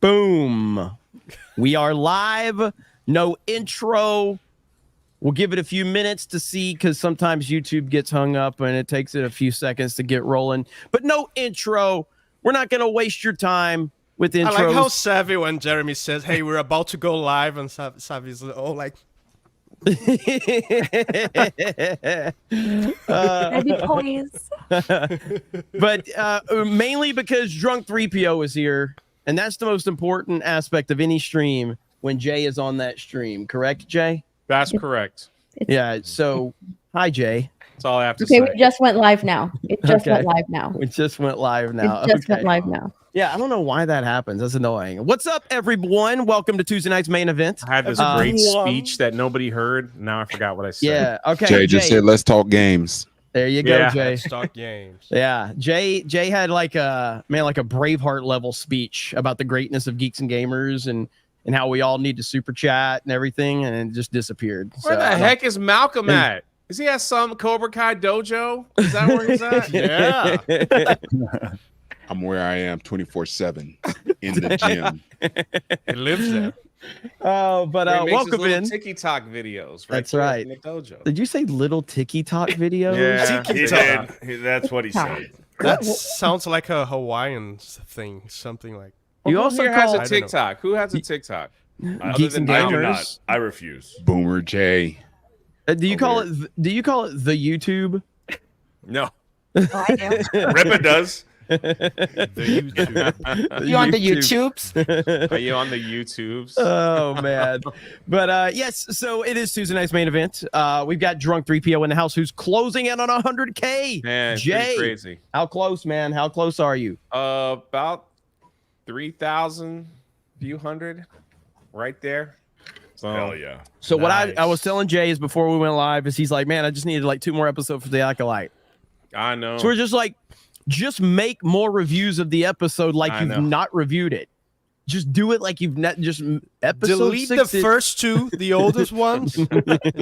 Boom. We are live. No intro. We'll give it a few minutes to see because sometimes YouTube gets hung up and it takes it a few seconds to get rolling. But no intro. We're not going to waste your time with intros. I like how savvy when Jeremy says, hey, we're about to go live, and Savvy's all like... Maybe poise. But mainly because Drunk 3PO is here, and that's the most important aspect of any stream when Jay is on that stream. Correct, Jay? That's correct. Yeah. So, hi, Jay. That's all I have to Okay, say. we just went live now. It just went live now. We just went live now. It just went live now. Yeah, I don't know why that happens. That's annoying. What's up, everyone? Welcome to Tuesday night's main event. I had this great speech that nobody heard. Now I forgot what I said. Yeah. Okay. Jay just said, "Let's talk games." There you go, Yeah. Jay. Let's talk games. Yeah, Jay had like a Braveheart level speech about the greatness of Geeks and Gamers and how we all need to super chat and everything, and it just disappeared. Where the heck is Malcolm at? Is he at some Cobra Kai dojo? Is that where he's at? Yeah. I'm where I am 24/7 in the gym. He lives there. Oh, but Where he makes his welcome little in. TikTok videos. That's there right. in the dojo. Did you say little TikTok videos? Yeah. TikTok. That's what he said. That sounds like a Hawaiian thing, something like... You Who also here has call a TikTok? Who has a TikTok? Geeks and I do Gamers. not. I refuse. Boomer Jay. Do you call it the YouTube? No. Oh, I do. Rippa does. The YouTube. You on the YouTubes? Are you on the YouTubes? Oh man. But yes, so it is Tuesday night's main event. We've got Drunk 3PO in the house who's closing in on 100K. Man, it's Jay, pretty crazy. how close, man? How close are you? About 3,000 few hundred right there. So Hell yeah. So what I Nice. was telling Jay is before we went live is he's like, man, I just needed like 2 more episodes for the Acolyte. I know. So we're just like, just make more reviews of the episode like I you've know. not reviewed it. Just do it like you've not just episode Delete 6 the first two, the oldest ones.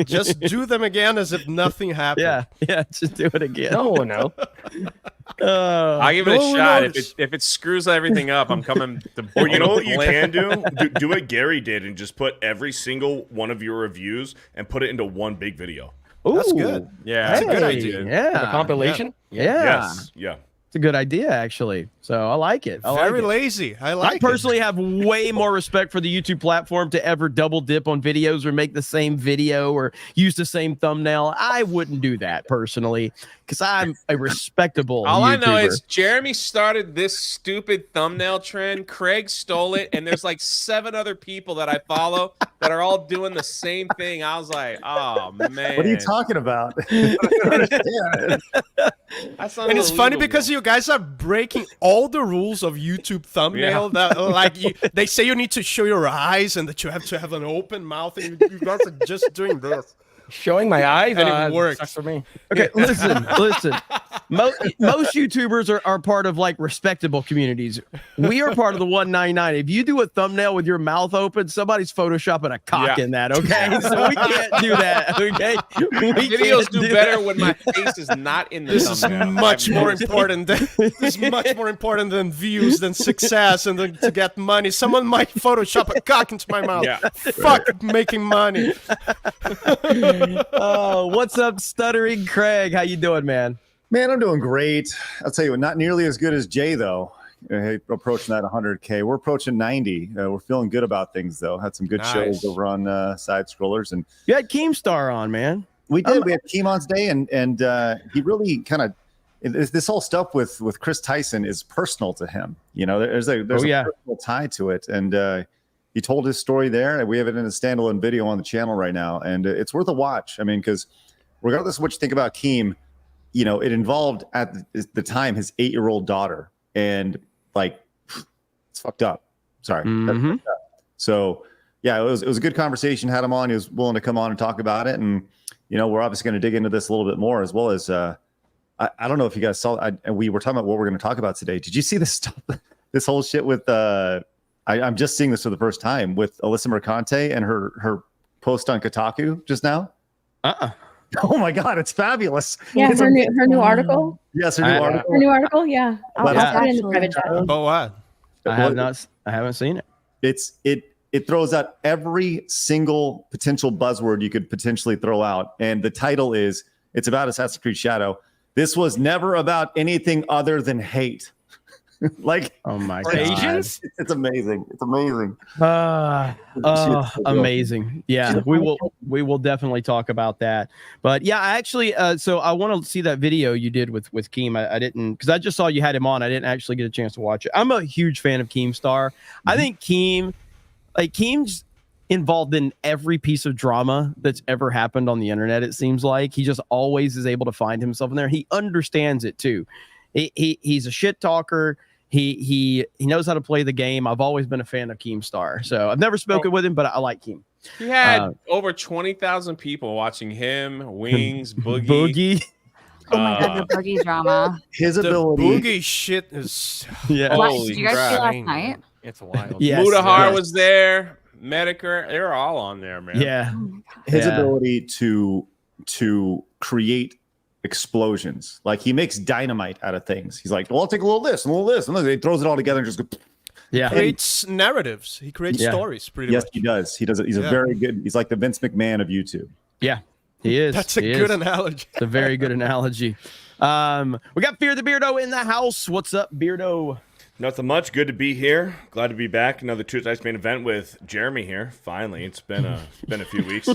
Just do them again as if nothing happened. Yeah, just do it again. No one know. I'll give it No a one shot. noticed. If it screws everything up, I'm coming to Or you know what you can do? Do what Gary did and just put every single one of your reviews and put it into one big video. That's Ooh, good. Yeah, That's a good hey, idea. Yeah, A compilation? Yeah, Yes. Yeah. it's a good idea actually. So I like it. I Very like it. lazy. I I like personally have way more respect for the YouTube platform to ever double dip on videos or make the same video or use the same thumbnail. I wouldn't do that personally because I'm a respectable all I know YouTuber. is Jeremy started this stupid thumbnail trend. Craig stole it, and there's like 7 other people that I follow that are all doing the same thing. I was like, oh man, What are you talking about? I don't understand. That's And it's funny unbelievable. because you guys are breaking all the rules of YouTube thumbnail. That like they say you need to show your eyes and that you have to have an open mouth, and you guys are just doing this. Showing my eyes And it works. sucks for me. Okay, listen. Most YouTubers are part of like respectable communities. We are part of the 199. If you do a thumbnail with your mouth open, somebody's photoshopping a cock Yeah. in that. Okay, so we can't do that. Okay, videos do better when my face is not in the This is thumbnail. much I've more noticed. important. This is much more important than views, than success, and then to get money. Someone might Photoshop a cock into my mouth. Yeah. Fuck making money. Oh, what's up, stuttering Craig? How you doing, man? Man, I'm doing great. I'll tell you what, not nearly as good as Jay, though. Approaching that 100K. We're approaching 90. We're feeling good about things, though. Had some good Nice. shows over on Side Scrollers. And You had Keemstar on, man. we did. We had Keemon's Day, and he really kind of this whole stuff with Kris Tyson is personal to him. You know, there's a personal tie to it, and he told his story there, and we have it in a standalone video on the channel right now, and it's worth a watch. I mean, because regardless of what you think about Keem, you know, it involved at the time his 8-year-old daughter, and like it's fucked up. Sorry. That's fucked up. So yeah, it was a good conversation. Had him on. He was willing to come on and talk about it, and you know, we're obviously going to dig into this a little bit more, as well as I don't know if you guys saw. We were talking about what we're going to talk about today. Did you see this stuff? This whole shit with I'm just seeing this for the first time with Alyssa Mercante and her post on Kotaku just now. Oh my God, it's fabulous. Yeah, It's her new article. Yes, her new article. Her new article. Yeah, I'll Yeah. put it in the private chat. Oh, what? I haven't seen it. It throws out every single potential buzzword you could potentially throw out, and the title is it's about Assassin's Creed Shadow. This was never about anything other than hate. Like, oh my For god, Asians? it's amazing. It's amazing. Amazing. Yeah, we will definitely talk about that. But yeah, I actually so I want to see that video you did with Keem. I didn't, because I just saw you had him on. I didn't actually get a chance to watch it. I'm a huge fan of Keemstar. I think Keem's involved in every piece of drama that's ever happened on the internet. It seems like he just always is able to find himself in there. He understands it too. He's a shit talker. He knows how to play the game. I've always been a fan of Keemstar. So I've never spoken with him, but I like Keem. He had over 20,000 people watching him, Wings, Boogie. Oh my god, the boogie drama. His The ability. boogie shit is Yeah. Holy Did you guys see crap. last night? It's wild. Yes, Mudahar yes. was there. Medicare, they were all on there, man. Yeah. Oh my god. His Yeah. ability to create explosions. Like, he makes dynamite out of things. He's like, well, I'll take a little of this and a little of this, and then he throws it all together and just go. Yeah. creates narratives. He creates Yeah. stories pretty Yes, much. he does. He does it. He's a Yeah. very good. He's like the Vince McMahon of YouTube. Yeah. He is. That's a He good is. analogy. It's a very good analogy. We got Fear the Beardo in the house. What's up, Beardo? Nothing much. Good to be here. Glad to be back. Another Tuesday Night's Main Event with Jeremy here. Finally, it's been a few weeks,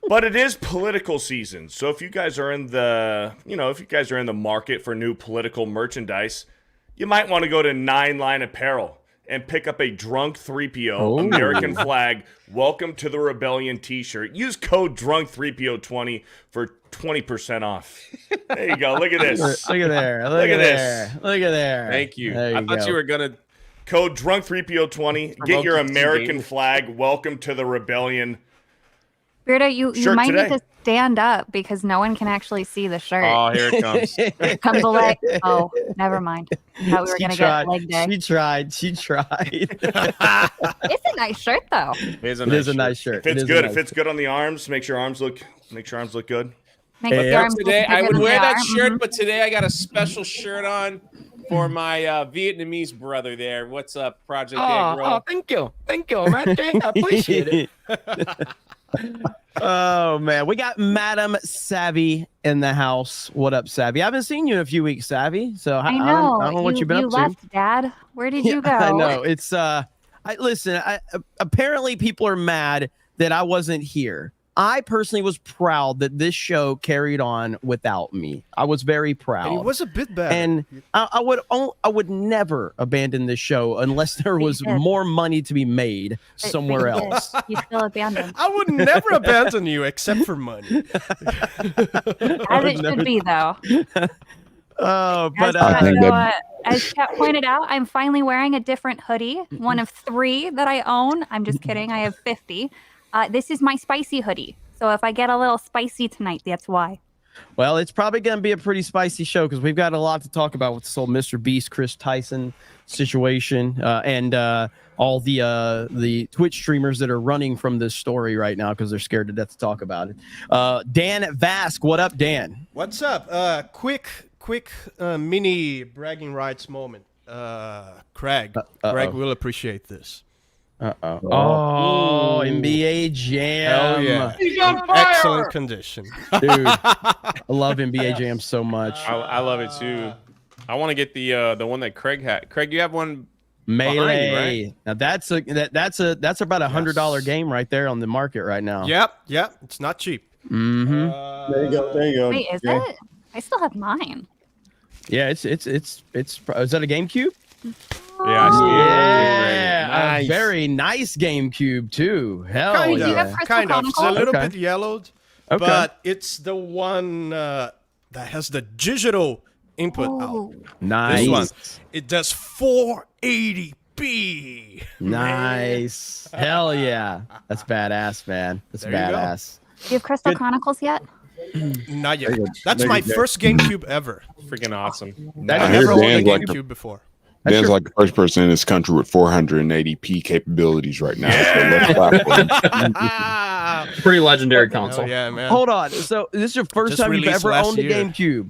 but it is political season. So if you guys are in the market for new political merchandise, you might want to go to 9 Line Apparel and pick up a drunk 3PO American flag Welcome to the Rebellion t-shirt. Use code drunk3PO20 for 20% off. There you go. Look at this. Look at there. Look at there. Look at there. Thank you. There I thought go. you were gonna. Code drunk3PO20. Get your Promote the American game. flag. Welcome to the Rebellion. Beardo, you Shirt might today. need to stand up because no one can actually see the shirt. Oh, here it comes. Here comes a leg. Oh, never mind. Thought we were She gonna tried. get leg day. She tried. It's a nice shirt though. It is It is a nice shirt. Fits It is a good. nice It fits good on the arms. Make sure arms look good. Makes Yeah. the arms look Today I bigger would than wear they that are. shirt, Mhm. but today I got a special shirt on for my Vietnamese brother there. What's up, Project Eggroll? Thank you, man. I appreciate it. Oh man, we got Madam Savvy in the house. What up, Savvy? I haven't seen you in a few weeks, Savvy. So I know. I don't know what you've been you up to. left, Dad. Where did you go? I know. It's listen, apparently people are mad that I wasn't here. I personally was proud that this show carried on without me. I was very proud. And he was a bit better. And I would never abandon this show unless there was did. more money to be made But somewhere you did. else. You still abandoned. I would never abandon you except for money. As it should be, though. Oh, but As Chat pointed out, I'm finally wearing a different hoodie, one of 3 that I own. I'm just kidding. I have 50. This is my spicy hoodie. So if I get a little spicy tonight, that's why. well, it's probably going to be a pretty spicy show because we've got a lot to talk about with this whole MrBeast, Kris Tyson situation, and all the Twitch streamers that are running from this story right now because they're scared to death to talk about it. Dan Vask, what up, Dan? What's up? Quick mini bragging rights moment. Craig will appreciate this. Oh, NBA Jam. Hell yeah. He's on fire! Excellent condition. Dude, I love NBA Jam so much. I love it too. I want to get the one that Craig had. Craig, you have one. Melee. behind you, right? Now that's about $100 game right there on the market right now. Yep. It's not cheap. Mm-hmm. There you go. Wait, is Yeah. it? I still have mine. Yeah, it's is that a GameCube? Yeah, I see it. Yeah, Nice. a very nice GameCube too. Hell Kind do you have yeah. Crystal Kind of. It's a Chronicle? little Okay. bit yellowed, Okay. but it's the one that has the digital input out. Oh, Nice. This one. It does 480p. Nice. Hell yeah. That's badass, man. That's There you go. badass. do you have Crystal Good. Chronicles yet? Not yet. There you go. That's There my you go. first GameCube ever. Freaking awesome. That I Never hear owned a Dan's like the- GameCube before. That's Dan's your- like the first person in this country with 480p capabilities right now. So let's clap for him. Pretty legendary Hell console. yeah, man. Hold on. So this is your first Just time you've released ever last owned a year. GameCube.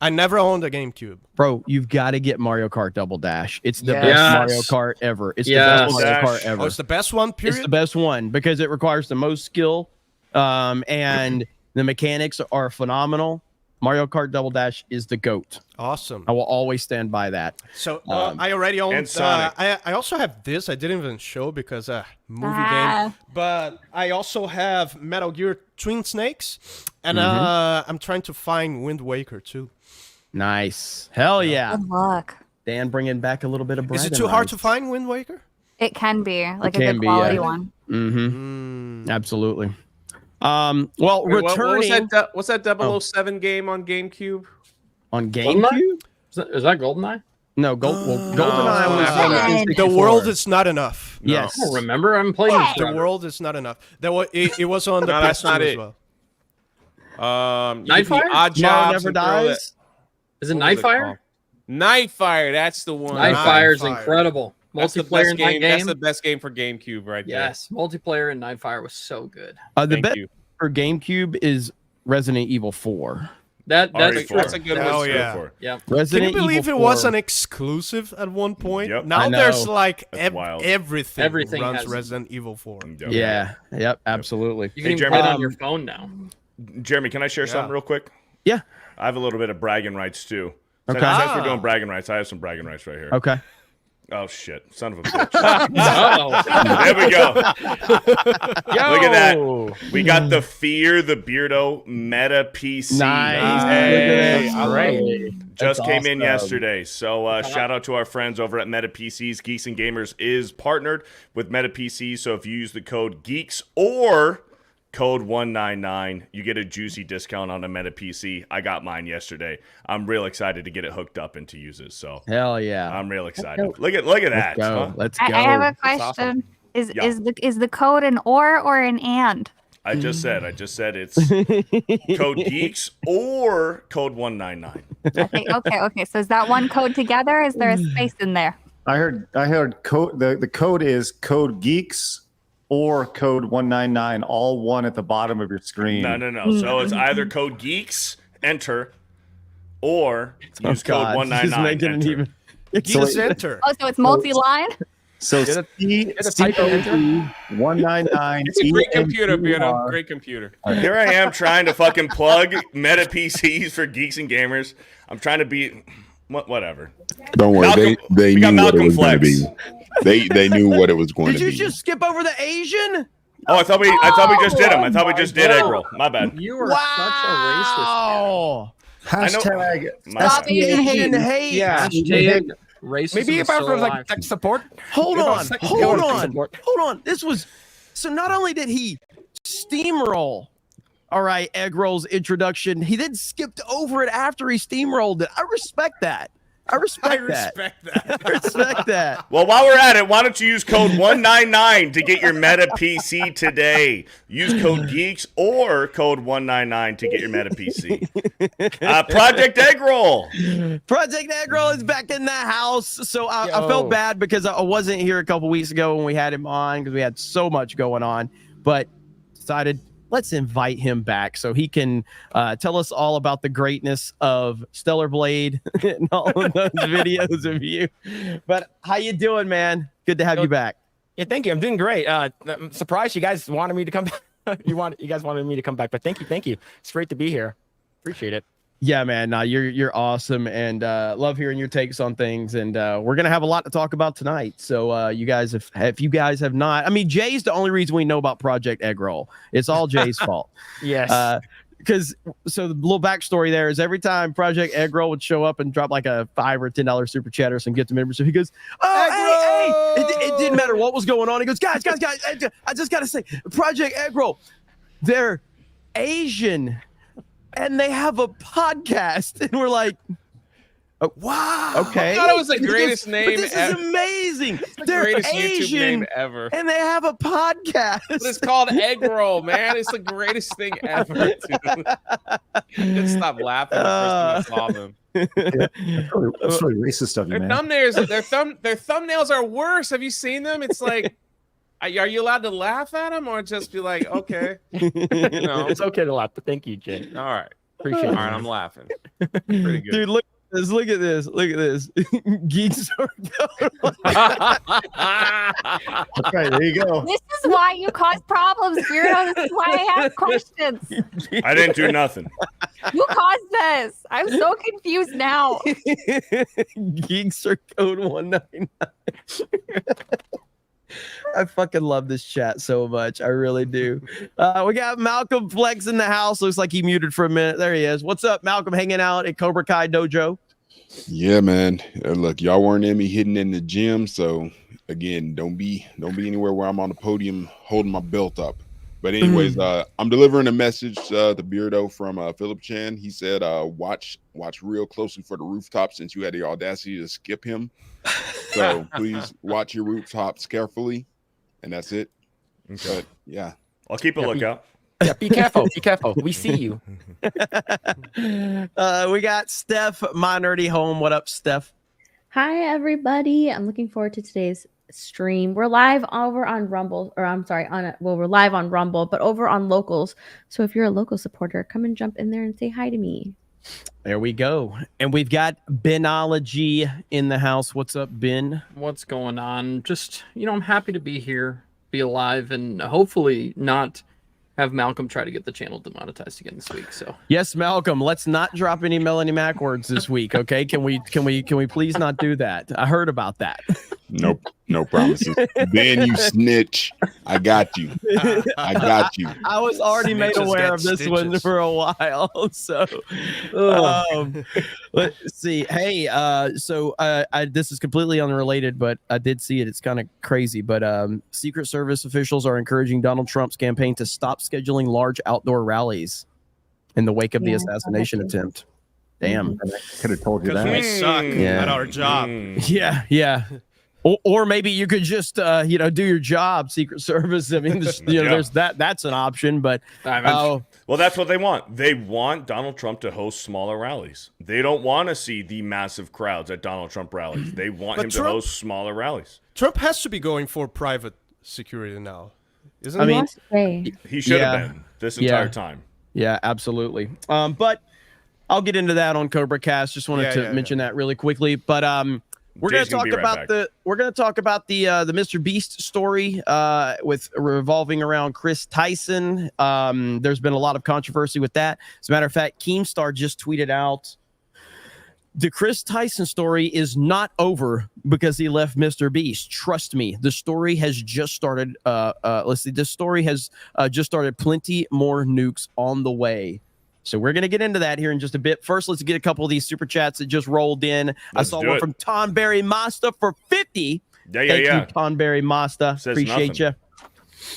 I never owned a GameCube. Bro, you've got to get Mario Kart Double Dash. It's the Yes. best Mario Kart ever. It's the best Double Mario Dash. Kart ever. Oh, it's the best one, period? It's the best one because it requires the most skill, and the mechanics are phenomenal. Mario Kart Double Dash is the GOAT. Awesome. I will always stand by that. So I already own. and Sonic. I also have this. I didn't even show because movie Ah. game. But I also have Metal Gear Twin Snakes, and I'm trying to find Wind Waker too. Nice. Hell yeah. Good luck. Dan bringing back a little bit of Is it bragging too hard to rights. find Wind Waker? It can be like a can good be, quality yeah. one. Mm-hmm. Absolutely. Well, Wait, what was returning that? What's that 007 game on GameCube? on GameCube? Is that GoldenEye? No, GoldenEye was no. on the Man. N64. The world is not enough. Yes. I don't remember. I'm playing this The forever. world is not enough. It was on the No, that's PS2 not as it. well. Nightfire? Odd Tomorrow Jobs Never and throw that- Dies. Is it what was it Nightfire? called? Nightfire, that's the one. Nightfire is Nightfire. incredible. That's the Multiplayer best in that game. That's game. the best game for GameCube right there. Yes, multiplayer in Nightfire was so good. The Thank best you. for GameCube is Resident Evil 4. That's Already true. That's a good Oh, one. too. yeah. Yeah. Can Resident you believe Evil it was 4. an exclusive at one point? Yep. Now I know. there's like That's wild. everything. Everything runs has- Resident Evil 4. Yeah. Yep. Absolutely. You can Hey, even Jeremy, play it on your phone now. Jeremy, can I share something real quick? Yeah. I have a little bit of bragging rights too. Since, Okay. since we're doing bragging rights, I have some bragging rights right here. Okay. Oh shit, son of a bitch. Uh-oh. There we go. Yo! Look at that. We got the Fear the Beardo Meta PC. Nice. Hey. Look at that. Great. Just That's came in awesome. yesterday. So shout out to our friends over at Meta PCs. Geeks and Gamers is partnered with Meta PCs. So if you use the code GEEKS or code 199, you get a juicy discount on a Meta PC. I got mine yesterday. I'm real excited to get it hooked up and to use it. So Hell yeah. I'm real excited. Look at that. Let's go. Huh? Let's go. I have a That's question. awesome. Is the code an or an and? I just said it's code GEEKS or code 199. Okay. So is that one code together? Is there a space in there? I heard code. The code is code geeks or code 199, all one at the bottom of your screen. No. So it's either code GEEKS, enter, or use code God. 199. Just making it enter. even. Geeks Enter. Oh, so it's multi-line? So Get a C typo enter. 199. It's a great computer, Beardo. Great computer. Here I am trying to fucking plug Meta PCs for Geeks and Gamers. I'm trying to be whatever. Don't worry, Malcolm- they we got knew what it Malcolm was going to Flex. be. They knew what it was going Did to you be. just skip over the Asian? Oh, I thought we just did him. I thought we just did Eggroll. My bad. You are such a racist. Wow. Hashtag My Stop bad. being Asian hate. hate. Yeah. Hashtag racism Maybe is if I so was like alive. tech support. Hold If I on. was tech Hold support. on. This was so not only did he steamroll, all right, Eggroll's introduction, he then skipped over it after he steamrolled it. I respect that. I respect that. I respect that. Well, while we're at it, why don't you use code 199 to get your Meta PC today? Use code GEEKS or code 199 to get your Meta PC. Project Eggroll. Project Eggroll is back in the house. So I Yo. felt bad because I wasn't here a couple weeks ago when we had him on because we had so much going on, but decided let's invite him back so he can tell us all about the greatness of Stellar Blade and all of those videos of you. But how you doing, man? Good to have you back. Yeah, thank you. I'm doing great. I'm surprised you guys wanted me to come back. you guys wanted me to come back, but thank you. It's great to be here. Appreciate it. Yeah, man. No, you're awesome, and love hearing your takes on things. And we're gonna have a lot to talk about tonight. So you guys, if you guys have not, I mean, Jay's the only reason we know about Project Eggroll. It's all Jay's fault. Yes. Because so the little backstory there is every time Project Eggroll would show up and drop like a $5 or $10 super chat or some gift to membership, he goes, "Oh, hey, it didn't matter what was going on." He goes, "Guys, I just gotta say, Project Eggroll, they're Asian." And they have a podcast, and we're like, oh, Wow. okay. I thought it was the greatest name But this ever. is amazing. The They're greatest Asian, YouTube name ever. and they have a podcast. But it's called Eggroll, man. It's the greatest thing ever, dude. I didn't stop laughing the first time I saw them. That's really racist of you, Their man. their thumbnails are worse. Have you seen them? It's like, are you allowed to laugh at them or just be like, okay, It's okay to laugh, but thank you, Jay. all right. Appreciate All it. right, I'm laughing. Pretty good. Dude, look at this. Look at this. Look at this. Geeks are going. Okay, there you go. This is why you cause problems, Beardo. This is why I have questions. I didn't do nothing. You caused this. I'm so confused now. Geeks are code 199. I fucking love this chat so much. I really do. We got Malcolm Flex in the house. Looks like he muted for a minute. There he is. What's up, Malcolm? Hanging out at Cobra Kai Dojo. Yeah, man. Look, y'all weren't in me hitting in the gym, so again, don't be anywhere where I'm on the podium holding my belt up. But anyways, I'm delivering a message to Beardo from Philip Chan. He said, watch real closely for the rooftop since you had the audacity to skip him. So please watch your rooftops carefully, and that's it. Okay. But yeah, I'll keep a lookout. Yeah, be careful. Be careful. We see you. We got Steph, My Nerdy Home. What up, Steph? Hi, everybody. I'm looking forward to today's stream. We're live over on Rumble, or I'm sorry, we're live on Rumble, but over on Locals. So if you're a local supporter, come and jump in there and say hi to me. There we go. And we've got Benology in the house. What's up, Ben? What's going on? Just, I'm happy to be here, be alive, and hopefully not have Malcolm try to get the channel demonetized again this week. So Yes, Malcolm. Let's not drop any Melanie Mac words this week, okay? Can we please not do that? I heard about that. nope, no promises. Ben, you snitch. I got you. I got you. I was already made Snitches aware get of this one stitches. for a while. So let's see. Hey, this is completely unrelated, but I did see it. It's kind of crazy. But Secret Service officials are encouraging Donald Trump's campaign to stop scheduling large outdoor rallies in the wake of the assassination attempt. Damn. Could have told you Because that. we suck Yeah. at our job. Yeah. Or maybe you could just do your job, Secret Service. I mean, there's that's an option, but Well, that's what they want. They want Donald Trump to host smaller rallies. They don't want to see the massive crowds at Donald Trump rallies. They want But him Trump- to host smaller rallies. Trump has to be going for private security now, isn't I he? mean, Hey. He should Yeah. have been this entire time. yeah, absolutely. But I'll get into that on Cobra Cast. Just wanted to mention that really quickly. But we're going to Jason will talk be right about back. the MrBeast story with revolving around Kris Tyson. There's been a lot of controversy with that. As a matter of fact, Keemstar just tweeted out, the Kris Tyson story is not over because he left MrBeast. Trust me, the story has just started. This story has just started. Plenty more nukes on the way. So we're going to get into that here in just a bit. First, let's get a couple of these super chats that just rolled in. I saw one from Tonberry Masta for 50. Thank you, Tonberry Masta. Says Appreciate you.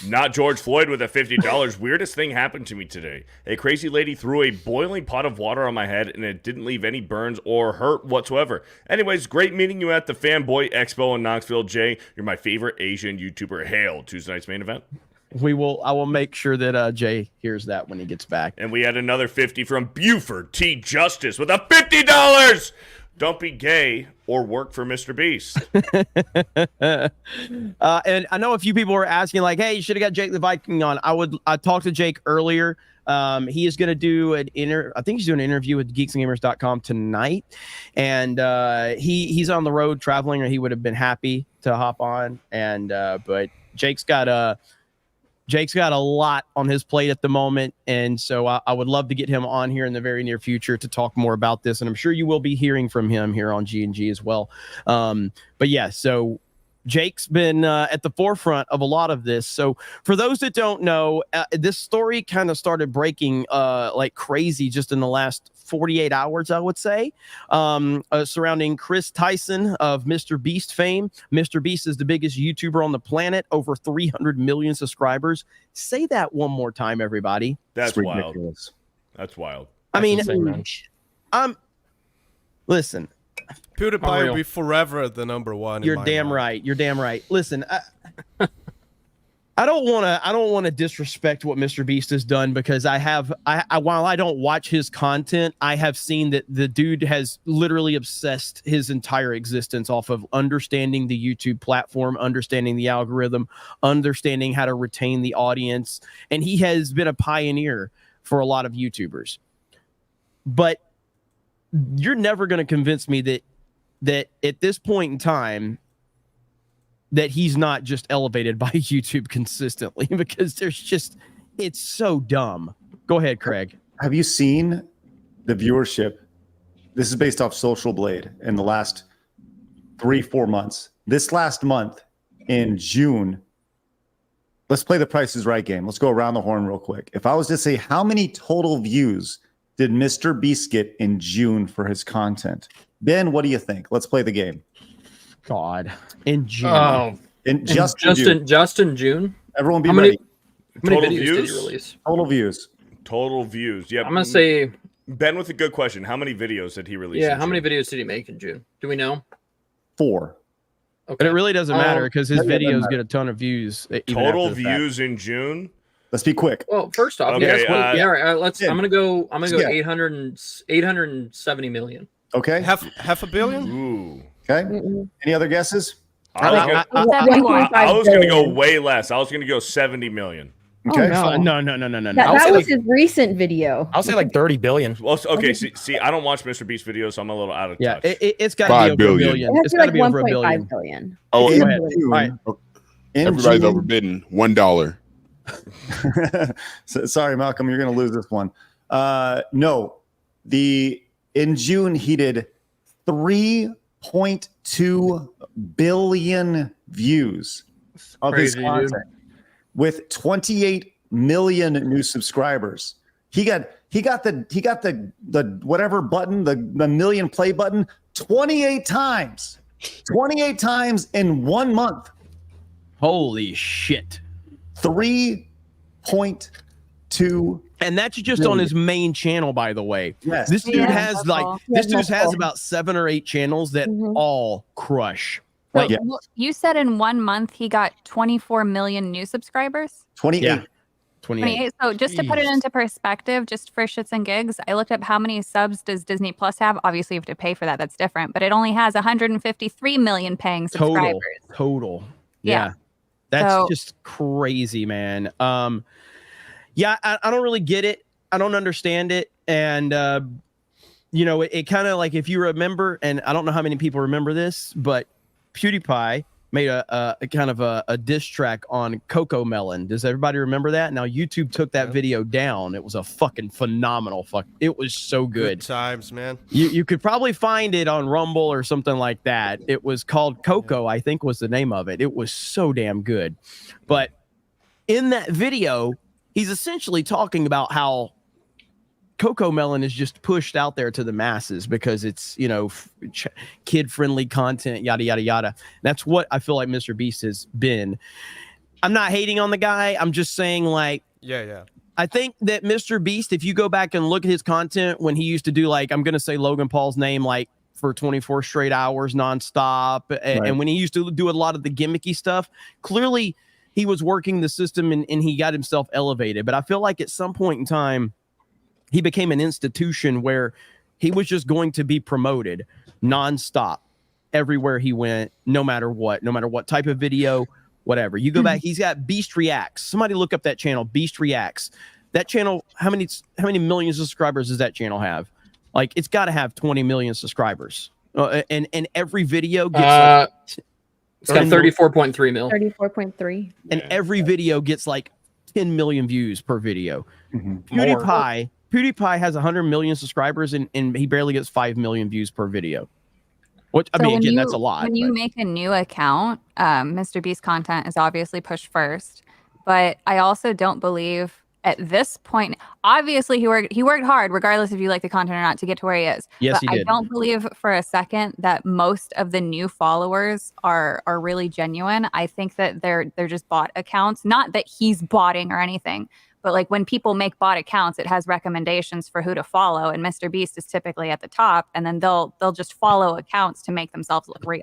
Not George Floyd with a $50. Weirdest thing happened to me today. A crazy lady threw a boiling pot of water on my head, and it didn't leave any burns or hurt whatsoever. Anyways, great meeting you at the Fanboy Expo in Knoxville. Jay, you're my favorite Asian YouTuber. Hail Tuesday night's main event. I will make sure that Jay hears that when he gets back. And we had another 50 from Buford T. Justice with a $50. Don't be gay or work for MrBeast. And I know a few people were asking, like, hey, you should have got Jake the Viking on. I talked to Jake earlier. He is going to do I think he's doing an interview with geeksgamers.com tonight. And he's on the road traveling, or he would have been happy to hop on. And but Jake's got a lot on his plate at the moment, and so I would love to get him on here in the very near future to talk more about this, and I'm sure you will be hearing from him here on G&G as well. But yeah, so Jake's been at the forefront of a lot of this. So for those that don't know, this story kind of started breaking like crazy just in the last 48 hours, I would say, surrounding Kris Tyson of MrBeast fame. MrBeast is the biggest YouTuber on the planet, over 300 million subscribers. Say that one more time, everybody. That's wild. Ridiculous. That's wild. I mean, insane, listen, PewDiePie will be forever the number one. You're damn right. You're damn right. Listen, I don't want to disrespect what MrBeast has done, because while I don't watch his content, I have seen that the dude has literally obsessed his entire existence off of understanding the YouTube platform, understanding the algorithm, understanding how to retain the audience, and he has been a pioneer for a lot of YouTubers. but you're never going to convince me that at this point in time that he's not just elevated by YouTube consistently, because it's so dumb. Go ahead, Craig. Have you seen the viewership? This is based off Social Blade in the last 3-4 months. This last month in June, let's play the Price is Right game. Let's go around the horn real quick. If I was to say how many total views did MrBeast get in June for his content? Ben, what do you think? Let's play the game. God. In June. Oh, In just in June. Everyone be How ready. many Total videos views? did he release? Total views. Total views. Yeah. I'm gonna say. Ben with a good question. How many videos did he release? Yeah, in how many June? videos did he make in June? Do we know? 4. Okay. But it really doesn't matter because his that doesn't videos matter. get a ton of views. Even Total after the fact. views in June. Let's be quick. Well, first off, Okay, yeah, all right, let's. yeah. I'm gonna go Yeah. 870 million. Okay. Half a billion? Ooh. Okay. Any other guesses? I was gonna, I was gonna go way less. I was gonna go 70 million. Okay. no. No. That, I would say was like- his recent video. I'll say like 30 billion. Well, okay. See, I don't watch MrBeast videos, so I'm a little out of Yeah, touch. it's got to 5 be over a billion. billion. It has It's to be got to like be over a 1.5 billion. billion. Oh, In Go ahead. June- All right. in everybody's June- overbidding $1. Sorry, Malcolm, you're going to lose this one. No, in June he did 3.2 billion views of his Crazy, dude. content with 28 million new subscribers. He got the whatever button, the million play button 28 times. 28 times in 1 month. Holy shit. 3.2. And that's just on his main channel, by the way. Yes. This dude Yeah, has that's like all. this Yeah, dude that's has all. about 7 or 8 channels that all crush. So Like, Yeah. you said in 1 month he got 24 million new subscribers. 28. Yeah. 28. 28. So just to put it Jeez. into perspective, just for shits and gigs, I looked up how many subs does Disney Plus have. Obviously, you have to pay for that. That's different. But it only has 153 million paying subscribers. Total. Yeah. Yeah. That's So- just crazy, man. Yeah, I don't really get it. I don't understand it. And it kind of like, if you remember, and I don't know how many people remember this, but PewDiePie made a kind of a diss track on Coco Melon. Does everybody remember that? Now YouTube took that video down. It was a fucking phenomenal it was so Good good. times, man. You could probably find it on Rumble or something like that. It was called Coco, I think was the name of it. It was so damn good. But in that video, he's essentially talking about how Coco Melon is just pushed out there to the masses because it's, kid-friendly content, yada, yada, yada. That's what I feel like MrBeast has been. I'm not hating on the guy. I'm just saying, like, Yeah. I think that MrBeast, if you go back and look at his content when he used to do, like, I'm going to say Logan Paul's name, like, for 24 straight hours nonstop. And when he used to do a lot of the gimmicky stuff, clearly he was working the system and he got himself elevated. But I feel like at some point in time, he became an institution where he was just going to be promoted nonstop everywhere he went, no matter what type of video, whatever. You go back, he's got Beast Reacts. Somebody look up that channel, Beast Reacts. That channel, how many millions of subscribers does that channel have? Like, it's got to have 20 million subscribers. And every video gets It's got 34.3 mil. 34.3. and every video gets like 10 million views per video. Mhm. PewDiePie has 100 million subscribers and he barely gets 5 million views per video. Which, I So mean, when again, that's a lot. When you but- make a new account, MrBeast content is obviously pushed first. But I also don't believe at this point, obviously he worked hard, regardless if you like the content or not, to get to where he is. Yes, but he did. I don't believe for a second that most of the new followers are really genuine. I think that they're just bot accounts. Not that he's botting or anything, but like when people make bot accounts, it has recommendations for who to follow, and MrBeast is typically at the top, and then they'll just follow accounts to make themselves look real.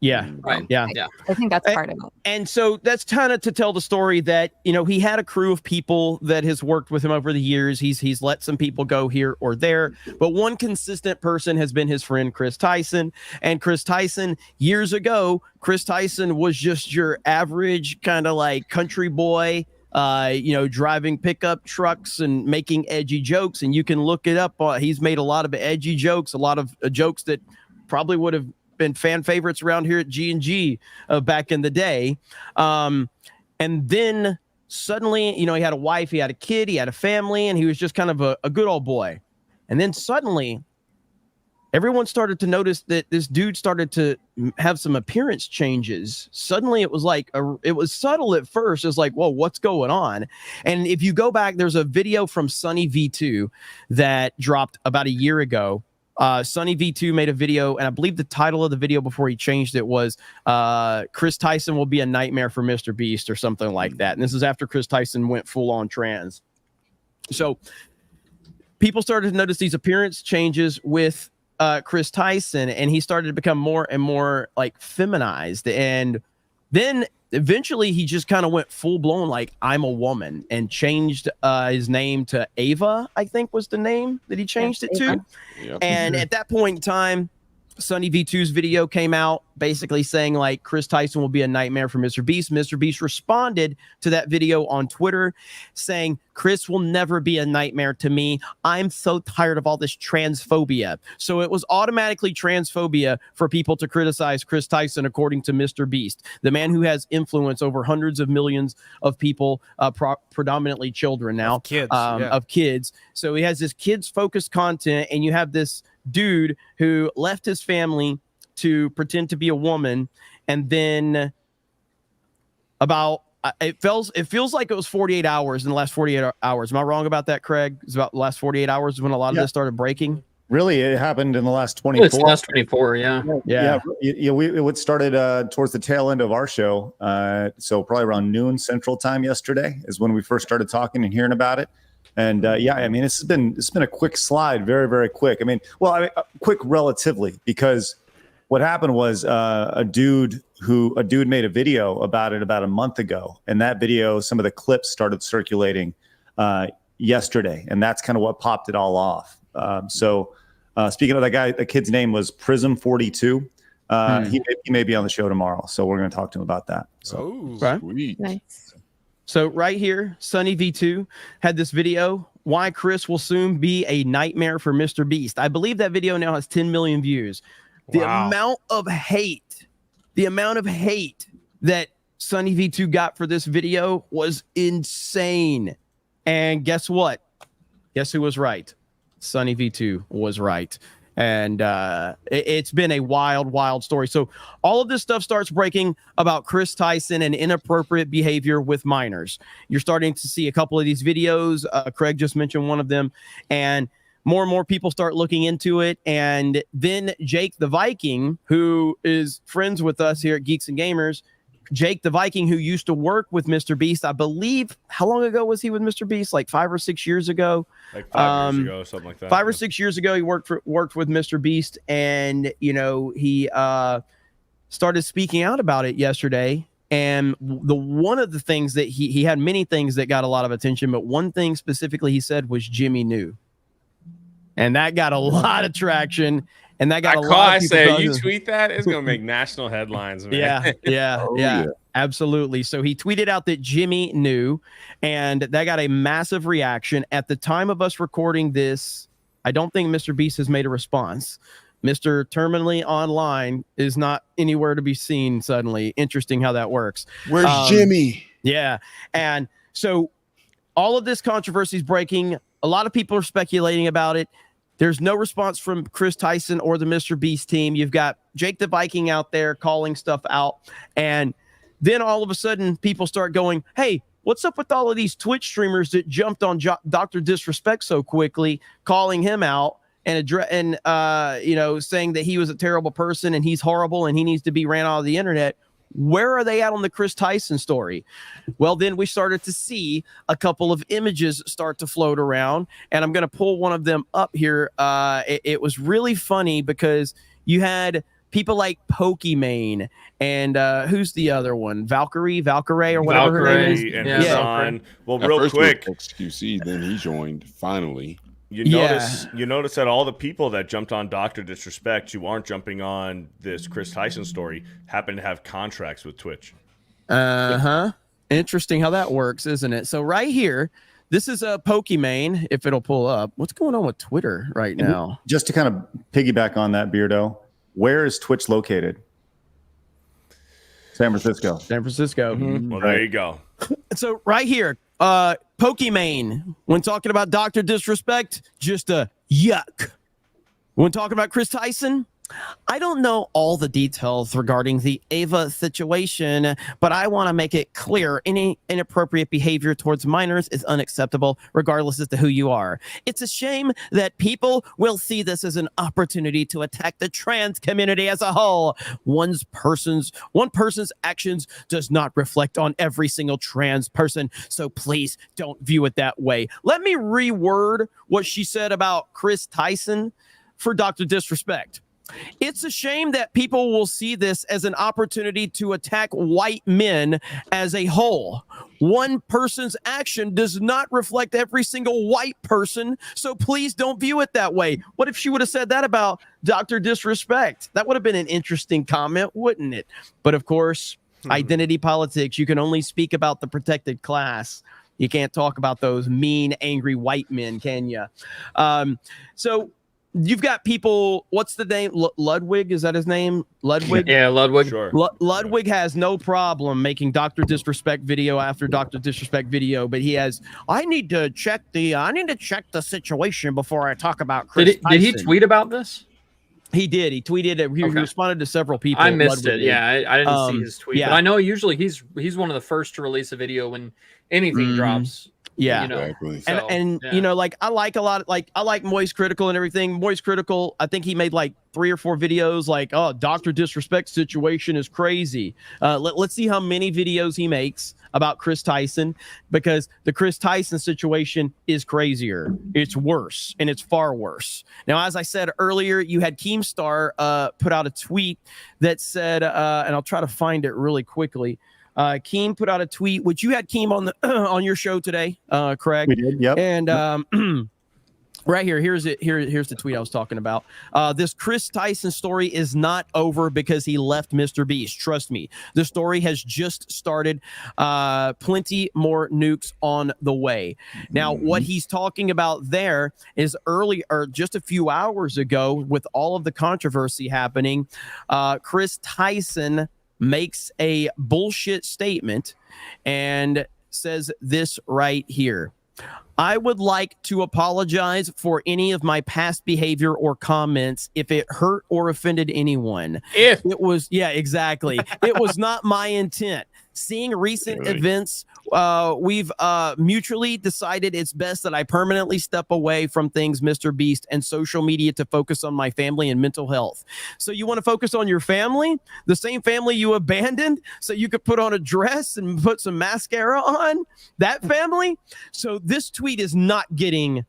Yeah. Right. Yeah. Yeah. I think that's part of it. And so that's kind of to tell the story that, he had a crew of people that has worked with him over the years. He's let some people go here or there, but one consistent person has been his friend, Kris Tyson. And Kris Tyson, years ago, Kris Tyson was just your average kind of like country boy, driving pickup trucks and making edgy jokes. And you can look it up. He's made a lot of edgy jokes, a lot of jokes that probably would have been fan favorites around here at G&G back in the day. And then suddenly, he had a wife, he had a kid, he had a family, and he was just kind of a good old boy. And then suddenly, everyone started to notice that this dude started to have some appearance changes. Suddenly, it was like, it was subtle at first. It's like, whoa, what's going on? And if you go back, there's a video from Sunny V2 that dropped about a year ago. Sunny V2 made a video, and I believe the title of the video before he changed it was Kris Tyson will be a nightmare for MrBeast or something like that. And this is after Kris Tyson went full on trans. So people started to notice these appearance changes with Kris Tyson, and he started to become more and more like feminized. And then eventually he just kind of went full blown like I'm a woman and changed his name to Ava, I think was the name that he changed it to. Yep. And at that point in time, Sunny V2's video came out basically saying like Kris Tyson will be a nightmare for MrBeast. MrBeast responded to that video on Twitter saying, Kris will never be a nightmare to me. I'm so tired of all this transphobia. So it was automatically transphobia for people to criticize Kris Tyson, according to MrBeast, the man who has influence over hundreds of millions of people, predominantly children now, of kids. So he has this kids focused content, and you have this dude who left his family to pretend to be a woman, and then it feels like it was 48 hours in the last 48 hours. Am I wrong about that, Craig? It's about the last 48 hours when a lot of this started breaking. Really, it happened in the last 24. It's last 24, yeah. It started towards the tail end of our show. So probably around noon Central Time yesterday is when we first started talking and hearing about it. And it's been a quick slide, very, very quick. Quick relatively, because what happened was a dude made a video about it about a month ago, and that video, some of the clips started circulating yesterday, and that's kind of what popped it all off. Speaking of that guy, the kid's name was Prism 42. He may be on the show tomorrow, so we're going to talk to him about that. So, sweet. Nice. So right here, Sunny V2 had this video, why Kris will soon be a nightmare for MrBeast. I believe that video now has 10 million views. The amount of hate that Sunny V2 got for this video was insane. And guess what? Guess who was right? Sunny V2 was right. And it's been a wild, wild story. So all of this stuff starts breaking about Kris Tyson and inappropriate behavior with minors. You're starting to see a couple of these videos. Craig just mentioned one of them. And more people start looking into it. And then Jake the Viking, who is friends with us here at Geeks and Gamers, Jake the Viking, who used to work with MrBeast, I believe, how long ago was he with MrBeast? Like 5 or 6 years ago? Like 5 years ago, something like that. 5 or 6 years ago, he worked with MrBeast, and he started speaking out about it yesterday. And one of the things that he had many things that got a lot of attention, but one thing specifically he said was Jimmy knew, and that got a lot of traction. And that got a lot of people. I said, you tweet that, it's gonna make national headlines, man. Yeah, absolutely. So he tweeted out that Jimmy knew, and that got a massive reaction. At the time of us recording this, I don't think MrBeast has made a response. Mr. Terminally Online is not anywhere to be seen suddenly. Interesting how that works. Where's Jimmy? Yeah, and so all of this controversy is breaking. A lot of people are speculating about it. There's no response from Kris Tyson or the MrBeast team. You've got Jake the Viking out there calling stuff out. And then all of a sudden, people start going, hey, what's up with all of these Twitch streamers that jumped on Dr. Disrespect so quickly, calling him out and saying that he was a terrible person and he's horrible and he needs to be ran out of the internet. Where are they at on the Kris Tyson story? Well, then we started to see a couple of images start to float around, and I'm going to pull one of them up here. It was really funny because you had people like Pokimane and who's the other one? Valkyrie or whatever her name is. And Hasan. Well, real quick. XQC, then he joined finally. You notice that all the people that jumped on Dr. Disrespect who aren't jumping on this Kris Tyson story happen to have contracts with Twitch. Yeah, Interesting how that works, isn't it? So right here, this is a Pokimane, if it'll pull up. What's going on with Twitter right now? Just to kind of piggyback on that, Beardo, where is Twitch located? San Francisco. San Francisco. Well, there you go. So right here, Pokimane, when talking about Dr. Disrespect, just a yuck. When talking about Kris Tyson, I don't know all the details regarding the Ava situation, but I want to make it clear any inappropriate behavior towards minors is unacceptable, regardless as to who you are. It's a shame that people will see this as an opportunity to attack the trans community as a whole. One person's actions does not reflect on every single trans person, so please don't view it that way. Let me reword what she said about Kris Tyson for Dr. Disrespect. It's a shame that people will see this as an opportunity to attack white men as a whole. One person's action does not reflect every single white person, so please don't view it that way. What if she would have said that about Dr. Disrespect? That would have been an interesting comment, wouldn't it? But of course, identity politics, you can only speak about the protected class. You can't talk about those mean, angry white men, can you? So you've got people, what's the name? Ludwig, is that his name? Ludwig? Yeah, Ludwig. Sure. Ludwig has no problem making Dr. Disrespect video after Dr. Disrespect video, but he has, I need to check the situation before I talk about Kris Did he tweet about this? He did. He tweeted it. He responded to several people. I missed Ludwig it. Yeah, I didn't see his tweet. yeah. But I know usually he's one of the first to release a video when anything drops. Yeah, you know, exactly. and yeah. you know, like I like a lot, I like Moist Critical and everything. Moist Critical, I think he made like 3 or 4 videos, like, oh, Dr. Disrespect situation is crazy. Let's see how many videos he makes about Kris Tyson, because the Kris Tyson situation is crazier. It's worse, and it's far worse. Now, as I said earlier, you had Keemstar put out a tweet that said, and I'll try to find it really quickly. Keem put out a tweet, which you had Keem on the on your show today, Craig. We did, yep. And right here, here's the tweet I was talking about. This Kris Tyson story is not over because he left MrBeast. Trust me, the story has just started. Plenty more nukes on the way. Now, what he's talking about there is just a few hours ago, with all of the controversy happening, Kris Tyson makes a bullshit statement and says this right here. I would like to apologize for any of my past behavior or comments if it hurt or offended anyone. It was not my intent. Seeing recent events, we've mutually decided it's best that I permanently step away from things MrBeast and social media to focus on my family and mental health. So you want to focus on your family, the same family you abandoned so you could put on a dress and put some mascara on? That family? So this tweet is not getting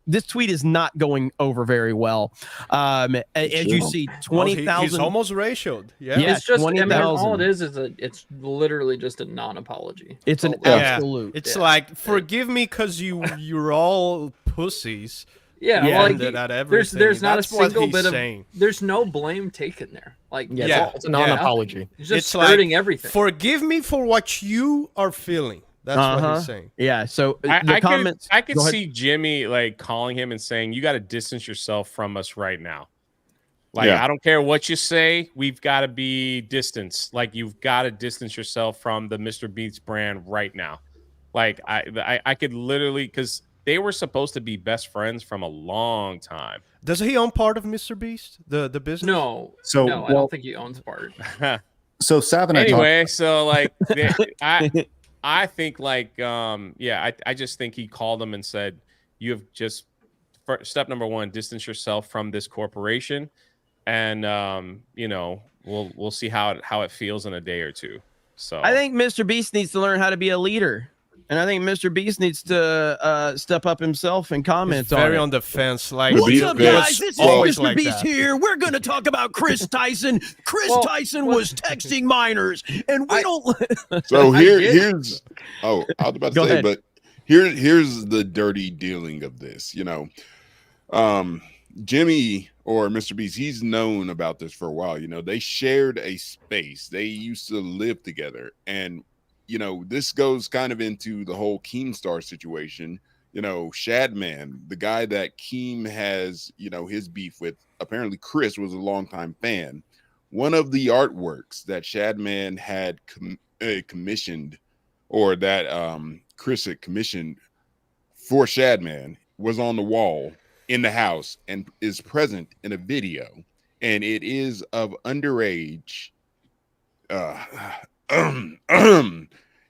this tweet is not going over very well. As you see, 20,000. He's almost ratioed. Yeah, it's just, 20,000. all it is it's literally just a non-apology. It's an absolute. It's like, forgive me because you're all pussies. Yeah, Yeah, like that everything. there's not That's a what single he's bit of saying. there's no blame taken there. Like It's a non-apology. It's just It's skirting like, everything. Forgive me for what you are feeling. That's what he's saying. Yeah. So I comments. could Go ahead. see Jimmy like calling him and saying, "You got to distance yourself from us right now. Like, Yeah. I don't care what you say. We've got to be distanced. Like, you've got to distance yourself from the MrBeast brand right now. Like, I could literally, because they were supposed to be best friends from a long time. Does he own part of MrBeast, the business? No, So, no, I don't think he owns part. So Sav and I talked. Anyway, so like, I think like, I just think he called him and said, you have just, step number 1, distance yourself from this corporation. And, we'll see how it feels in a day or two. So I think MrBeast needs to learn how to be a leader. And I think MrBeast needs to step up himself and comment He's very on on it. the fence. Like, What's up, guys? This is always Mr. like Beast that. here. We're going to talk about Kris Tyson. Kris Tyson was texting minors, and we don't. So here's I was about to Go say, ahead. but here's the dirty dealing of this. Jimmy or MrBeast, he's known about this for a while. They shared a space. They used to live together, and you know, this goes kind of into the whole Keemstar situation. You know, Shadman, the guy that Keem has, you know, his beef with, apparently Kris was a longtime fan. One of the artworks that Shadman had commissioned, or that Kris had commissioned for Shadman, was on the wall in the house and is present in a video. And it is of underage.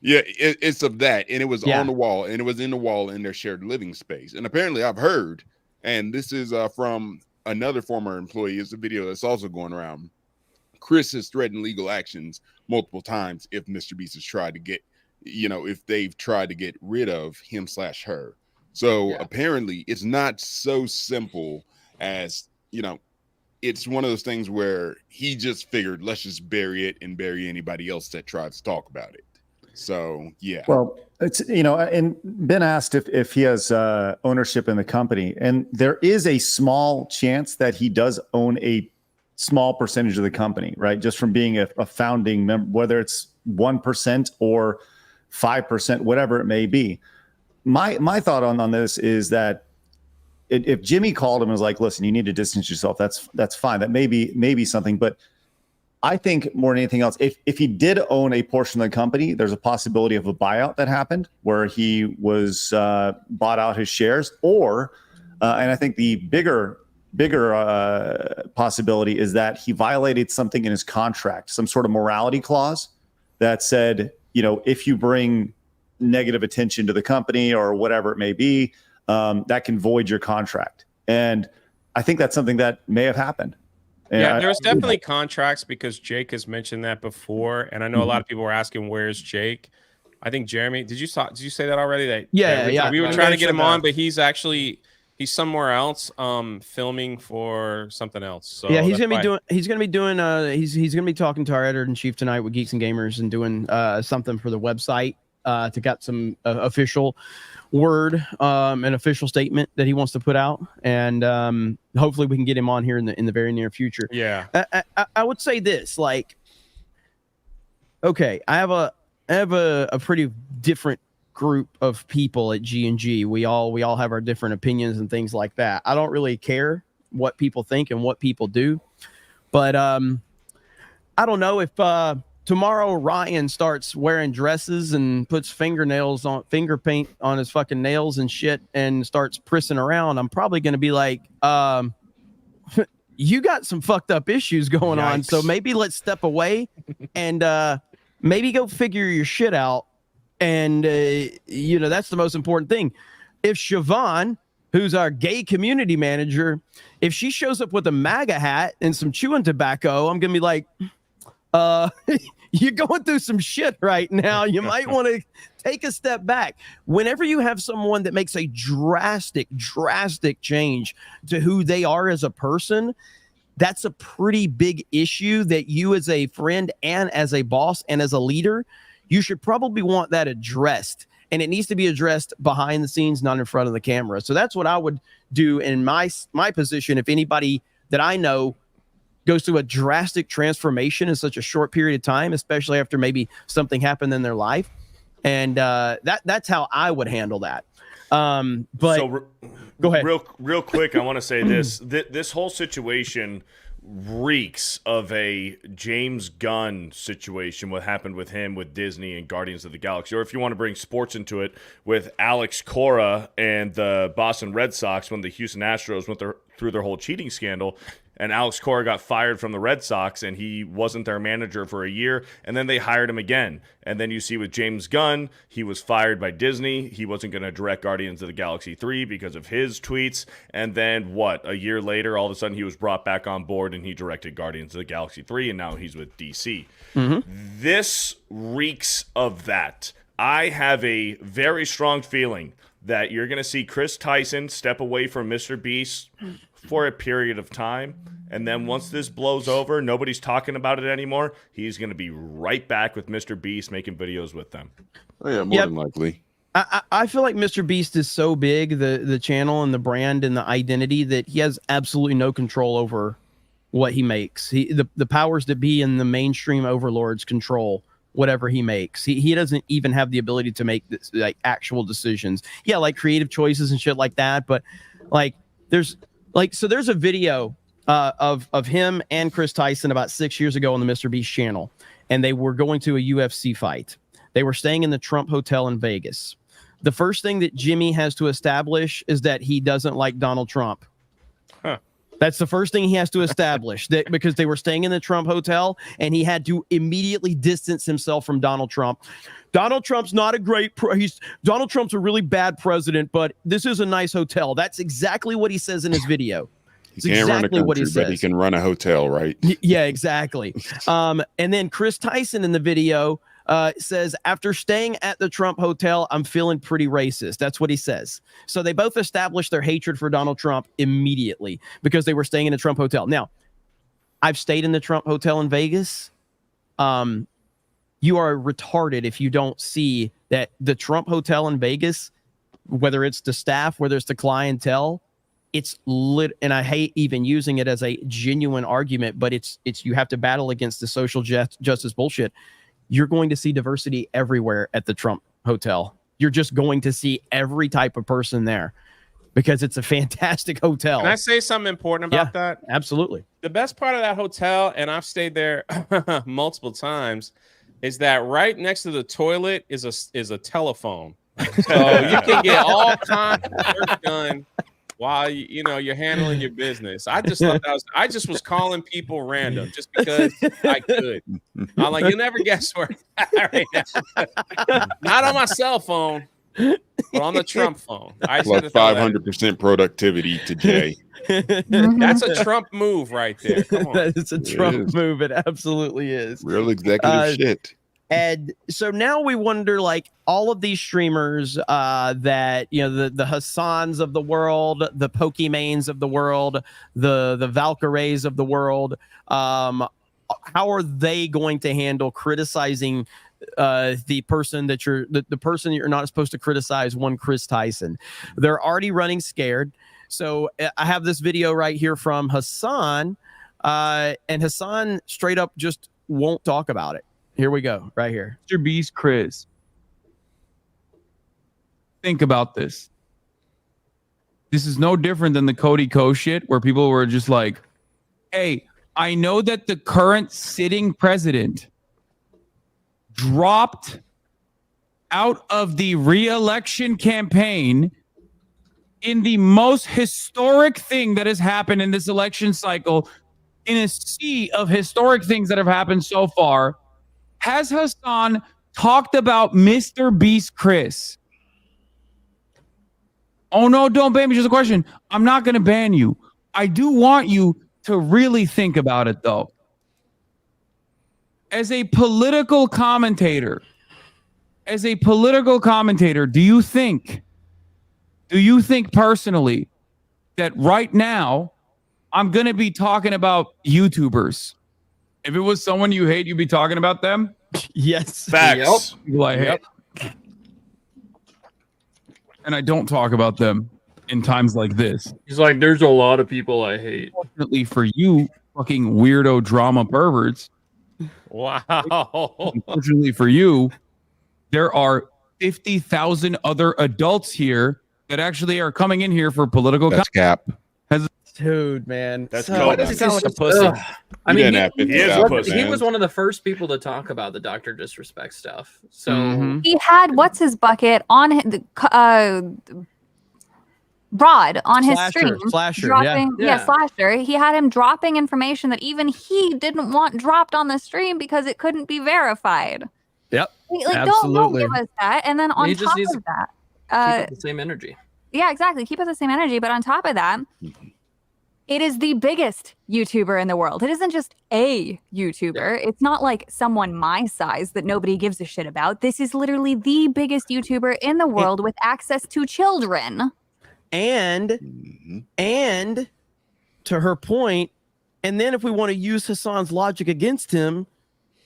It's of that, and it was on the wall, and it was in the wall in their shared living space. And apparently, I've heard, and this is from another former employee. It's a video that's also going around. Kris has threatened legal actions multiple times if MrBeast has tried to get, you know, if they've tried to get rid of him/her. So apparently, it's not so simple as, you know. It's one of those things where he just figured, let's just bury it and bury anybody else that tries to talk about it. So, yeah. Well, it's, you know, and Ben asked if he has ownership in the company, and there is a small chance that he does own a small percentage of the company, right? Just from being a founding member, whether it's 1% or 5%, whatever it may be. My thought on this is that if Jimmy called him and was like, listen, you need to distance yourself, that's fine. That may be something. But I think more than anything else, if he did own a portion of the company, there's a possibility of a buyout that happened where he was bought out his shares, or and I think the bigger possibility is that he violated something in his contract, some sort of morality clause that said, you know, if you bring negative attention to the company or whatever it may be, that can void your contract. And I think that's something that may have happened. And there's definitely contracts, because Jake has mentioned that before, and I know a lot of people were asking, where's Jake? I think Jeremy, did you say that already? That we were trying to get him on, but he's somewhere else filming for something else. So yeah, he's gonna be talking to our editor-in-chief tonight with Geeks and Gamers and doing something for the website to get some official word, an official statement that he wants to put out, and hopefully we can get him on here in the very near future. I would say this, like, okay, I have a pretty different group of people at G&G. We all have our different opinions and things like that. I don't really care what people think and what people do, but I don't know if tomorrow Ryan starts wearing dresses and puts finger paint on his fucking nails and shit and starts prissing around. I'm probably going to be like, you got some fucked up issues going on. So maybe let's step away and maybe go figure your shit out. And, you know, that's the most important thing. If Siobhan, who's our gay community manager, if she shows up with a MAGA hat and some chewing tobacco, I'm going to be like, you're going through some shit right now. You might want to take a step back. Whenever you have someone that makes a drastic change to who they are as a person, that's a pretty big issue that you as a friend and as a boss and as a leader, you should probably want that addressed. And it needs to be addressed behind the scenes, not in front of the camera. So that's what I would do in my position. If anybody that I know goes through a drastic transformation in such a short period of time, especially after maybe something happened in their life. And that's how I would handle that. But so go ahead. Real quick, I want to say this. This whole situation reeks of a James Gunn situation, what happened with him with Disney and Guardians of the Galaxy. Or if you want to bring sports into it, with Alex Cora and the Boston Red Sox when the Houston Astros went through their whole cheating scandal. And Alex Cora got fired from the Red Sox, and he wasn't their manager for a year, and then they hired him again. And then you see with James Gunn, he was fired by Disney. He wasn't going to direct Guardians of the Galaxy 3 because of his tweets. And then, a year later, all of a sudden he was brought back on board, and he directed Guardians of the Galaxy 3, and now he's with DC. This reeks of that. I have a very strong feeling that you're going to see Kris Tyson step away from MrBeast for a period of time, and then once this blows over, nobody's talking about it anymore, he's going to be right back with MrBeast making videos with them. Oh yeah, more than likely. I feel like MrBeast is so big, the channel and the brand and the identity, that he has absolutely no control over what he makes. The powers that be in the mainstream overlords control whatever he makes. He doesn't even have the ability to make this, like actual decisions. Yeah, like creative choices and shit like that. But like there's a video of him and Kris Tyson about 6 years ago on the MrBeast channel, and they were going to a UFC fight. They were staying in the Trump Hotel in Vegas. The first thing that Jimmy has to establish is that he doesn't like Donald Trump. Huh. That's the first thing he has to establish, that because they were staying in the Trump Hotel, and he had to immediately distance himself from Donald Trump. Donald Trump's not a great Donald Trump's a really bad president, but this is a nice hotel. That's exactly what he says in his video. He can't run a country, but he can run a hotel, right? Yeah, exactly. And then Kris Tyson in the video says, after staying at the Trump Hotel, I'm feeling pretty racist. That's what he says. So they both established their hatred for Donald Trump immediately because they were staying in a Trump Hotel. Now, I've stayed in the Trump Hotel in Vegas. You are retarded if you don't see that the Trump Hotel in Vegas, whether it's the staff, whether it's the clientele, it's lit. And I hate even using it as a genuine argument, but it's you have to battle against the social justice bullshit. You're going to see diversity everywhere at the Trump Hotel. You're just going to see every type of person there because it's a fantastic hotel. Can I say something important about that? Absolutely. The best part of that hotel, and I've stayed there multiple times, is that right next to the toilet is a telephone. So you can get all kinds of work done while you're handling your business. I just thought I just was calling people random just because I could. I'm like, you'll never guess where I'm at right now. Not on my cell phone, but on the Trump phone. Plus 500% productivity to Jay. That's a Trump move right there. Come on. That is a Trump move. It absolutely is. Real executive shit. And so now we wonder, like, all of these streamers that, the Hasans of the world, the Pokemanes of the world, the Valkyrays of the world, how are they going to handle criticizing the person that the person you're not supposed to criticize, one Kris Tyson? They're already running scared. So I have this video right here from Hasan, and Hasan straight up just won't talk about it. Here we go, right here. MrBeast Kris. Think about this. This is no different than the Cody Ko shit where people were just like, hey, I know that the current sitting president dropped out of the re-election campaign in the most historic thing that has happened in this election cycle, in a sea of historic things that have happened so far. Has Hasan talked about MrBeast Kris? Oh, no, don't ban me. Just a question. I'm not going to ban you. I do want you to really think about it, though. As a political commentator, do you think personally that right now I'm going to be talking about YouTubers? If it was someone you hate, you'd be talking about them? Yes. Facts. People I hate. And I don't talk about them in times like this. He's like, there's a lot of people I hate. Fortunately for you, fucking weirdo drama perverts. Wow. Unfortunately for you, there are 50,000 other adults here that actually are coming in here for political. That's cap. Dude, man. That's so, cool. Why does he sound like a pussy? I mean, he was one of the first people to talk about the Dr. Disrespect stuff. So he had what's his bucket on Rod on his stream, Slasher, dropping, Slasher. He had him dropping information that even he didn't want dropped on the stream because it couldn't be verified. Yep, like don't give us that. And then on top of that, keep the same energy. Yeah, exactly. Keep us the same energy, but on top of that. It is the biggest YouTuber in the world. It isn't just a YouTuber. Yeah. It's not like someone my size that nobody gives a shit about. This is literally the biggest YouTuber in the world with access to children. And to her point, and then if we want to use Hasan's logic against him,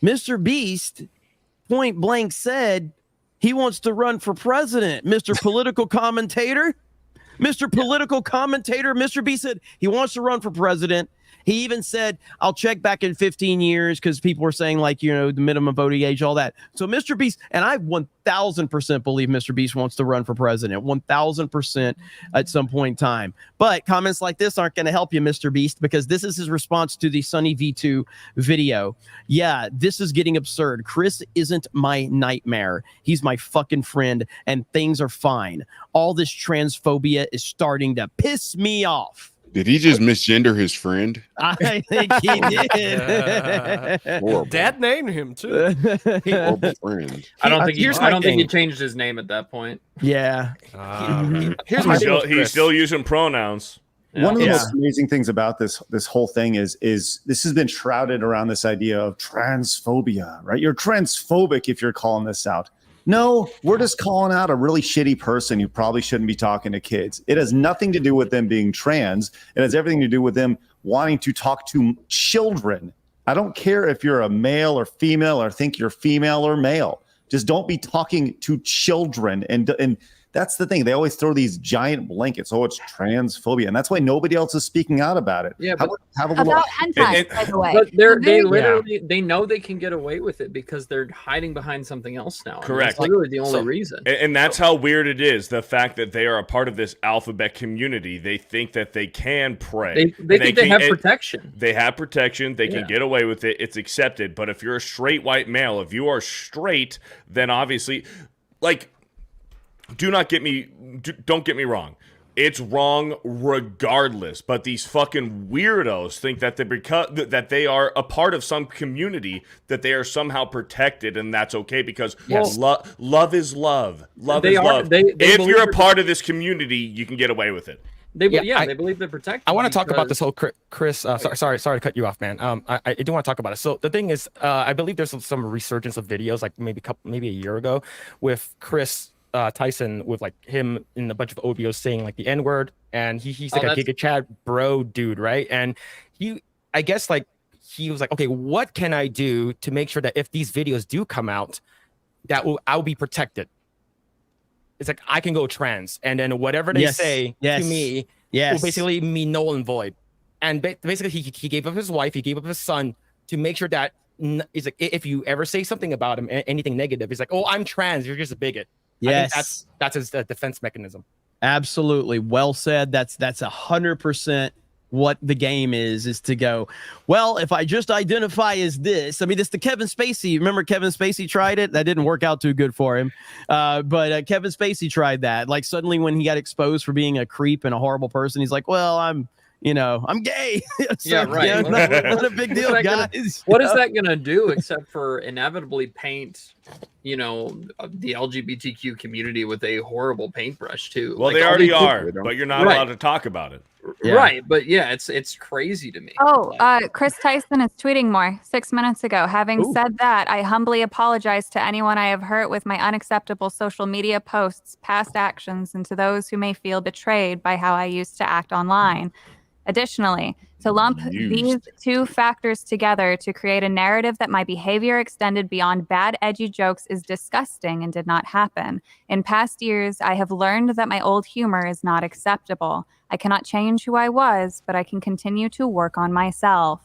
MrBeast point blank said he wants to run for president. Mr. Political Commentator. Mr. Political Commentator, MrBeast said he wants to run for president, He even said, I'll check back in 15 years because people were saying, like, you know, the minimum voting age, all that. So MrBeast, and I 1000% believe MrBeast wants to run for president, 1000% at some point in time. But comments like this aren't going to help you, MrBeast, because this is his response to the Sunny V2 video. Yeah, this is getting absurd. Kris isn't my nightmare. He's my fucking friend, and things are fine. All this transphobia is starting to piss me off. Did he just misgender his friend? I think he did. Horrible. Dad named him too. Horrible friend. I don't think here's I my don't think thing. he changed his name at that point. Yeah. Here's my deal with He's Kris. still using pronouns. One of the Yeah. most amazing things about this whole thing is this has been shrouded around this idea of transphobia, right? You're transphobic if you're calling this out. No, we're just calling out a really shitty person who probably shouldn't be talking to kids. It has nothing to do with them being trans. It has everything to do with them wanting to talk to children. I don't care if you're a male or female or think you're female or male. Just don't be talking to children. And that's the thing. They always throw these giant blankets. Oh, it's transphobia. And that's why nobody else is speaking out about it. Yeah, Have but- a little About hentai, by the way. But they Very- literally they know they can get away with it because they're hiding behind something else now. Correct. That's literally the only reason. And that's how weird it is. The fact that they are a part of this alphabet community, they think that they can pray. They think they have protection. They have protection. They can get away with it. It's accepted. But if you're a straight white male, if you are straight, then obviously, like, don't get me wrong. It's wrong regardless. But these fucking weirdos think that that they are a part of some community, that they are somehow protected, and that's okay because love is love. Love is love. If you're a part of this community, you can get away with it. They believe they're protected. I want to talk about this whole Kris. Sorry to cut you off, man. I do want to talk about it. So the thing is, I believe there's some resurgence of videos, like maybe a year ago, with Kris Tyson, with like him in a bunch of OBOs saying like the N-word, and he's like a Giga Chad bro dude, right? And I guess like he was like, okay, what can I do to make sure that if these videos do come out, I'll be protected? It's like I can go trans, and then whatever they say to me will basically mean null and void. And basically, he gave up his wife, he gave up his son to make sure that he's like, if you ever say something about him, anything negative, he's like, oh, I'm trans, you're just a bigot. Yes, I think that's his defense mechanism. Absolutely, well said. That's 100% what the game is to go, well, if I just identify as this. I mean, it's the Kevin Spacey. Remember Kevin Spacey tried it? That didn't work out too good for him. But Kevin Spacey tried that. Like suddenly when he got exposed for being a creep and a horrible person, he's like, well, I'm gay. So, yeah, right. Not a big deal, guys. What is that gonna do except for inevitably paint, the LGBTQ community with a horrible paintbrush too? Well, like, they already are, but you're not allowed to talk about it. Yeah. Right, but yeah, it's crazy to me. Kris Tyson is tweeting more 6 minutes ago. Having said that, I humbly apologize to anyone I have hurt with my unacceptable social media posts, past actions, and to those who may feel betrayed by how I used to act online. Additionally, to lump these two factors together to create a narrative that my behavior extended beyond bad, edgy jokes is disgusting and did not happen. In past years, I have learned that my old humor is not acceptable. I cannot change who I was, but I can continue to work on myself.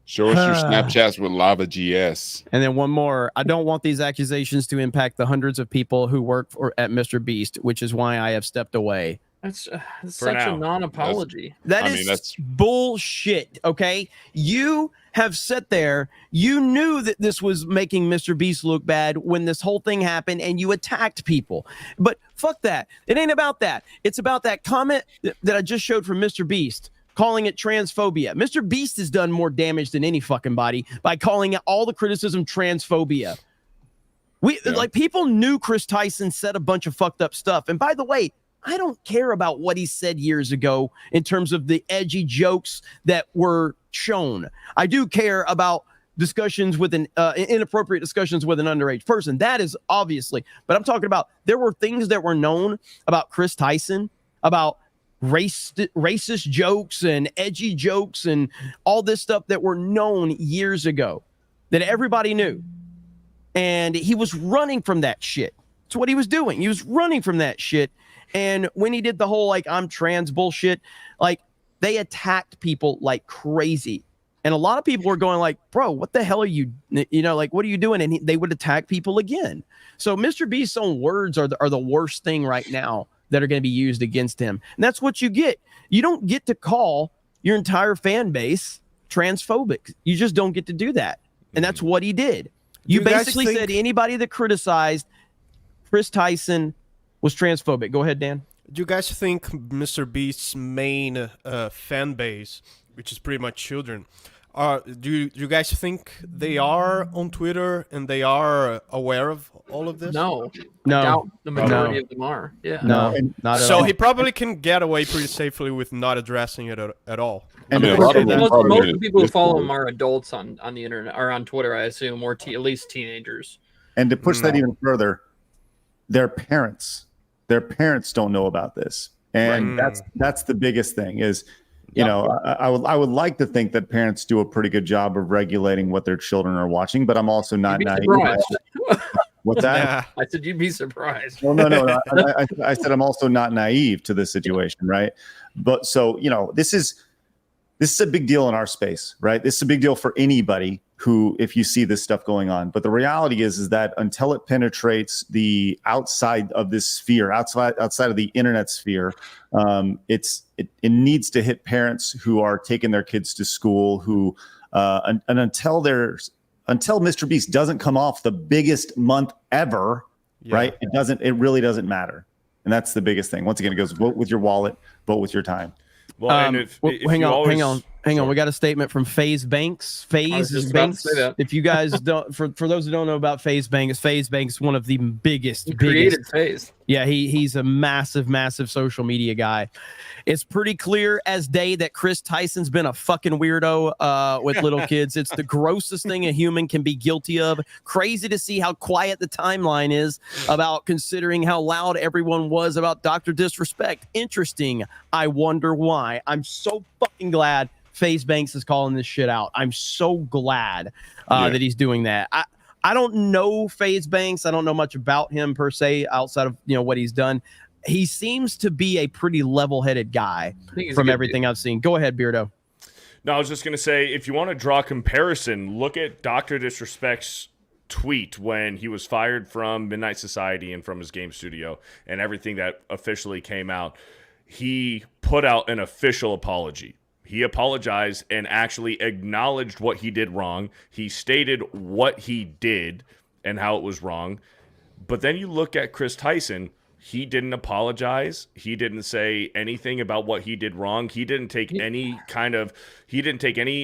Show us your Snapchats with Lava GS. And then one more. I don't want these accusations to impact the hundreds of people who work at MrBeast, which is why I have stepped away. That's such a non-apology. That's bullshit. Okay, you have sat there. You knew that this was making MrBeast look bad when this whole thing happened, and you attacked people. But fuck that. It ain't about that. It's about that comment that I just showed from MrBeast, calling it transphobia. MrBeast has done more damage than any fucking body by calling out all the criticism transphobia. Like people knew Kris Tyson said a bunch of fucked up stuff, and by the way, I don't care about what he said years ago in terms of the edgy jokes that were shown. I do care about discussions with inappropriate discussions with an underage person. That is obviously, but I'm talking about there were things that were known about Kris Tyson, about racist jokes and edgy jokes and all this stuff that were known years ago that everybody knew. And he was running from that shit. That's what he was doing. He was running from that shit. And when he did the whole, like, I'm trans bullshit, like, they attacked people like crazy. And a lot of people were going like, bro, what the hell are you, like, what are you doing? And they would attack people again. So MrBeast's own words are the worst thing right now that are going to be used against him. And that's what you get. You don't get to call your entire fan base transphobic. You just don't get to do that. And that's what he did. You basically said anybody that criticized Kris Tyson was transphobic. Go ahead, Dan. Do you guys think MrBeast's main fan base, which is pretty much children, do you guys think they are on Twitter and they are aware of all of this? No. I doubt the majority of them are. Yeah. No, not at all. So he probably can get away pretty safely with not addressing it at all. And most of the people who follow him are adults on the internet or on Twitter, I assume, or at least teenagers. And to push that even further, their parents don't know about this, and that's the biggest thing. Is I would like to think that parents do a pretty good job of regulating what their children are watching, but I'm also not naive. What's that? Yeah. I said you'd be surprised. Well, no. I said I'm also not naive to this situation, right? But so this is a big deal in our space, right? This is a big deal for anybody who, if you see this stuff going on. But the reality is that until it penetrates the outside of this sphere, outside of the internet sphere, it needs to hit parents who are taking their kids to school, who and until MrBeast doesn't come off the biggest month ever, right? It really doesn't matter. And that's the biggest thing. Once again, it goes vote with your wallet, vote with your time. Well, and if hang on. We got a statement from FaZe Banks. FaZe Banks. If you guys don't, for those who don't know about FaZe Banks, one of the biggest. Created FaZe. Yeah, he's a massive social media guy. It's pretty clear as day that Kris Tyson's been a fucking weirdo with little kids. It's the grossest thing a human can be guilty of. Crazy to see how quiet the timeline is about considering how loud everyone was about Dr. Disrespect. Interesting. I wonder why. I'm so fucking glad FaZe Banks is calling this shit out. I'm so glad that he's doing that. I don't know FaZe Banks. I don't know much about him per se outside of what he's done. He seems to be a pretty level-headed guy from everything I've seen. Go ahead, Beardo. No, I was just going to say, if you want to draw a comparison, look at Dr. Disrespect's tweet when he was fired from Midnight Society and from his game studio and everything that officially came out. He put out an official apology. He apologized and actually acknowledged what he did wrong. He stated what he did and how it was wrong. But then you look at Kris Tyson, he didn't apologize. He didn't say anything about what he did wrong. He didn't take any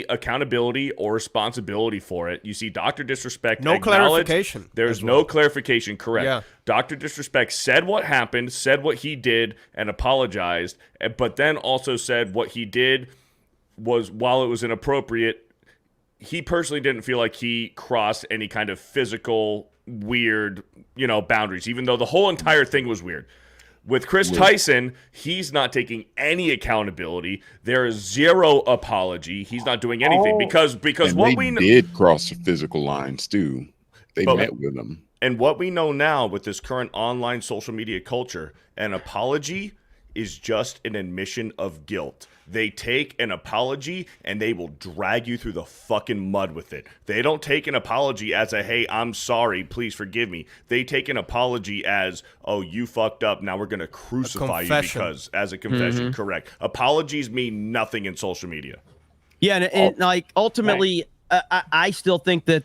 accountability or responsibility for it. You see Dr. Disrespect no clarification. There's no clarification, correct. Yeah. Dr. Disrespect said what happened, said what he did, and apologized, but then also said what he did was, while it was inappropriate, he personally didn't feel like he crossed any kind of physical weird, boundaries, even though the whole entire thing was weird. With Kris Tyson, he's not taking any accountability. There is zero apology. He's not doing anything because what we did cross the physical lines too. They met with him. And what we know now with this current online social media culture, an apology is just an admission of guilt. They take an apology and they will drag you through the fucking mud with it. They don't take an apology as a, hey, I'm sorry, please forgive me. They take an apology as, oh, you fucked up, now we're going to crucify you because, as a confession, correct. Apologies mean nothing in social media. Yeah, and like, ultimately, I still think that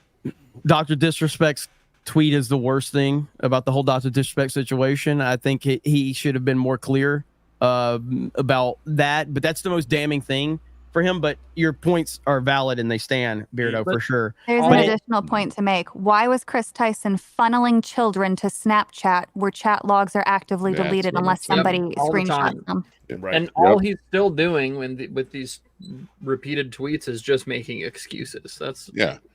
Dr. Disrespect's tweet is the worst thing about the whole Dr. Disrespect situation. I think he should have been more clear about that, but that's the most damning thing for him. But your points are valid and they stand, Beardo, for sure. There's an additional point to make. Why was Kris Tyson funneling children to Snapchat where chat logs are actively deleted unless somebody screenshots them? Right. And all he's still doing with these repeated tweets is just making excuses. That's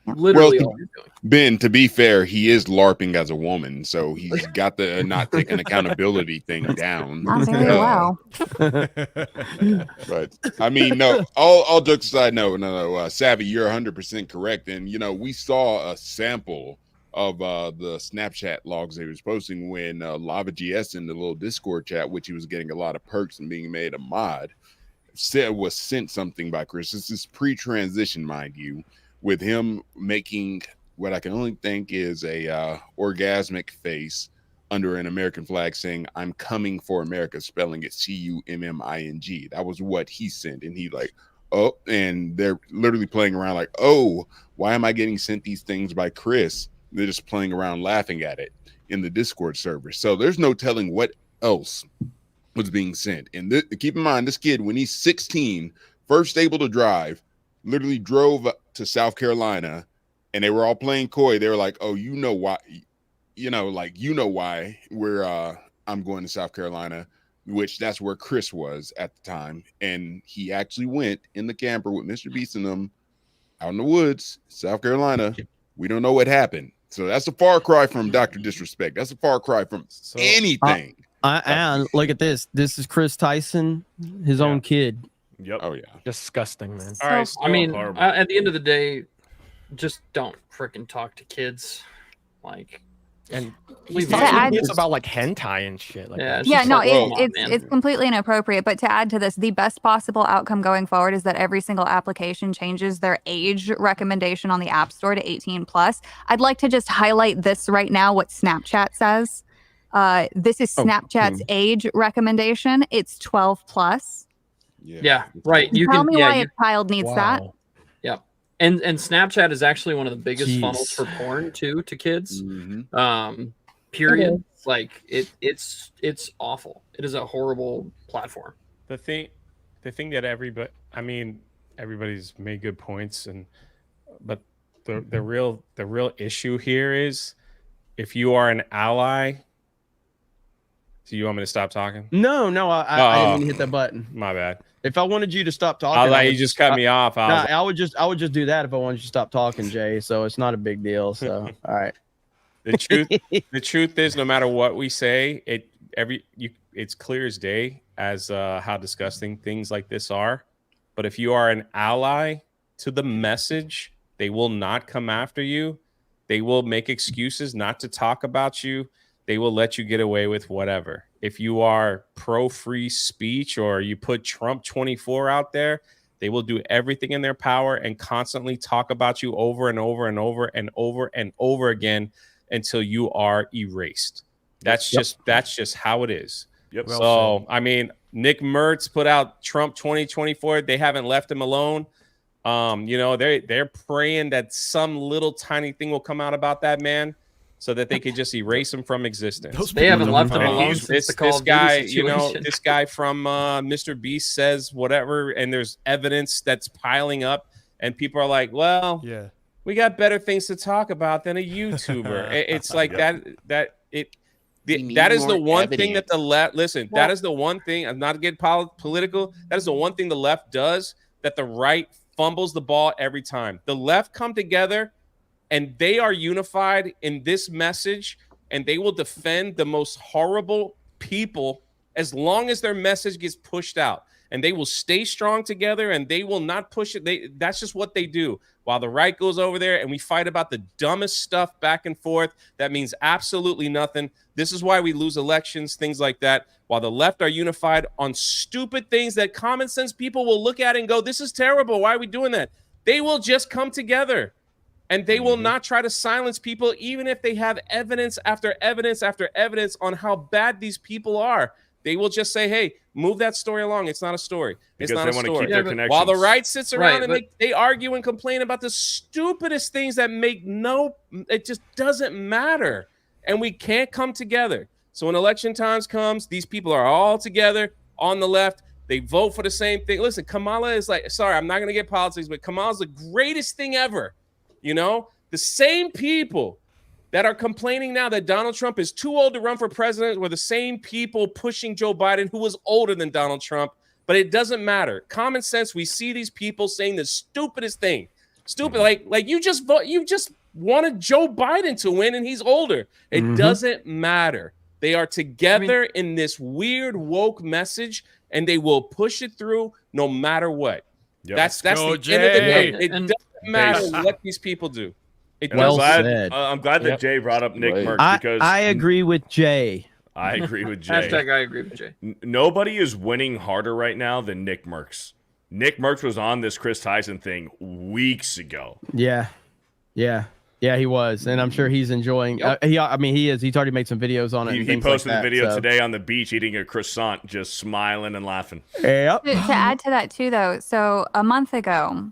literally all he's doing. Ben, to be fair, he is LARPing as a woman, so he's got the not taking accountability thing down. Not very well. But I mean, no, all jokes aside, no, Savvy, you're 100% correct. And we saw a sample of the Snapchat logs they was posting when Lava GS in the little Discord chat, which he was getting a lot of perks and being made a mod. was sent something by Kris. This is pre-transition, mind you, with him making what I can only think is a orgasmic face under an American flag saying, "I'm coming for America," spelling it CUMMING. That was what he sent. And he like, oh, and they're literally playing around like, oh, why am I getting sent these things by Kris? They're just playing around laughing at it in the Discord server. So there's no telling what else was being sent. And keep in mind, this kid, when he's 16, first able to drive, literally drove to South Carolina, and they were all playing coy. They were like, oh, you know why I'm going to South Carolina, which that's where Kris was at the time. And he actually went in the camper with MrBeast and them out in the woods, South Carolina. We don't know what happened. So that's a far cry from Dr. Disrespect. That's a far cry from anything. And look at this. This is Kris Tyson, his own kid. Yep. Oh, yeah. Disgusting, man. All right. I mean, horrible. at the end of the day, just don't freaking talk to kids. Like, And leave he's it talking alone. to kids about like hentai and shit. Like, Yeah, that. it's Yeah, just no, like, come on, man. it's completely inappropriate. But to add to this, the best possible outcome going forward is that every single application changes their age recommendation on the App Store to 18 plus. I'd like to just highlight this right now, what Snapchat says. This is Snapchat's age recommendation. It's 12 plus. Yeah, right. You Tell can. me Yeah, why you, a child needs that. yeah. And Snapchat is actually one of the biggest Jeez. funnels for porn too to kids. Mhm. Period. Like it's awful. It is a horrible platform. The thing that everybody's made good points, but the real issue here is if you are an ally. Do you want me to stop talking? No, I didn't mean to hit that button. My bad. If I wanted you to stop talking, I was like, would you just cut me off. I would just do that if I wanted you to stop talking, Jay. So it's not a big deal. So all right. The truth is, no matter what we say, it's clear as day as how disgusting things like this are. But if you are an ally to the message, they will not come after you. They will make excuses not to talk about you. They will let you get away with whatever. If you are pro free speech or you put Trump 24 out there, they will do everything in their power and constantly talk about you over and over and over and over and over again until you are erased. That's just how it is. Yep. So, I mean, Nick Mertz put out Trump 2024. They haven't left him alone. They're praying that some little tiny thing will come out about that man so that they could just erase him from existence. They haven't left him alone This, since the Call this of Duty guy, situation. this guy from MrBeast says whatever, and there's evidence that's piling up, and people are like, well, Yeah. we got better things to talk about than a YouTuber. It's like that is the one thing that the left, listen, that is the one thing, I'm not to get political, that is the one thing the left does that the right fumbles the ball every time. The left come together and they are unified in this message, and they will defend the most horrible people as long as their message gets pushed out. And they will stay strong together, and they will not push it. That's just what they do. While the right goes over there and we fight about the dumbest stuff back and forth, that means absolutely nothing. This is why we lose elections, things like that. While the left are unified on stupid things that common sense people will look at and go, this is terrible. Why are we doing that? They will just come together. And they will not try to silence people, even if they have evidence after evidence after evidence on how bad these people are. They will just say, hey, move that story along. It's not a story. It's Because not they a want to story. keep their connections. While the right sits around Right, and they argue and complain about the stupidest things that it just doesn't matter. And we can't come together. So when election times comes, these people are all together on the left. They vote for the same thing. Listen, Kamala is like, sorry, I'm not going to get politics, but Kamala's the greatest thing ever. You know, the same people that are complaining now that Donald Trump is too old to run for president were the same people pushing Joe Biden, who was older than Donald Trump. But it doesn't matter. Common sense, we see these people saying the stupidest thing. Stupid, like you just wanted Joe Biden to win and he's older. It doesn't matter. They are together in this weird woke message, and they will push it through no matter what. Yep. That's the go, end of the day. Jay. It doesn't matter what these people do. And Well I'm glad, said. I'm glad that Jay brought up Nick Mertz because I agree with Jay. I agree with Jay. Hashtag I agree with Jay. Nobody is winning harder right now than Nick Merckx. Nick Merckx was on this Kris Tyson thing weeks ago. Yeah, he was, and I'm sure he's enjoying. Yep. He is. He's already made some videos on it. He posted the video today on the beach eating a croissant, just smiling and laughing. Yep. To add to that too, though, so a month ago,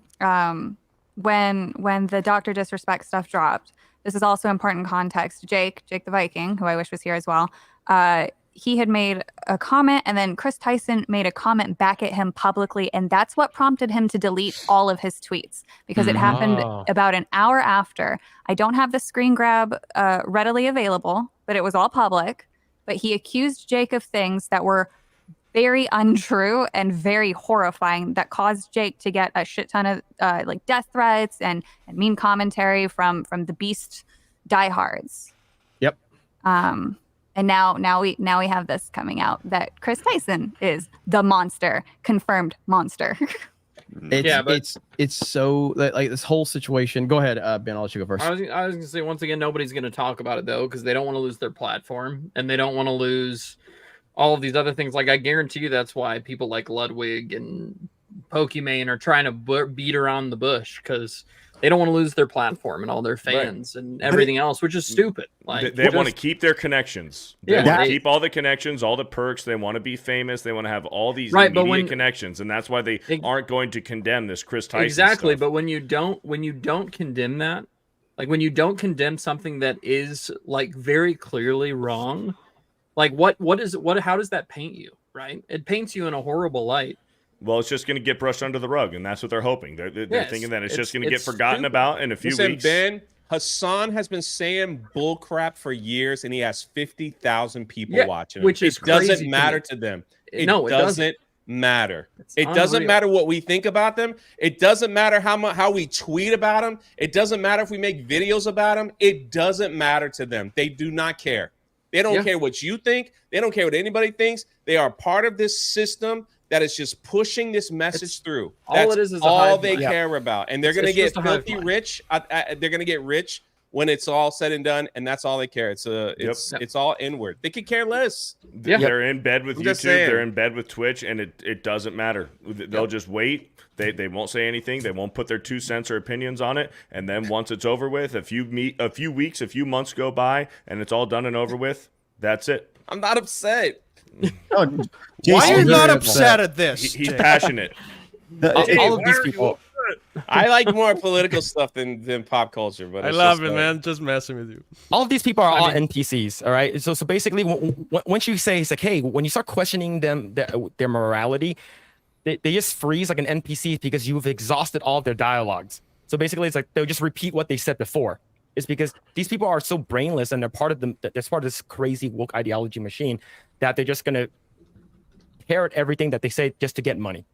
when the Dr. Disrespect stuff dropped, this is also important context. Jake the Viking, who I wish was here as well, he had made a comment, and then Kris Tyson made a comment back at him publicly, and that's what prompted him to delete all of his tweets, because it happened about an hour after. I don't have the screen grab readily available, but it was all public. But he accused Jake of things that were very untrue and very horrifying, that caused Jake to get a shit ton of like death threats and mean commentary from the Beast diehards. Yep. And now we have this coming out that Kris Tyson is the monster, confirmed monster. It's so like this whole situation. Go ahead, Ben. I'll let you go first. I was gonna say, once again, nobody's gonna talk about it though, because they don't want to lose their platform and they don't want to lose all of these other things. Like, I guarantee you that's why people like Ludwig and Pokimane are trying to beat around the bush, because they don't want to lose their platform and all their fans and everything else, which is stupid. Like, they want to keep their connections. They Yeah, want to keep all the connections, all the perks. They want to be famous. They want to have all these media connections, and that's why they aren't going to condemn this Kris Tyson exactly. stuff. But when you don't condemn that, like when you don't condemn something that is like very clearly wrong, like how does that paint you? Right? It paints you in a horrible light. Well, it's just going to get brushed under the rug, and that's what they're hoping. They're thinking that it's just going to get forgotten about in a few weeks. Ben, Hasan has been saying bull crap for years, and he has 50,000 people watching him. Which is it doesn't crazy matter to them. It doesn't matter. It unreal. doesn't matter what we think about them. It doesn't matter how we tweet about them. It doesn't matter if we make videos about them. It doesn't matter to them. They do not care. They don't care what you think. They don't care what anybody thinks. They are part of this system that is just pushing this message through. That's all they care about. And they're going to get filthy rich. They're going to get rich when it's all said and done, and that's all they care. It's all inward. They could care less. They're in bed with YouTube. They're in bed with Twitch, and it doesn't matter. They'll just wait. They won't say anything. They won't put their 2 cents or opinions on it. And then once it's over with, a few weeks, a few months go by, and it's all done and over with. That's it. I'm not upset. Why are you not upset at this? He's passionate. All of these people. I like more political stuff than pop culture, but I love it, man. Just messing with you. All of these people are all NPCs, all right? So basically, once you say, it's like, hey, when you start questioning their morality, they just freeze like an NPC because you've exhausted all of their dialogues. So basically, it's like they'll just repeat what they said before. It's because these people are so brainless, and they're part of this crazy woke ideology machine, that they're just gonna parrot everything that they say just to get money.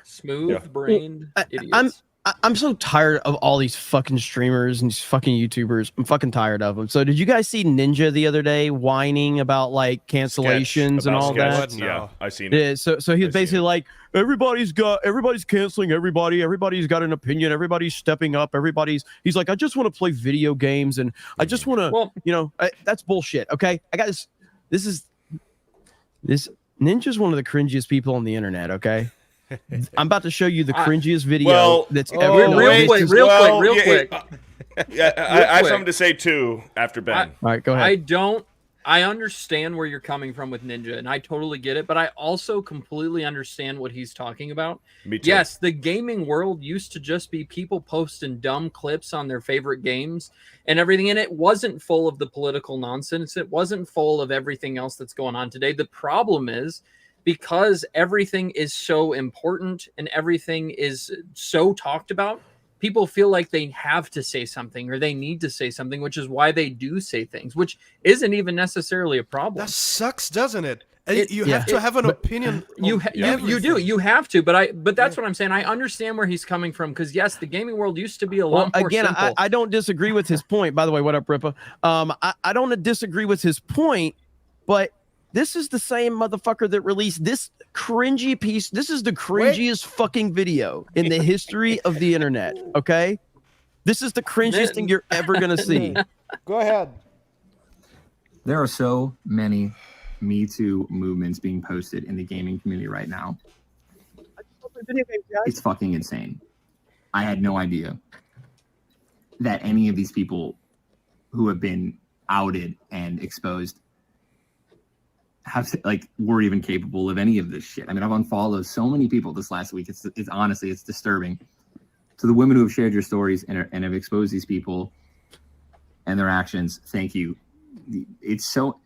Smooth-brained idiots. I'm so tired of all these fucking streamers and these fucking YouTubers. I'm fucking tired of them. So did you guys see Ninja the other day whining about like cancellations and all that? Yeah, I seen it. Yeah, so he was basically like, everybody's canceling everybody. Everybody's got an opinion. Everybody's stepping up. He's like, I just want to play video games, and I just want to, that's bullshit. Okay, I got this. This Ninja's one of the cringiest people on the internet. Okay. I'm about to show you the cringiest video that's ever. Real quick. I have something to say too after Ben. All right, go ahead. I understand where you're coming from with Ninja, and I totally get it, but I also completely understand what he's talking about. Me too. Yes, the gaming world used to just be people posting dumb clips on their favorite games and everything, and it wasn't full of the political nonsense. It wasn't full of everything else that's going on today. The problem is, because everything is so important and everything is so talked about, people feel like they have to say something or they need to say something, which is why they do say things, which isn't even necessarily a problem. That sucks, doesn't it? You have to have an opinion. You do. You have to. But that's what I'm saying. I understand where he's coming from, because yes, the gaming world used to be a lot more simple. I don't disagree with his point. By the way, what up, Rippa? I don't disagree with his point, but this is the same motherfucker that released this cringy piece. This is the cringiest fucking video in the history of the internet. Okay, this is the cringiest thing you're ever gonna see. Go ahead. There are so many Me Too movements being posted in the gaming community right now. It's fucking insane. I had no idea that any of these people who have been outed and exposed were even capable of any of this shit. I mean, I've unfollowed so many people this last week. It's honestly, it's disturbing. To the women who have shared your stories and have exposed these people and their actions, thank you. It's so.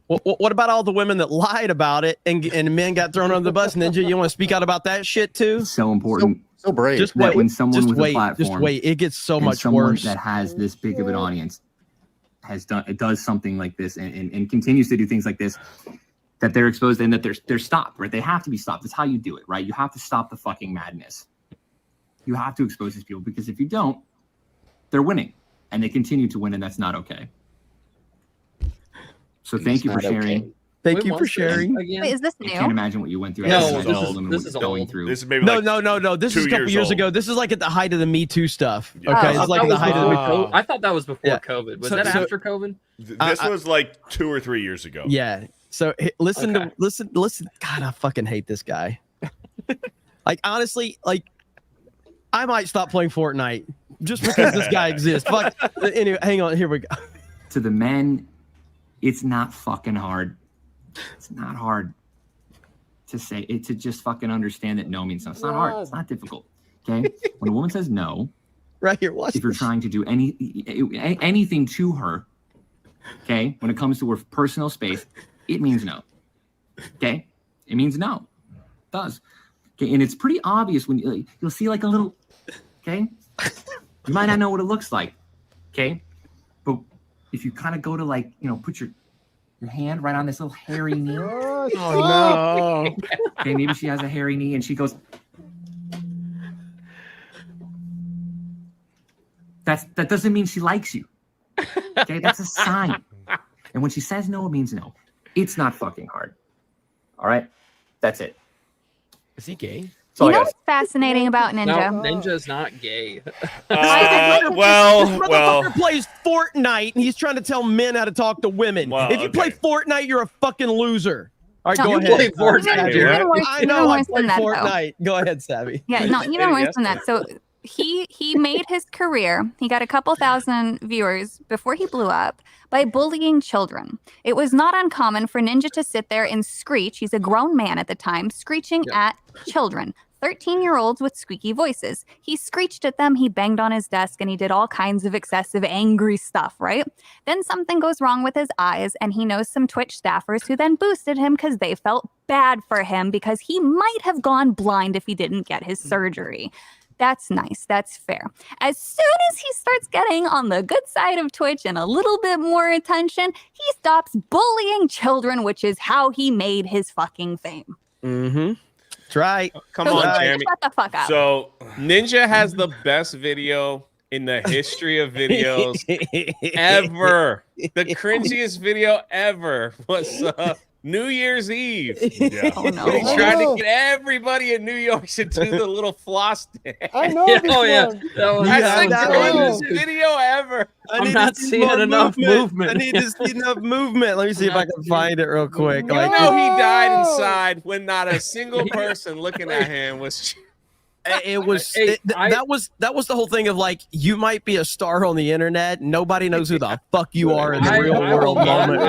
What about all the women that lied about it and men got thrown under the bus? Ninja, you want to speak out about that shit too? So important. So brave. Just that wait. when someone Just with wait. a platform, Just wait. It gets so and much someone worse. that has this big of an audience does something like this and continues to do things like this, that they're exposed and that they're stopped, right? They have to be stopped. That's how you do it, right? You have to stop the fucking madness. You have to expose these people, because if you don't, they're winning and they continue to win, and that's not okay. So thank you for sharing. Okay. Thank you for sharing. Wait, is this I new? can't imagine what you went through. No, I can't imagine this is going old. through. This is maybe No. This is a 2 couple years old. ago. This is like at the height of the Me Too stuff. Okay, Yeah. it's like at the height of the. I thought that was before Yeah. COVID. Was So- that so- after COVID? This was like 2 or 3 years ago. Yeah. So listen. God, I fucking hate this guy. Like, honestly, like, I might stop playing Fortnite just because this guy exists. Fuck. Anyway, hang on. Here we go. To the men, it's not fucking hard. It's not hard to say it, to just fucking understand that no means no. It's not hard. It's not difficult. Okay. When a woman says no, Right here, watch if you're this. trying to do anything to her, okay, when it comes to her personal space, it means no. Okay. It means no. It does. Okay. And it's pretty obvious when you'll see like a little, okay. You might not know what it looks like. Okay. But if you kind of go to like, put your hand right on this little hairy knee. Oh no. Okay, maybe she has a hairy knee and she goes, that doesn't mean she likes you. Okay, that's a sign. And when she says no, it means no. It's not fucking hard. All right, that's it. Is he gay? You know what's fascinating about Ninja? No, Ninja's not gay. Well, Motherfucker plays Fortnite and he's trying to tell men how to talk to women. Well, if you play Fortnite, you're a fucking loser. All right, No, go you ahead. play Fortnite, Even right? worse- I even know I worse play than that, though. Fortnite. Go ahead, Savvy. Yeah, no, even worse than that. So he made his career. He got a couple thousand viewers before he blew up by bullying children. It was not uncommon for Ninja to sit there and screech. He's a grown man at the time, screeching at children. 13-year-olds with squeaky voices. He screeched at them, he banged on his desk, and he did all kinds of excessive, angry stuff, right? Then something goes wrong with his eyes, and he knows some Twitch staffers who then boosted him because they felt bad for him because he might have gone blind if he didn't get his surgery. That's nice. That's fair. As soon as he starts getting on the good side of Twitch and a little bit more attention, he stops bullying children, which is how he made his fucking fame. Mm-hmm. That's right. Come So on, Ninja, Jeremy. shut the fuck up. So Ninja has the best video in the history of videos ever. The cringiest video ever was New Year's Eve. yeah. Oh no. He tried to get everybody in New York to do the little floss dance. I know. Yeah, this oh yeah, one. that was, Yeah, That's the that cringiest was- video ever. I I'm need not to see seeing more enough movement. I need to see enough movement. Let me see if I can find it real quick. You Like, know he died inside when not a single person looking at him was. it was Hey, that was the whole thing of like, you might be a star on the internet, nobody knows who the fuck you are in the real world moment.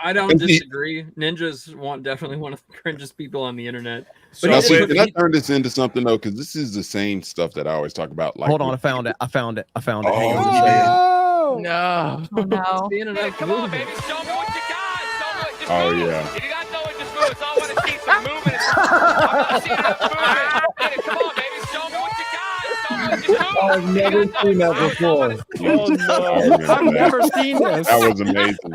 I don't disagree. Ninja's definitely one of the cringiest people on the internet. So Now, But see, wait, can I turn this into something though? Because this is the same stuff that I always talk about. Like, Hold on, I found it. Hang on Oh, just a second. No. Oh no. seeing enough movement. Oh yeah. If you got to know it, just move. It's all I want to see some movement. I'm not seeing enough movement. Hey, come on, baby. Show me what you got. Just move. I've never seen that before. Oh no! I've never seen this. That was amazing.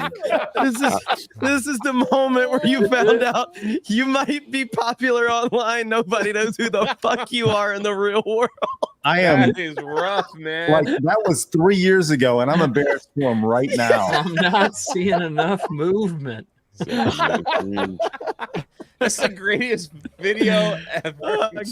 This is the moment where you found out you might be popular online. Nobody knows who the fuck you are in the real world. I am That is rough, man. like, that was 3 years ago, and I'm embarrassed for him right now. I'm not seeing enough movement. That's the greatest video ever.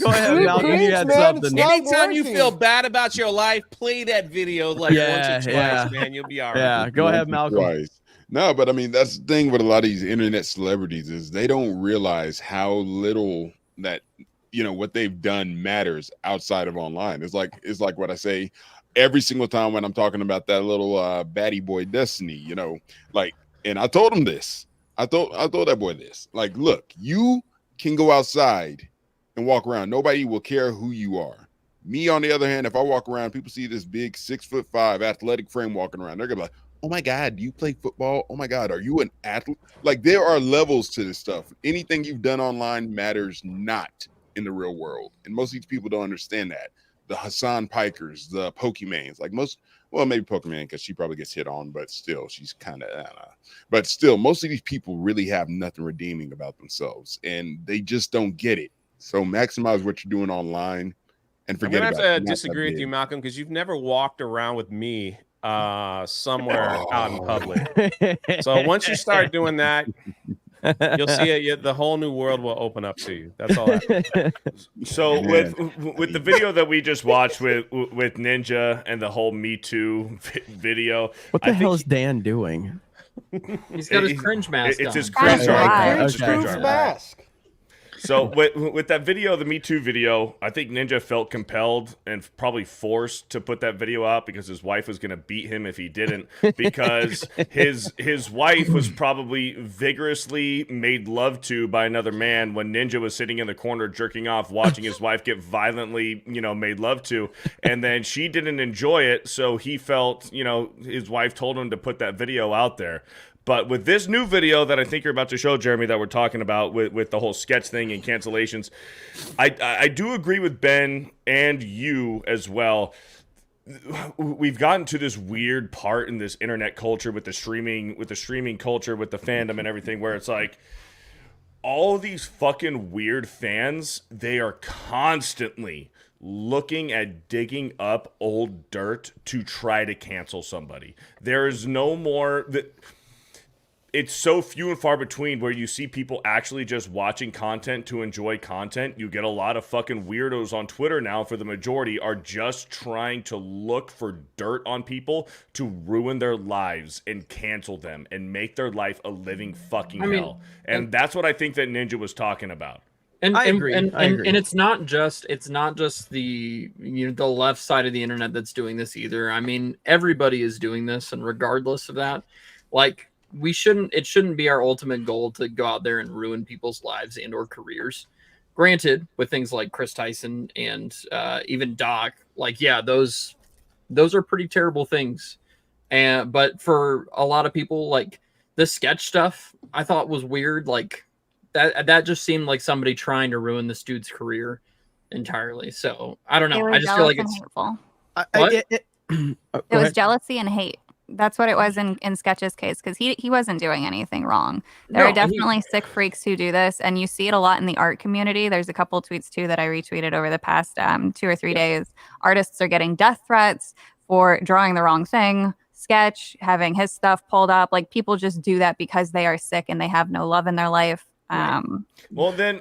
Go ahead, Malcolm. You had man, something. it's not Anytime you working. feel bad about your life, play that video like Yeah, once or twice, yeah. man. You'll be all right. Yeah, go ahead, Malcolm. Twice. No, but I mean that's the thing with a lot of these internet celebrities is they don't realize how little that what they've done matters outside of online. It's like what I say every single time when I'm talking about that little baddie boy Destiny, and I told him this. I told that boy this. Like, look, you can go outside and walk around. Nobody will care who you are. Me, on the other hand, if I walk around, people see this big 6'5" athletic frame walking around. They're gonna be like, oh my God, do you play football? Oh my God, are you an athlete? Like, there are levels to this stuff. Anything you've done online matters not in the real world. And most of these people don't understand that. The Hasan Pikers, the Pokemans, maybe Pokemon because she probably gets hit on, but still, she's kind of, but still, most of these people really have nothing redeeming about themselves, and they just don't get it. So maximize what you're doing online, and forget about it. I'm gonna have to disagree with you, Malcolm, because you've never walked around with me somewhere out in public. So once you start doing that, you'll see it. The whole new world will open up to you. That's all. So with the video that we just watched with Ninja and the whole Me Too video, what the hell is Dan doing? He's got his cringe mask. It's on. his cringe Okay. mask. So with that video, the Me Too video, I think Ninja felt compelled and probably forced to put that video out because his wife was going to beat him if he didn't, because his wife was probably vigorously made love to by another man when Ninja was sitting in the corner jerking off, watching his wife get violently, made love to, and then she didn't enjoy it, so he felt, his wife told him to put that video out there. But with this new video that I think you're about to show, Jeremy, that we're talking about with the whole sketch thing and cancellations, I do agree with Ben and you as well. We've gotten to this weird part in this internet culture with the streaming culture, with the fandom and everything, where it's like all these fucking weird fans, they are constantly looking at digging up old dirt to try to cancel somebody. There is no more that. It's so few and far between where you see people actually just watching content to enjoy content. You get a lot of fucking weirdos on Twitter now, for the majority, are just trying to look for dirt on people to ruin their lives and cancel them and make their life a living fucking hell. And that's what I think that Ninja was talking about. And I agree. And agree. it's not just the the left side of the internet that's doing this either. I mean, everybody is doing this, and regardless of that, like, it shouldn't be our ultimate goal to go out there and ruin people's lives and or careers. Granted, with things like Kris Tyson and even Doc, like, yeah, those are pretty terrible things. But for a lot of people, like, the sketch stuff I thought was weird. Like, that just seemed like somebody trying to ruin this dude's career entirely. So I don't know. I just feel like it's hateful. It was jealousy and hate. That's what it was in Sketch's case, because he wasn't doing anything wrong. There are definitely sick freaks who do this, and you see it a lot in the art community. There's a couple tweets too that I retweeted over the past 2 or 3 days. Artists are getting death threats for drawing the wrong thing. Sketch having his stuff pulled up. Like, people just do that because they are sick and they have no love in their life. Well, then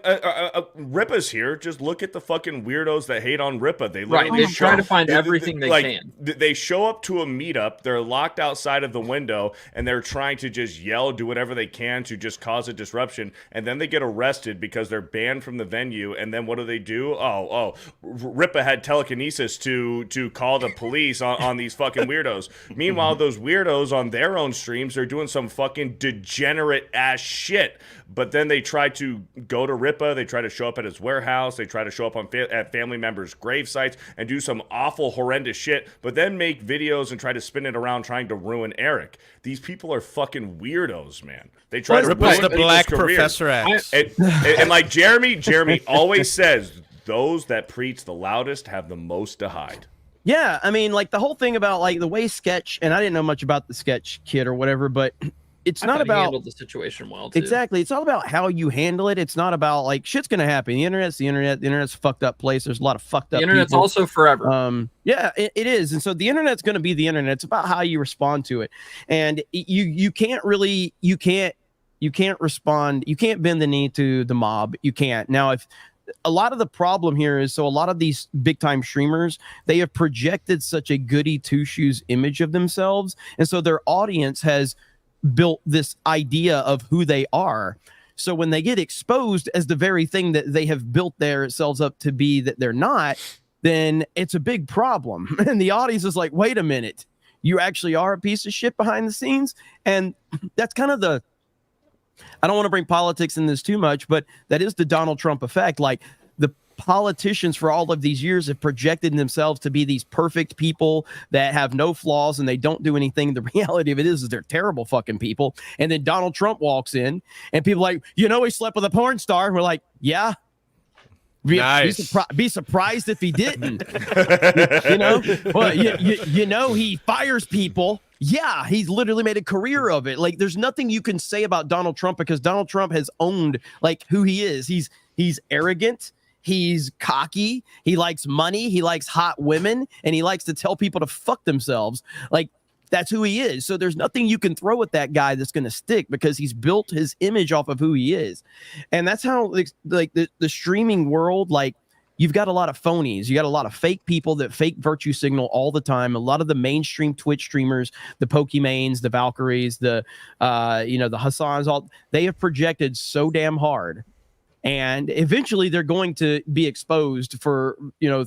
Ripa's here. Just look at the fucking weirdos that hate on Ripa. They try to find everything they can. They show up to a meetup. They're locked outside of the window, and they're trying to just yell, do whatever they can to just cause a disruption. And then they get arrested because they're banned from the venue. And then what do? Ripa had telekinesis to call the police on these fucking weirdos. Meanwhile, those weirdos on their own streams are doing some fucking degenerate ass shit. But then they try to go to Ripa, they try to show up at his warehouse, they try to show up at family members' grave sites and do some awful, horrendous shit, but then make videos and try to spin it around trying to ruin Eric. These people are fucking weirdos, man. They try to ruin the Black careers. Professor X. And like Jeremy always says, those that preach the loudest have the most to hide. Yeah, I mean, like, the whole thing about, like, the way Sketch, and I didn't know much about the Sketch kid or whatever, but it's not about, he handled the situation well too. Exactly. It's all about how you handle it. It's not about, like, shit's gonna happen. The internet's the internet. The internet's a fucked up place. There's a lot of fucked up. The internet's people. also forever. Yeah, it is. And so the internet's gonna be the internet. It's about how you respond to it. And you can't respond. You can't bend the knee to the mob. You can't. Now, if a lot of the problem here is, so a lot of these big time streamers, they have projected such a goody two shoes image of themselves, and so their audience has built this idea of who they are. So when they get exposed as the very thing that they have built themselves up to be that they're not, then it's a big problem. And the audience is like, wait a minute, you actually are a piece of shit behind the scenes. And that's kind of I don't want to bring politics in this too much, but that is the Donald Trump effect. Like, the politicians for all of these years have projected themselves to be these perfect people that have no flaws and they don't do anything. The reality of it is they're terrible fucking people. And then Donald Trump walks in and people are like, you know, he slept with a porn star. And we're like, yeah. Be surprised if he didn't. You know, well, you know, he fires people. Yeah, he's literally made a career of it. Like, there's nothing you can say about Donald Trump because Donald Trump has owned like who he is. He's arrogant. He's cocky. He likes money. He likes hot women, and he likes to tell people to fuck themselves. Like, that's who he is. So there's nothing you can throw at that guy that's going to stick because he's built his image off of who he is. And that's how like the streaming world, like, you've got a lot of phonies. You got a lot of fake people that fake virtue signal all the time. A lot of the mainstream Twitch streamers, the Pokemanes, the Valkyries, the the Hasans, they have projected so damn hard. And eventually they're going to be exposed for,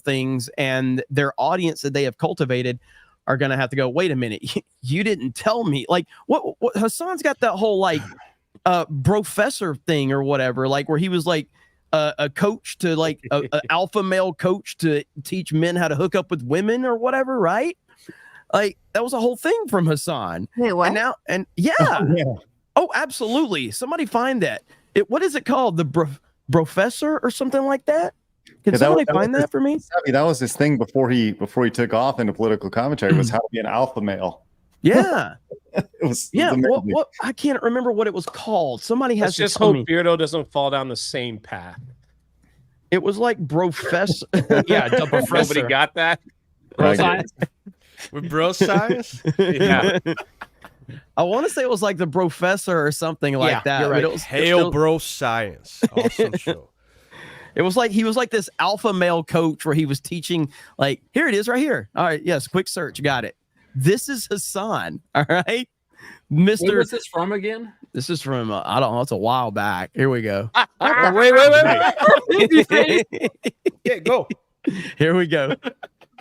things, and their audience that they have cultivated are going to have to go, wait a minute, you didn't tell me. Like, what Hasan's got that whole like professor thing or whatever, like where he was like a coach to like a alpha male coach to teach men how to hook up with women or whatever, right? Like, that was a whole thing from Hasan. Wait, what? Oh, absolutely. Somebody find that. What is it called? The professor or something like that? Can somebody find that for me? That was his thing before he took off into political commentary, was how to be an alpha male. Yeah. It was what I can't remember what it was called. Somebody has to just tell hope me. Beardo doesn't fall down the same path. It was like professor. Yeah, the professor. Nobody got that? With bro science? Yeah. I want to say it was like the professor or something like that. You're right. But it was, Hail bro science. Awesome show. It was like he was like this alpha male coach where he was teaching, like, here it is right here. All right, yes, quick search, got it. This is Hasan. All right, Mr. Where was this from again? This is from I don't know. It's a while back. Here we go. Wait. Yeah, go. Here we go.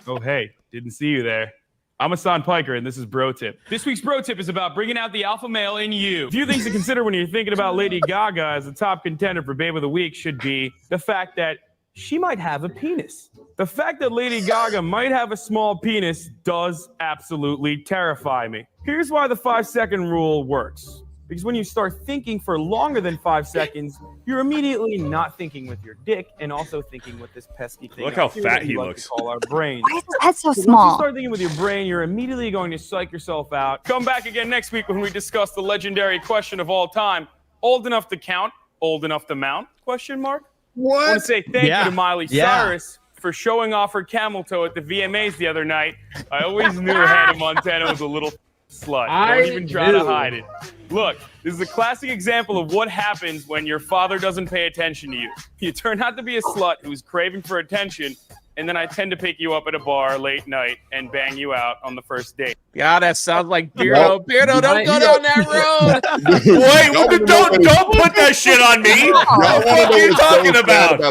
Oh, hey, didn't see you there. I'm Hasan Piker, and this is Bro Tip. This week's Bro Tip is about bringing out the alpha male in you. A few things to consider when you're thinking about Lady Gaga as the top contender for Babe of the Week should be the fact that she might have a penis. The fact that Lady Gaga might have a small penis does absolutely terrify me. Here's why the 5-second rule works. Because when you start thinking for longer than 5 seconds, you're immediately not thinking with your dick and also thinking with this pesky thing. Look how fat he looks. Call our brain. Why is his head so Once you small? start thinking with your brain, you're immediately going to psych yourself out. Come back again next week when we discuss the legendary question of all time: old enough to count, old enough to mount? Question mark. What? I want to say thank you to Miley Yeah. Cyrus for showing off her camel toe at the VMAs the other night. I always knew Hannah Montana was a little slut. Don't even try to hide it. Look, this is a classic example of what happens when your father doesn't pay attention to you. You turn out to be a slut who's craving for attention, and then I tend to pick you up at a bar late night and bang you out on the first date. Yeah, that sounds like Beardo. Beardo, don't go down that road. Wait, don't put that shit on me. What are you talking about?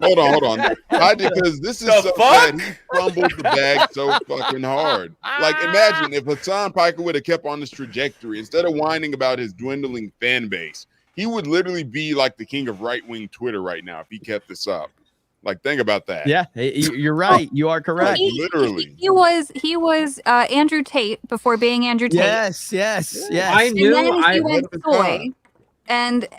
Hold on. Because this is so bad. He crumbled the bag so fucking hard. Like, imagine if Hasan Piker would have kept on this trajectory instead of whining about his dwindling fan base. He would literally be like the king of right-wing Twitter right now if he kept this up. Like, think about that. Yeah, you're right. You are correct. Literally. He was Andrew Tate before being Andrew Tate. Yes. I knew And then he I went soy.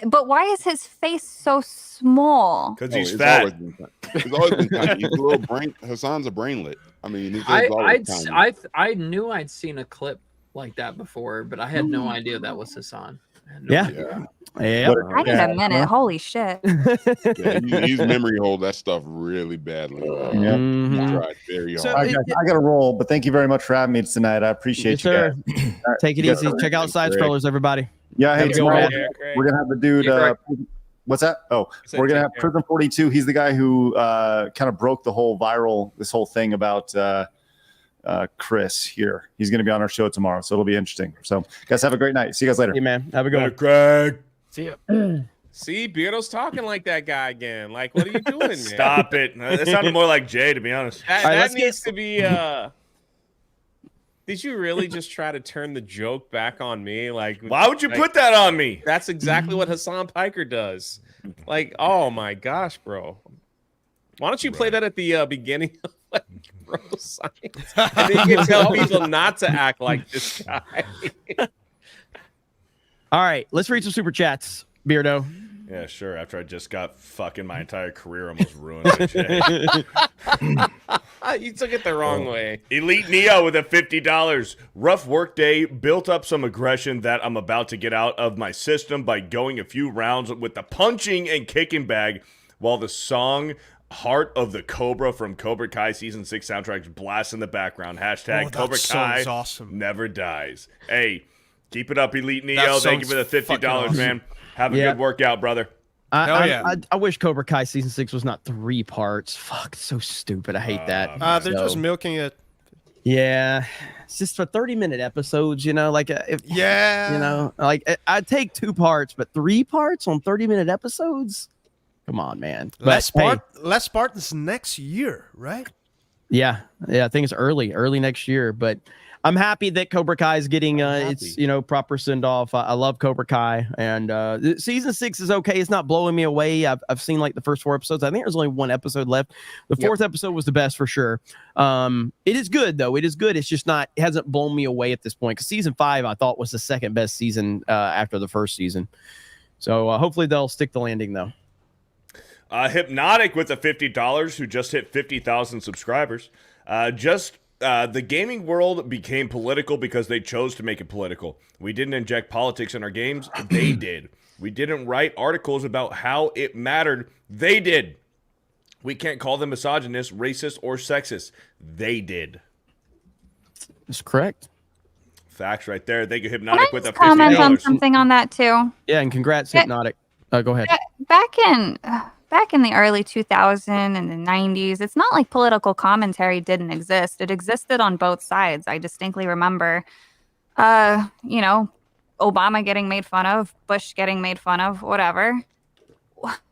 But why is his face so small? Because he's It's fat. always been tiny. He's always been tiny. He's a little brain. Hasan's a brainlet. I mean, he's always tiny. I knew I'd seen a clip like that before, but I had no idea that was Hasan. Yeah. I need a minute. Holy shit. Yeah, he's memory hold that stuff really badly. Mhm. He tried very hard. So- I got to roll, but thank you very much for having me tonight. I appreciate Yes, you sir. guys. All right, Take it you guys easy. are Check out great. Side Scrollers, everybody. Yeah, hey, Have a good tomorrow one. we're gonna have the dude. What's that? Oh, we're gonna have Prison 42. He's the guy who kind of broke this whole thing about Kris here. He's going to be on our show tomorrow, so it'll be interesting. So, guys, have a great night. See you guys later. Hey, man. Have a good one. Craig. See ya. See, Beardo's talking like that guy again. Like, what are you doing, man? Stop it. That sounded more like Jay, to be honest. That needs to be. Did you really just try to turn the joke back on me? Like, why would you put that on me? That's exactly what Hasan Piker does. Like, oh my gosh, bro. Why don't you play that at the beginning of like bro science? And then you can tell people not to act like this guy. All right, let's read some super chats, Beardo. Yeah, sure. After I just got fucking my entire career almost ruined by Jay. You took it the wrong way. Elite Neo with a $50. Rough work day, built up some aggression that I'm about to get out of my system by going a few rounds with the punching and kicking bag while the song Heart of the Cobra from Cobra Kai Season 6 soundtrack blasts in the background. Hashtag Cobra Kai awesome. never dies. Hey, keep it up, Elite Neo. Thank you for the $50, awesome. man. Have a good workout, brother. I wish Cobra Kai Season 6 was not 3 parts. Fuck, it's so stupid. I hate that. They're just milking it. Yeah. It's just for 30-minute episodes, you know, like, you know, like I'd take 2 parts, but 3 parts on 30-minute episodes? Come on, man. Last part is next year, right? Yeah. I think it's early next year, but I'm happy that Cobra Kai is getting its proper send off. I love Cobra Kai, and season 6 is okay. It's not blowing me away. I've seen like the first 4 episodes. I think there's only 1 episode left. The 4th episode was the best for sure. It is good though. It is good. It's just not. It hasn't blown me away at this point. Because season 5 I thought was the second best season after the first season. So hopefully they'll stick the landing though. Hypnotic with the $50 who just hit 50,000 subscribers. The gaming world became political because they chose to make it political. We didn't inject politics in our games. They did. We didn't write articles about how it mattered. They did. We can't call them misogynist, racist, or sexist. They did. That's correct. Facts right there. Thank you, Hypnotic, with a $50. Comment on something on that too. Yeah, and congrats, Hypnotic. Go ahead. Back in the early 2000s and the 90s, it's not like political commentary didn't exist. It existed on both sides. I distinctly remember, Obama getting made fun of, Bush getting made fun of, whatever.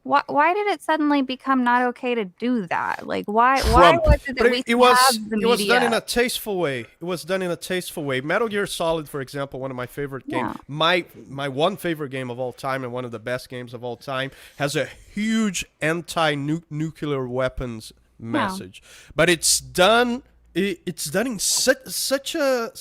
Why did it suddenly become not okay to do that? Like, why was it that it was done in a tasteful way. It was done in a tasteful way. Metal Gear Solid, for example, one of my favorite games, my one favorite game of all time and one of the best games of all time, has a huge anti-nuclear weapons message. But it's done in such a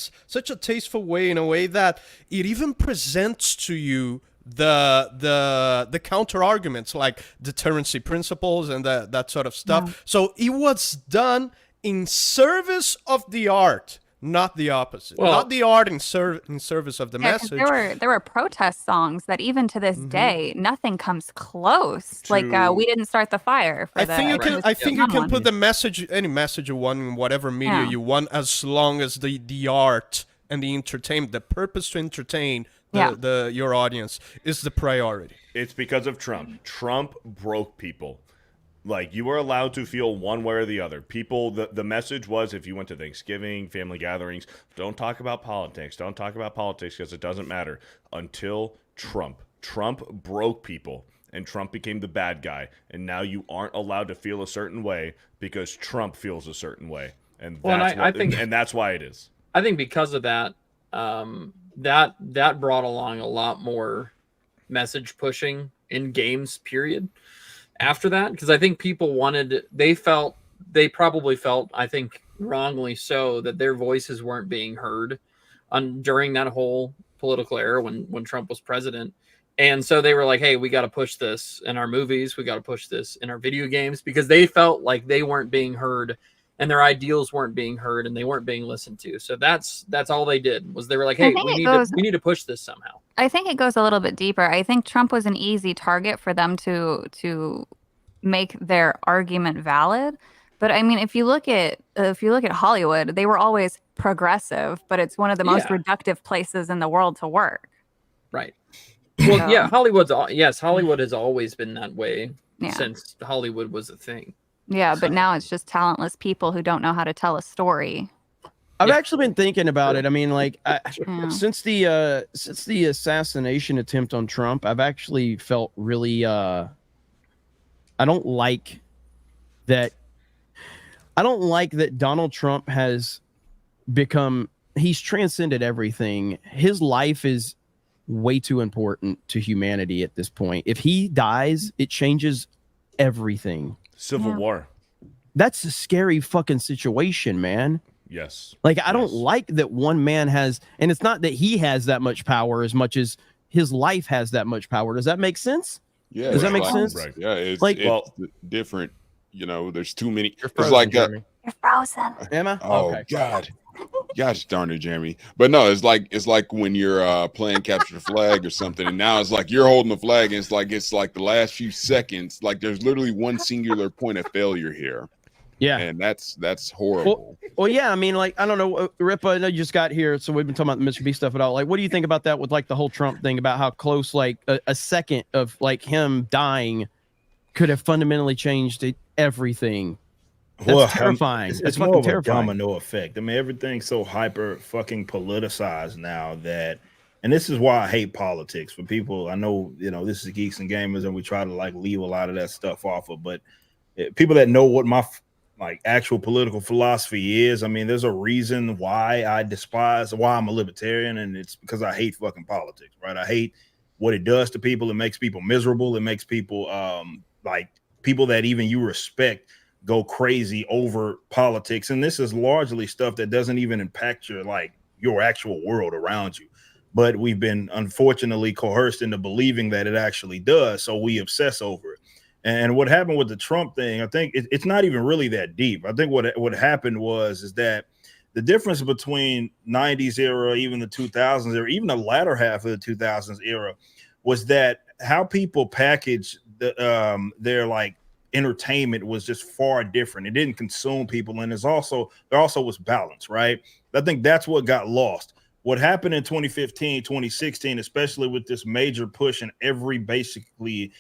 tasteful way, in a way that it even presents to you the counter arguments like deterrency principles and that sort of stuff. So it was done in service of the art, not the opposite. Not the art in service of the message. There were protest songs that even to this day nothing comes close. Like we didn't start the fire. I think you can put the message, any message you want in whatever media you want, as long as the art and the entertainment, the purpose to entertain your audience is the priority. It's because of Trump. Trump broke people. Like, you were allowed to feel one way or the other. People, the message was, if you went to Thanksgiving, family gatherings, don't talk about politics. Don't talk about politics because it doesn't matter. Until Trump. Trump broke people, and Trump became the bad guy. And now you aren't allowed to feel a certain way because Trump feels a certain way. And that's why it is. I think because of that, that brought along a lot more message pushing in games, period. After that, because I think people they probably felt, I think wrongly so, that their voices weren't being heard during that whole political era when Trump was president. And so they were like, hey, we got to push this in our movies. We got to push this in our video games, because they felt like they weren't being heard and their ideals weren't being heard and they weren't being listened to. So that's all they did, was they were like, hey, we need to push this somehow. I think it goes a little bit deeper. I think Trump was an easy target for them to make their argument valid. But I mean, if you look at Hollywood, they were always progressive, but it's one of the most reductive places in the world to work. Right. Well, yeah, Hollywood has always been that way since Hollywood was a thing. Yeah, but now it's just talentless people who don't know how to tell a story. I've actually been thinking about it. I mean, like, since the assassination attempt on Trump, I've actually felt really I don't like that. I don't like that Donald Trump has he's transcended everything. His life is way too important to humanity at this point. If he dies, it changes everything. Civil War. That's a scary fucking situation, man. Yes. Like, I don't like that one man has, and it's not that he has that much power as much as his life has that much power. Does that make sense? Yeah. Does that make sense? Right. Yeah. It's like, it's different. You know, there's too many. You're frozen, it's like You're frozen. Emma? Oh, okay. God. Gosh darn it, Jeremy. But no, it's like when you're playing capture the flag or something, and now it's like you're holding the flag, and it's like the last few seconds, like there's literally one singular point of failure here. Yeah, and that's horrible. Well, yeah. I mean, like, I don't know, Ripa, I know you just got here, so we've been talking about the MrBeast stuff at all. Like, what do you think about that with like the whole Trump thing, about how close like a second of like him dying could have fundamentally changed everything? That's terrifying. It's more of a domino effect. I mean, everything's so hyper fucking politicized now that, and this is why I hate politics. For people, I know, you know, this is Geeks and Gamers, and we try to like leave a lot of that stuff off of, but people that know what my like actual political philosophy is, I mean, there's a reason why I'm a libertarian, and it's because I hate fucking politics, right? I hate what it does to people. It makes people miserable. It makes people like people that even you respect go crazy over politics. And this is largely stuff that doesn't even impact your actual world around you. But we've been unfortunately coerced into believing that it actually does. So we obsess over it. And what happened with the Trump thing, I think it's not even really that deep. I think what happened is that the difference between 90s era, even the 2000s era, even the latter half of the 2000s era, was that how people package their like entertainment was just far different. It didn't consume people, and there also was balance, right? I think that's what got lost. What happened in 2015, 2016, especially with this major push in every basically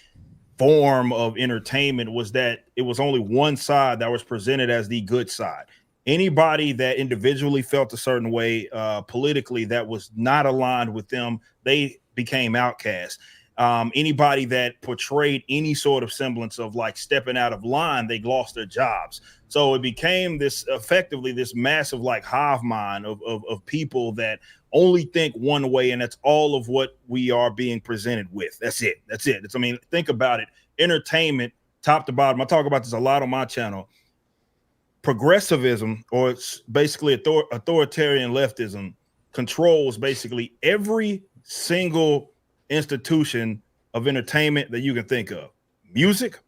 form of entertainment, was that it was only one side that was presented as the good side. Anybody that individually felt a certain way politically that was not aligned with them, they became outcasts. Anybody that portrayed any sort of semblance of like stepping out of line, they lost their jobs. So it became effectively this massive like hive mind of people that only think one way, and that's all of what we are being presented with. That's it. I mean, think about it. Entertainment, top to bottom. I talk about this a lot on my channel. Progressivism, or it's basically authoritarian leftism, controls basically every single institution of entertainment that you can think of. Music,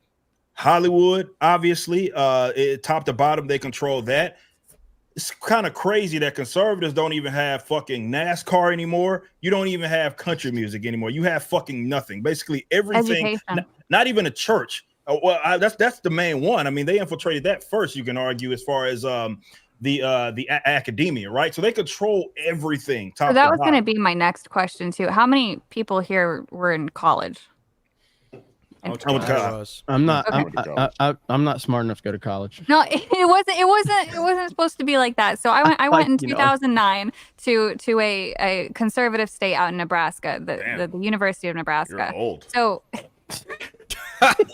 Hollywood, obviously, top to bottom, they control that. It's kind of crazy that conservatives don't even have fucking NASCAR anymore. You don't even have country music anymore. You have fucking nothing. Basically everything, not even a church. That's the main one. I mean, they infiltrated that first, you can argue, as far as the academia, right? So they control everything. So that was going to be my next question too. How many people here were in college? I'm not. Okay. I'm not smart enough to go to college. No, it wasn't supposed to be like that. So I went in 2009 to a conservative state out in Nebraska, the University of Nebraska. You're old. So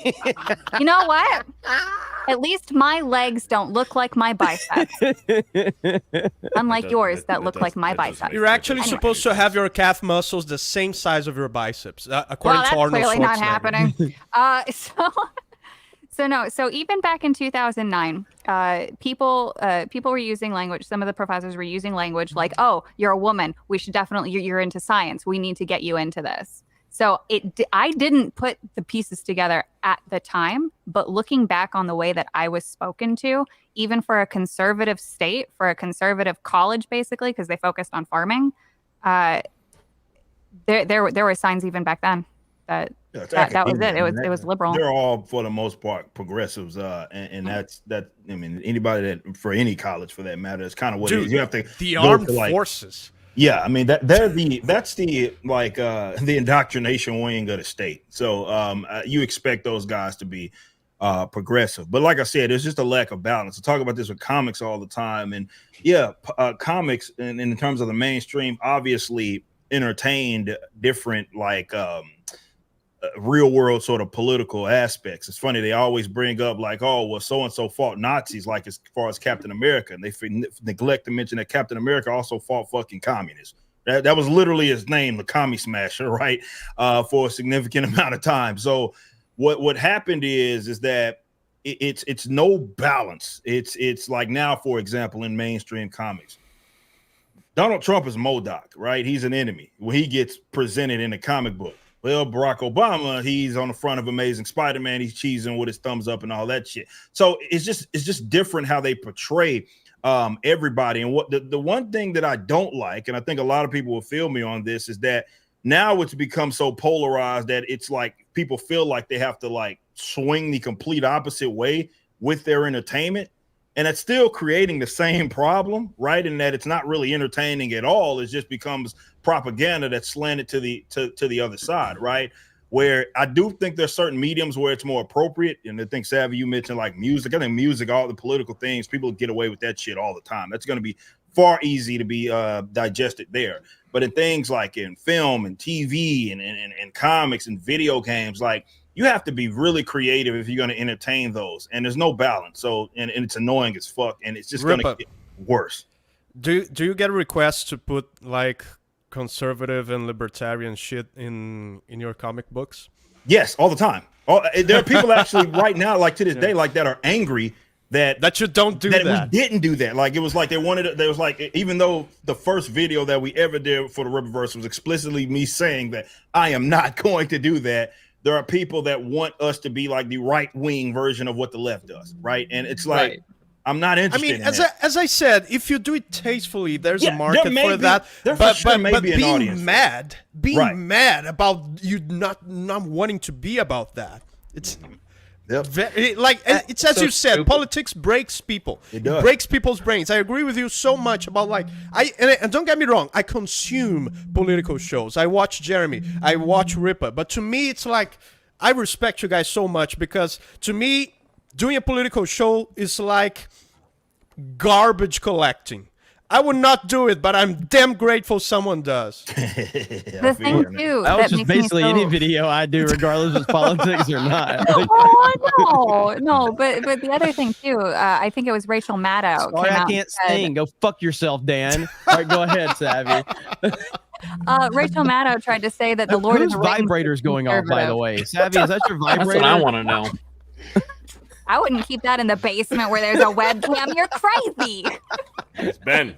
you know what? At least my legs don't look like my biceps. Unlike yours that look like my biceps. You're actually supposed to have your calf muscles the same size of your bicyps, according to Arnold Schwarzenegger. Clearly not happening. So even back in 2009, people were using language. Some of the professors were using language like, "Oh, you're a woman. We should definitely. You're into science. We need to get you into this." So I didn't put the pieces together at the time, but looking back on the way that I was spoken to, even for a conservative state, for a conservative college, basically, because they focused on farming, there were signs even back then that was it. It was liberal. They're all, for the most part, progressives, and that's that. I mean, anybody that, for any college for that matter, is kind of what it is. You have to the armed forces. Yeah, I mean that's the indoctrination wing of the state. So you expect those guys to be progressive. But like I said, there's just a lack of balance. I talk about this with comics all the time, and comics in terms of the mainstream obviously entertained different real world sort of political aspects. It's funny, they always bring up like, oh well, so and so fought Nazis, like as far as Captain America, and they neglect to mention that Captain America also fought fucking communists. That was literally his name, the Commie Smasher, right? For a significant amount of time. So what happened is that it's no balance. It's like now, for example, in mainstream comics, Donald Trump is MODOK, right? He's an enemy when he gets presented in a comic book. Well, Barack Obama, he's on the front of Amazing Spider-Man. He's cheesing with his thumbs up and all that shit. So it's just different how they portray everybody. And what the one thing that I don't like, and I think a lot of people will feel me on this, is that now it's become so polarized that it's like people feel like they have to like swing the complete opposite way with their entertainment. And it's still creating the same problem, right? In that it's not really entertaining at all. It just becomes propaganda that's slanted to the other side, right? Where I do think there's certain mediums where it's more appropriate. And I think, Savvy, you mentioned like music. I think music, all the political things, people get away with that shit all the time. That's going to be far easy to be digested there. But in things like in film and TV and comics and video games, like, you have to be really creative if you're going to entertain those, and there's no balance. So, and it's annoying as fuck, and it's just going to get worse. Do you get requests to put like conservative and libertarian shit in your comic books? Yes, all the time. There are people actually right now, like to this day, like that are angry that you don't do that. We didn't do that. Like it was like there was like, even though the first video that we ever did for the Rippaverse was explicitly me saying that I am not going to do that, there are people that want us to be like the right-wing version of what the left does, right? And it's like, right. I'm not interested. I mean, as I said, if you do it tastefully, there's a market for that. But being mad about you not wanting to be about that, it's it's as you said, stupid. Politics breaks people. It breaks people's brains. I agree with you so much about like and don't get me wrong, I consume political shows. I watch Jeremy, I watch Ripper, but to me it's like, I respect you guys so much, because to me doing a political show is like garbage collecting. I would not do it, but I'm damn grateful someone does. The thing too, that was just basically any video I do, regardless of politics or not. No, but the other thing too, I think it was Rachel Maddow. Sorry, I can't sing. Go fuck yourself, Dan. All right, go ahead, Savvy. Rachel Maddow tried to say that the Lord of the Rings vibrator's going off, by the way. Savvy, is that your vibrator? That's what I want to know. I wouldn't keep that in the basement where there's a webcam. You're crazy. It's Ben.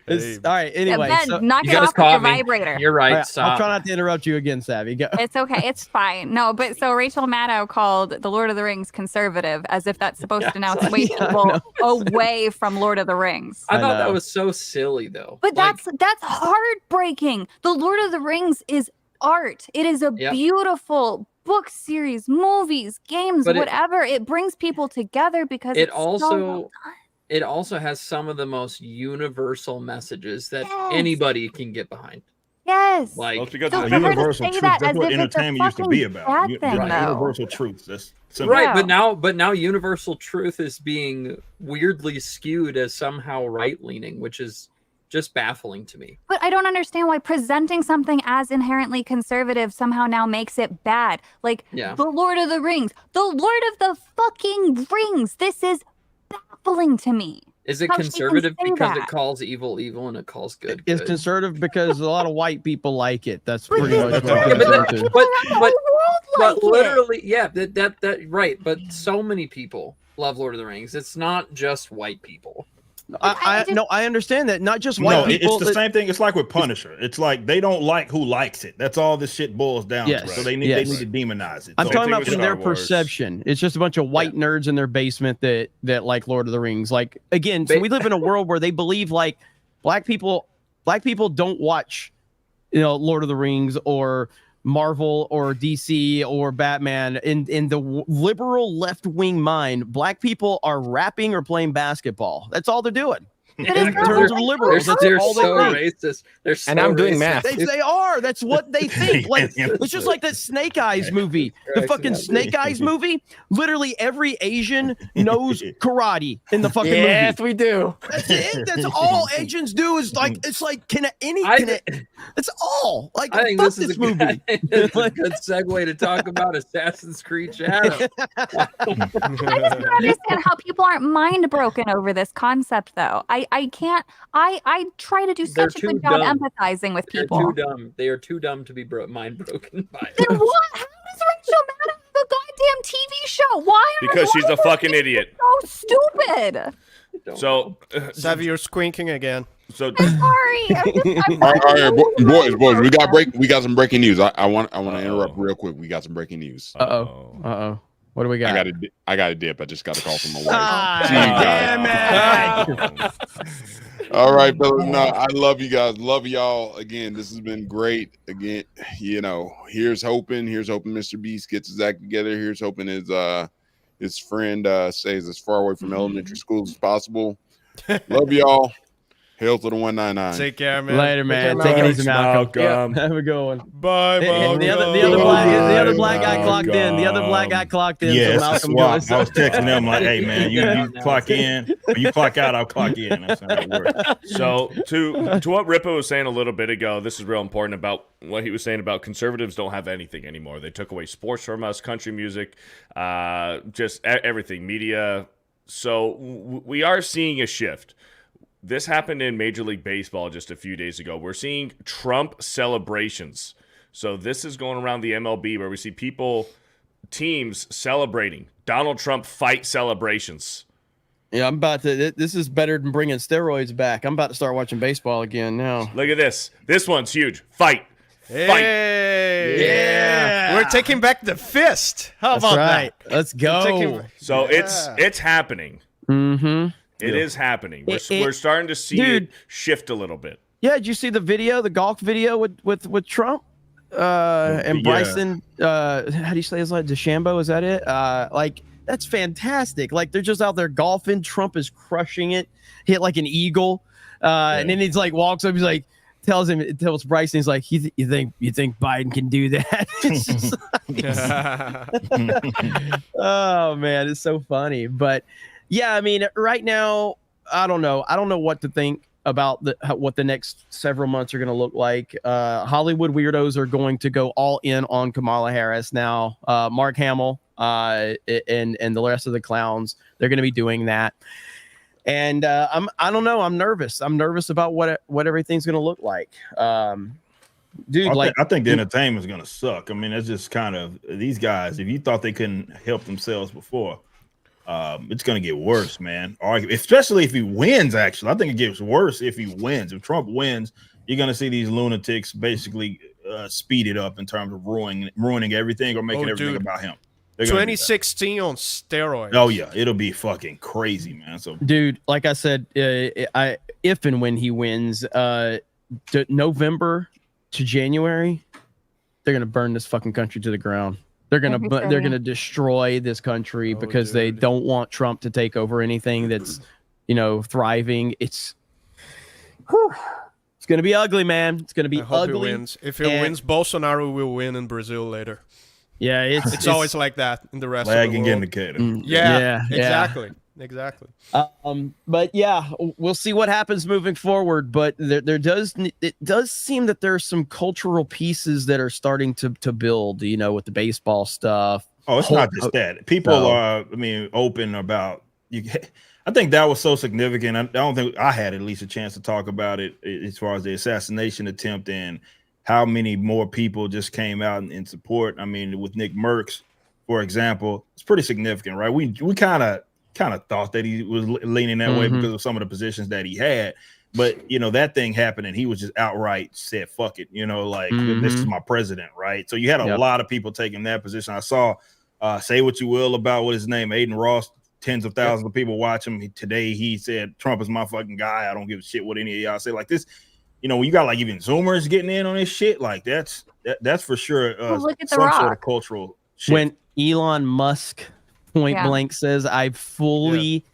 All right. Anyway, Ben, knock it off with your vibrator. You're right. Right, I'll try not to interrupt you again, Savvy. Go. It's okay. It's fine. No, but so Rachel Maddow called the Lord of the Rings conservative, as if that's supposed to now sway people away from Lord of the Rings. I thought that was so silly, though. But that's heartbreaking. The Lord of the Rings is art. It is a beautiful book series, movies, games, but whatever. It brings people together because it's so well done. It also has some of the most universal messages that anybody can get behind. Yes. Like, well, because so universal truth. That's what entertainment used to be about. Universal truth. That's simple. Right, but now universal truth is being weirdly skewed as somehow right-leaning, which is just baffling to me. But I don't understand why presenting something as inherently conservative somehow now makes it bad. Like the Lord of the Rings, the Lord of the fucking Rings. This is baffling to me. Is it conservative because it calls evil evil and it calls good? It's conservative because a lot of white people like it. That's pretty much what but literally, that right. But so many people love Lord of the Rings. It's not just white people. I understand that. Not just white people. It's the same thing. It's like with Punisher. It's like they don't like who likes it. That's all this shit boils down to. So they need to demonize it. I'm talking about from their perception. It's just a bunch of white nerds in their basement that like Lord of the Rings. Like, again, so we live in a world where they believe like black people don't watch, Lord of the Rings or Marvel or DC or Batman. In the liberal left-wing mind, black people are rapping or playing basketball. That's all they're doing. in terms of liberals. That's They're all so they think. racist. They're so And I'm doing racist. math. They are. That's what they think. Like it's just like that Snake Eyes movie. The fucking Snake Eyes movie. Literally every Asian knows karate in the fucking movie. Yes, we do. That's it. That's all Asians do is like it's like it's all like I think fuck this is a movie. It's a good segue to talk about Assassin's Creed Shadow. I just don't understand how people aren't mind broken over this concept, though. I can't. I try to do They're such a too good job dumb. empathizing with They're people. too dumb. They are too dumb to be mind broken by it. Then what? How does Rachel Maddow have a goddamn TV show? Why? Because she's a fucking idiot. So stupid. So, Savvy, you're squinking again. So I'm sorry. I'm All right, boys, we got some breaking news. I want to interrupt real quick. We got some breaking news. Uh-oh. What do we got? I got a dip. I just got a call from my wife. Ah, See you guys. All right, fellas. No, I love you guys. Love y'all. Again, this has been great. Again, here's hoping MrBeast gets his act together. Here's hoping his friend stays as far away from elementary school as possible. Love y'all. Hail to the 199. Take care, man. Later, man. Take it easy, Malcolm. Malcolm. Have a good one. Bye, Malcolm. The other black guy clocked in. The other black guy clocked in. Yeah, so Malcolm I goes. was texting them like, "Hey, man, you clock in. When you clock out, I'll clock in." That's how it works. So to what Rippo was saying a little bit ago, this is real important about what he was saying about conservatives don't have anything anymore. They took away sports from us, country music, just everything, media. So we are seeing a shift. This happened in Major League Baseball just a few days ago. We're seeing Trump celebrations. So this is going around the MLB where we see teams celebrating. Donald Trump fight celebrations. Yeah, I'm about to. This is better than bringing steroids back. I'm about to start watching baseball again now. Look at this. This one's huge. Fight. Hey, Yeah. We're taking back the fist. How That's about right. that? Let's go. So it's happening. Mm-hmm. It is happening. We're starting to see it shift a little bit. Yeah, did you see the video, the golf video with Trump and Bryson? How do you say his name? DeChambeau, is that it? Like that's fantastic. Like they're just out there golfing. Trump is crushing it. Hit like an eagle, and then he's like walks up. He's like tells Bryson. He's like, you think Biden can do that? It's just oh man, it's so funny. But yeah, I mean, right now, I don't know. I don't know what to think about what the next several months are going to look like. Hollywood weirdos are going to go all in on Kamala Harris now. Mark Hamill and the rest of the clowns, they're going to be doing that. And I don't know. I'm nervous. I'm nervous about what everything's going to look like. Dude, I think the entertainment's going to suck. I mean, it's just kind of these guys. If you thought they couldn't help themselves before, it's going to get worse, man. Especially if he wins, actually. I think it gets worse if he wins. If Trump wins, you're going to see these lunatics basically speed it up in terms of ruining everything or making everything about him. 2016 on steroids. Oh, yeah. It'll be fucking crazy, man. So, dude, like I said, if and when he wins, November to January, they're going to burn this fucking country to the ground. They're gonna destroy this country because they don't want Trump to take over anything that's, thriving. It's gonna be ugly, man. It's gonna be ugly. He wins. If he wins, Bolsonaro will win in Brazil later. Yeah, it's always like that in the rest of the world. Indicator. Yeah, exactly. But yeah, we'll see what happens moving forward. But it does seem that there's some cultural pieces that are starting to build, with the baseball stuff. Oh, it's not just that. People are, open about you. I think that was so significant. I don't think I had at least a chance to talk about it as far as the assassination attempt and how many more people just came out in support. I mean, with Nick Merckx, for example, it's pretty significant, right? We kind of thought that he was leaning that way because of some of the positions that he had. But, that thing happened and he was just outright said, fuck it, this is my president, right? So you had a lot of people taking that position. I saw, say what you will about what his name, Aiden Ross, tens of thousands of people watch him. Today he said, Trump is my fucking guy. I don't give a shit what any of y'all say. Like this, when you got like even Zoomers getting in on this shit, like that's for sure look at some sort of cultural shit. When Elon Musk point blank says, I fully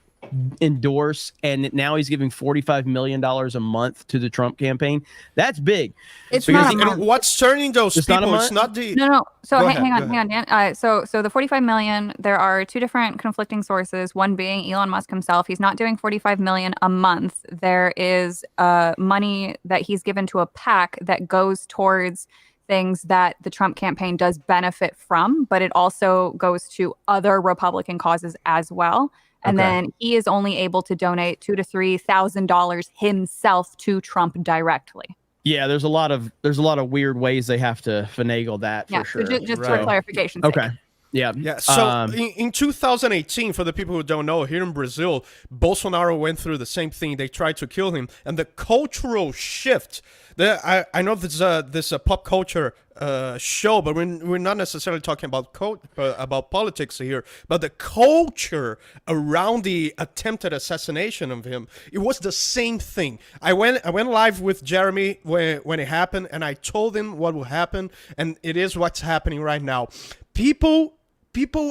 endorse, and now he's giving $45 million a month to the Trump campaign. That's big. It's not a And what's turning those people? It's not the no. So Go hang ahead. on, Dan. So the 45 million. There are two different conflicting sources. One being Elon Musk himself. He's not doing 45 million a month. There is money that he's given to a PAC that goes towards things that the Trump campaign does benefit from, but it also goes to other Republican causes as well. And then he is only able to donate $2,000 to $3,000 himself to Trump directly. Yeah, there's a lot of weird ways they have to finagle that for sure. So just for clarification. Okay. Yeah. Yeah. So in 2018, for the people who don't know, here in Brazil, Bolsonaro went through the same thing. They tried to kill him, and the cultural shift. I know this is a pop culture show, but we're not necessarily talking about politics here. But the culture around the attempted assassination of him, it was the same thing. I went live with Jeremy when it happened, and I told him what will happen, and it is what's happening right now. People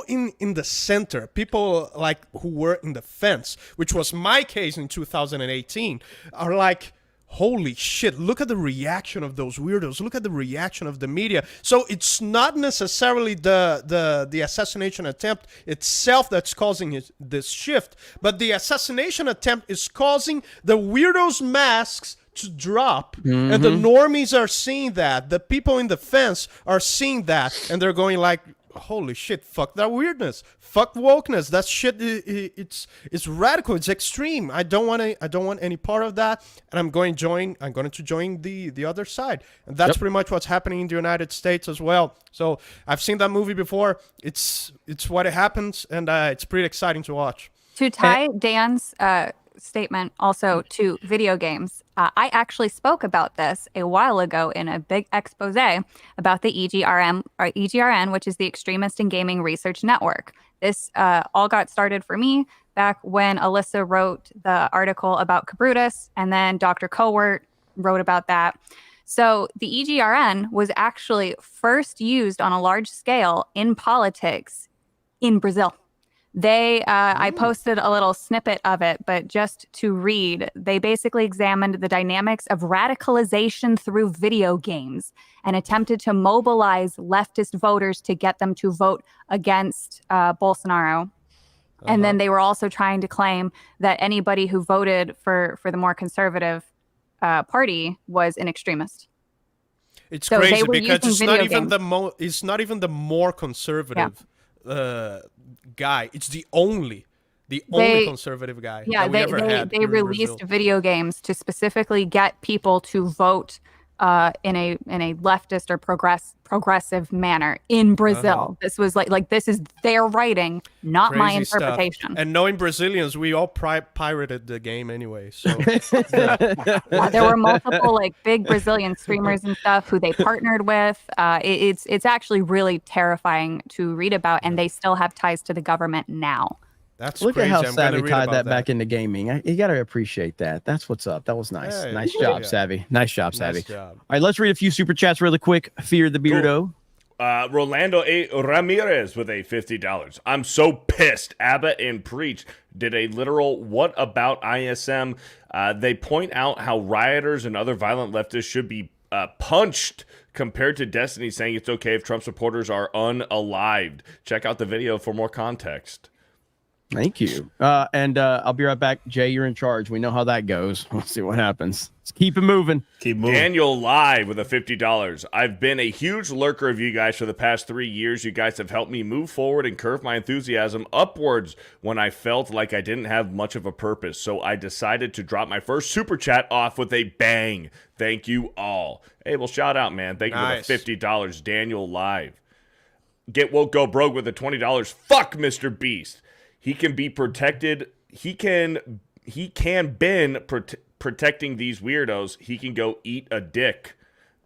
in the center, people like who were in the fence, which was my case in 2018, are like, holy shit, look at the reaction of those weirdos. Look at the reaction of the media. So it's not necessarily the assassination attempt itself that's causing this shift, but the assassination attempt is causing the weirdos' masks to drop. And the normies are seeing that. The people in the fence are seeing that, and they're going like, holy shit, fuck that weirdness, fuck wokeness, that shit, it's radical, it's extreme. I don't want any part of that, and I'm going to join the other side. And that's pretty much what's happening in the United States as well. So I've seen that movie before. It's what it happens, and it's pretty exciting to watch. To tie Dan's statement also to video games, I actually spoke about this a while ago in a big expose about the EGRN, which is the Extremist in Gaming Research Network. This all got started for me back when Alyssa wrote the article about Cabrutus, and then Dr. Cowart wrote about that. So the EGRN was actually first used on a large scale in politics in Brazil. I posted a little snippet of it, but just to read, they basically examined the dynamics of radicalization through video games and attempted to mobilize leftist voters to get them to vote against Bolsonaro. And then they were also trying to claim that anybody who voted for the more conservative party was an extremist. It's So crazy they were because using it's not video even games. it's not even the more conservative guy. It's the only conservative guy that we ever had. They released video games to specifically get people to vote in a leftist or progressive manner in Brazil. This was like this is their writing, not my Crazy stuff. interpretation. And knowing Brazilians, we all pirated the game anyway. So There were multiple like big Brazilian streamers and stuff who they partnered with. It's actually really terrifying to read about, and they still have ties to the government now. That's Look crazy. at how I'm gonna Savvy read tied about that back into gaming. You got to appreciate that. That's what's up. That was nice. Hey, Nice job, yeah. Savvy. Nice job, Savvy. Nice job. All right, let's read a few super chats really quick. Fear the Beardo. Rolando A. Ramirez with a $50. I'm so pissed. Abba and Preach did a literal what about ISM? They point out how rioters and other violent leftists should be punched compared to Destiny saying it's okay if Trump supporters are unalived. Check out the video for more context. Thank you. And I'll be right back. Jay, you're in charge. We know how that goes. Let's see what happens. Let's keep it moving. Keep moving. Daniel Live with a $50. I've been a huge lurker of you guys for the past 3 years. You guys have helped me move forward and curve my enthusiasm upwards when I felt like I didn't have much of a purpose. So I decided to drop my first super chat off with a bang. Thank you all. Hey, well, shout out, man. Thank you for the $50. Daniel Live. Get Woke, Go Broke with the $20. Fuck MrBeast. He can be protected. He can been protecting these weirdos. He can go eat a dick.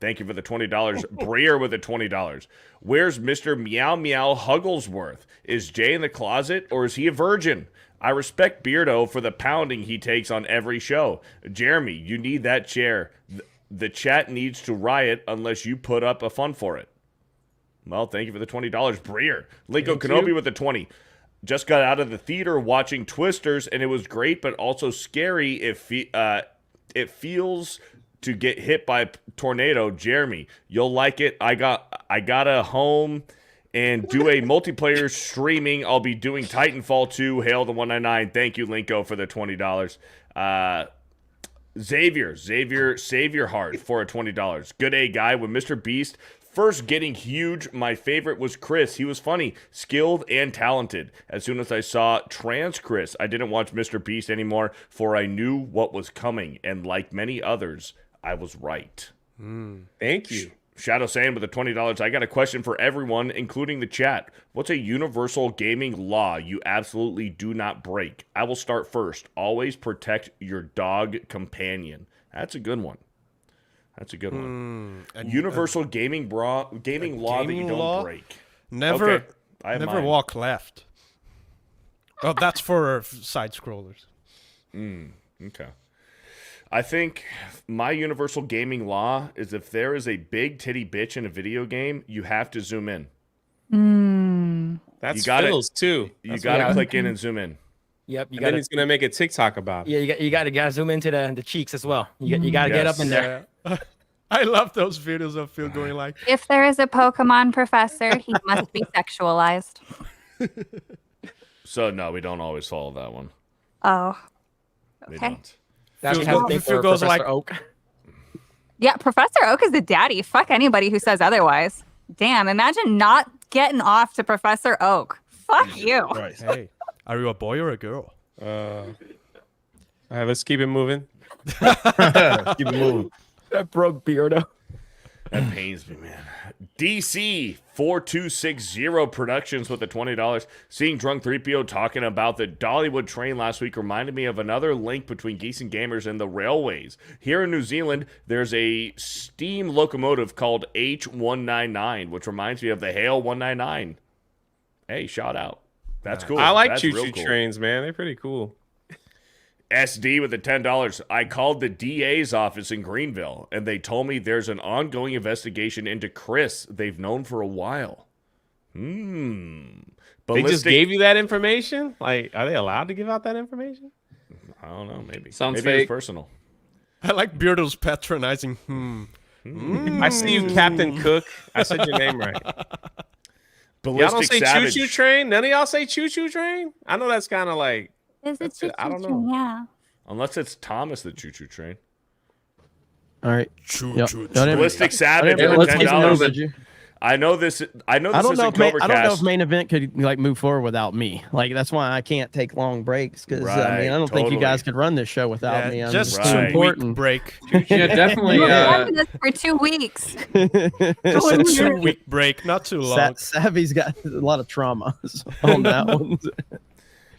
Thank you for the $20. Breer with the $20. Where's Mr. Meow Meow Hugglesworth? Is Jay in the closet or is he a virgin? I respect Beardo for the pounding he takes on every show. Jeremy, you need that chair. The chat needs to riot unless you put up a fund for it. Well, thank you for the $20. Breer. Linko Kenobi with the 20. Just got out of the theater watching Twisters, and it was great, but also scary. It feels to get hit by a tornado. Jeremy, you'll like it. I got a home and do a multiplayer streaming. I'll be doing Titanfall 2. Hail the 199. Thank you, Linko, for the $20. Xavier Hart for a $20. Good A guy with MrBeast. First getting huge, my favorite was Kris. He was funny, skilled, and talented. As soon as I saw trans Kris, I didn't watch MrBeast anymore, for I knew what was coming. And like many others, I was right. Thank you. Shadow Sand with the $20. I got a question for everyone, including the chat. What's a universal gaming law you absolutely do not break? I will start first. Always protect your dog companion. That's a good one. That's a good one. Universal gaming law that you don't break. Never mine. walk left. Oh, that's for side scrollers. Okay. I think my universal gaming law is if there is a big titty bitch in a video game, you have to zoom in. That's Phil's too. You got to click in and zoom in. Yep. And then he's gonna make a TikTok about it. Yeah, you got to zoom into the cheeks as well. You got to get up in there. I love those videos of Phil going like, If there is a Pokemon professor, he must be sexualized. So no, we don't always follow that one. Oh. We Okay. don't. That's Phil kind of goes- thing Phil for goes Professor like- Oak. Yeah, Professor Oak is the daddy. Fuck anybody who says otherwise. Damn, imagine not getting off to Professor Oak. Fuck you. Christ. hey, are you a boy or a girl? All right, let's keep it moving. Keep it moving. That broke Beardo. That pains me, man. DC 4260 Productions with the $20. Seeing Drunk 3PO talking about the Dollywood train last week reminded me of another link between Geeks and Gamers and the railways. Here in New Zealand, there's a steam locomotive called H199, which reminds me of the Hail 199. Hey, shout out. That's cool. I like That's choo-choo real cool. trains, man. They're pretty cool. SD with the $10. I called the DA's office in Greenville, and they told me there's an ongoing investigation into Kris they've known for a while. They just gave you that information? Like, are they allowed to give out that information? I don't know, maybe. Sounds maybe it's fake. personal. I like Beardo's patronizing. I see you, Captain Cook. I said your name right. Y'all don't Ballistic say Savage. choo-choo train? None of y'all say choo-choo train? I know that's kind of like... Is it That's it. I don't know. Yeah. Unless it's Thomas the choo-choo train. All right. Choo-choo Yep. Ballistic Savage Yeah, with let's keep $10. moving. I know this. I know this I don't know isn't if main, I don't know if Covercast. main event could like move forward without me. Like that's why I can't take long breaks because I Right, mean I don't think you totally. guys could run this show without Yeah, me. I'm just Right. too a week important. break. Yeah, definitely. We've been this for 2 weeks. Just a 2-week break, not too long. Savvy's got a lot of trauma on that one.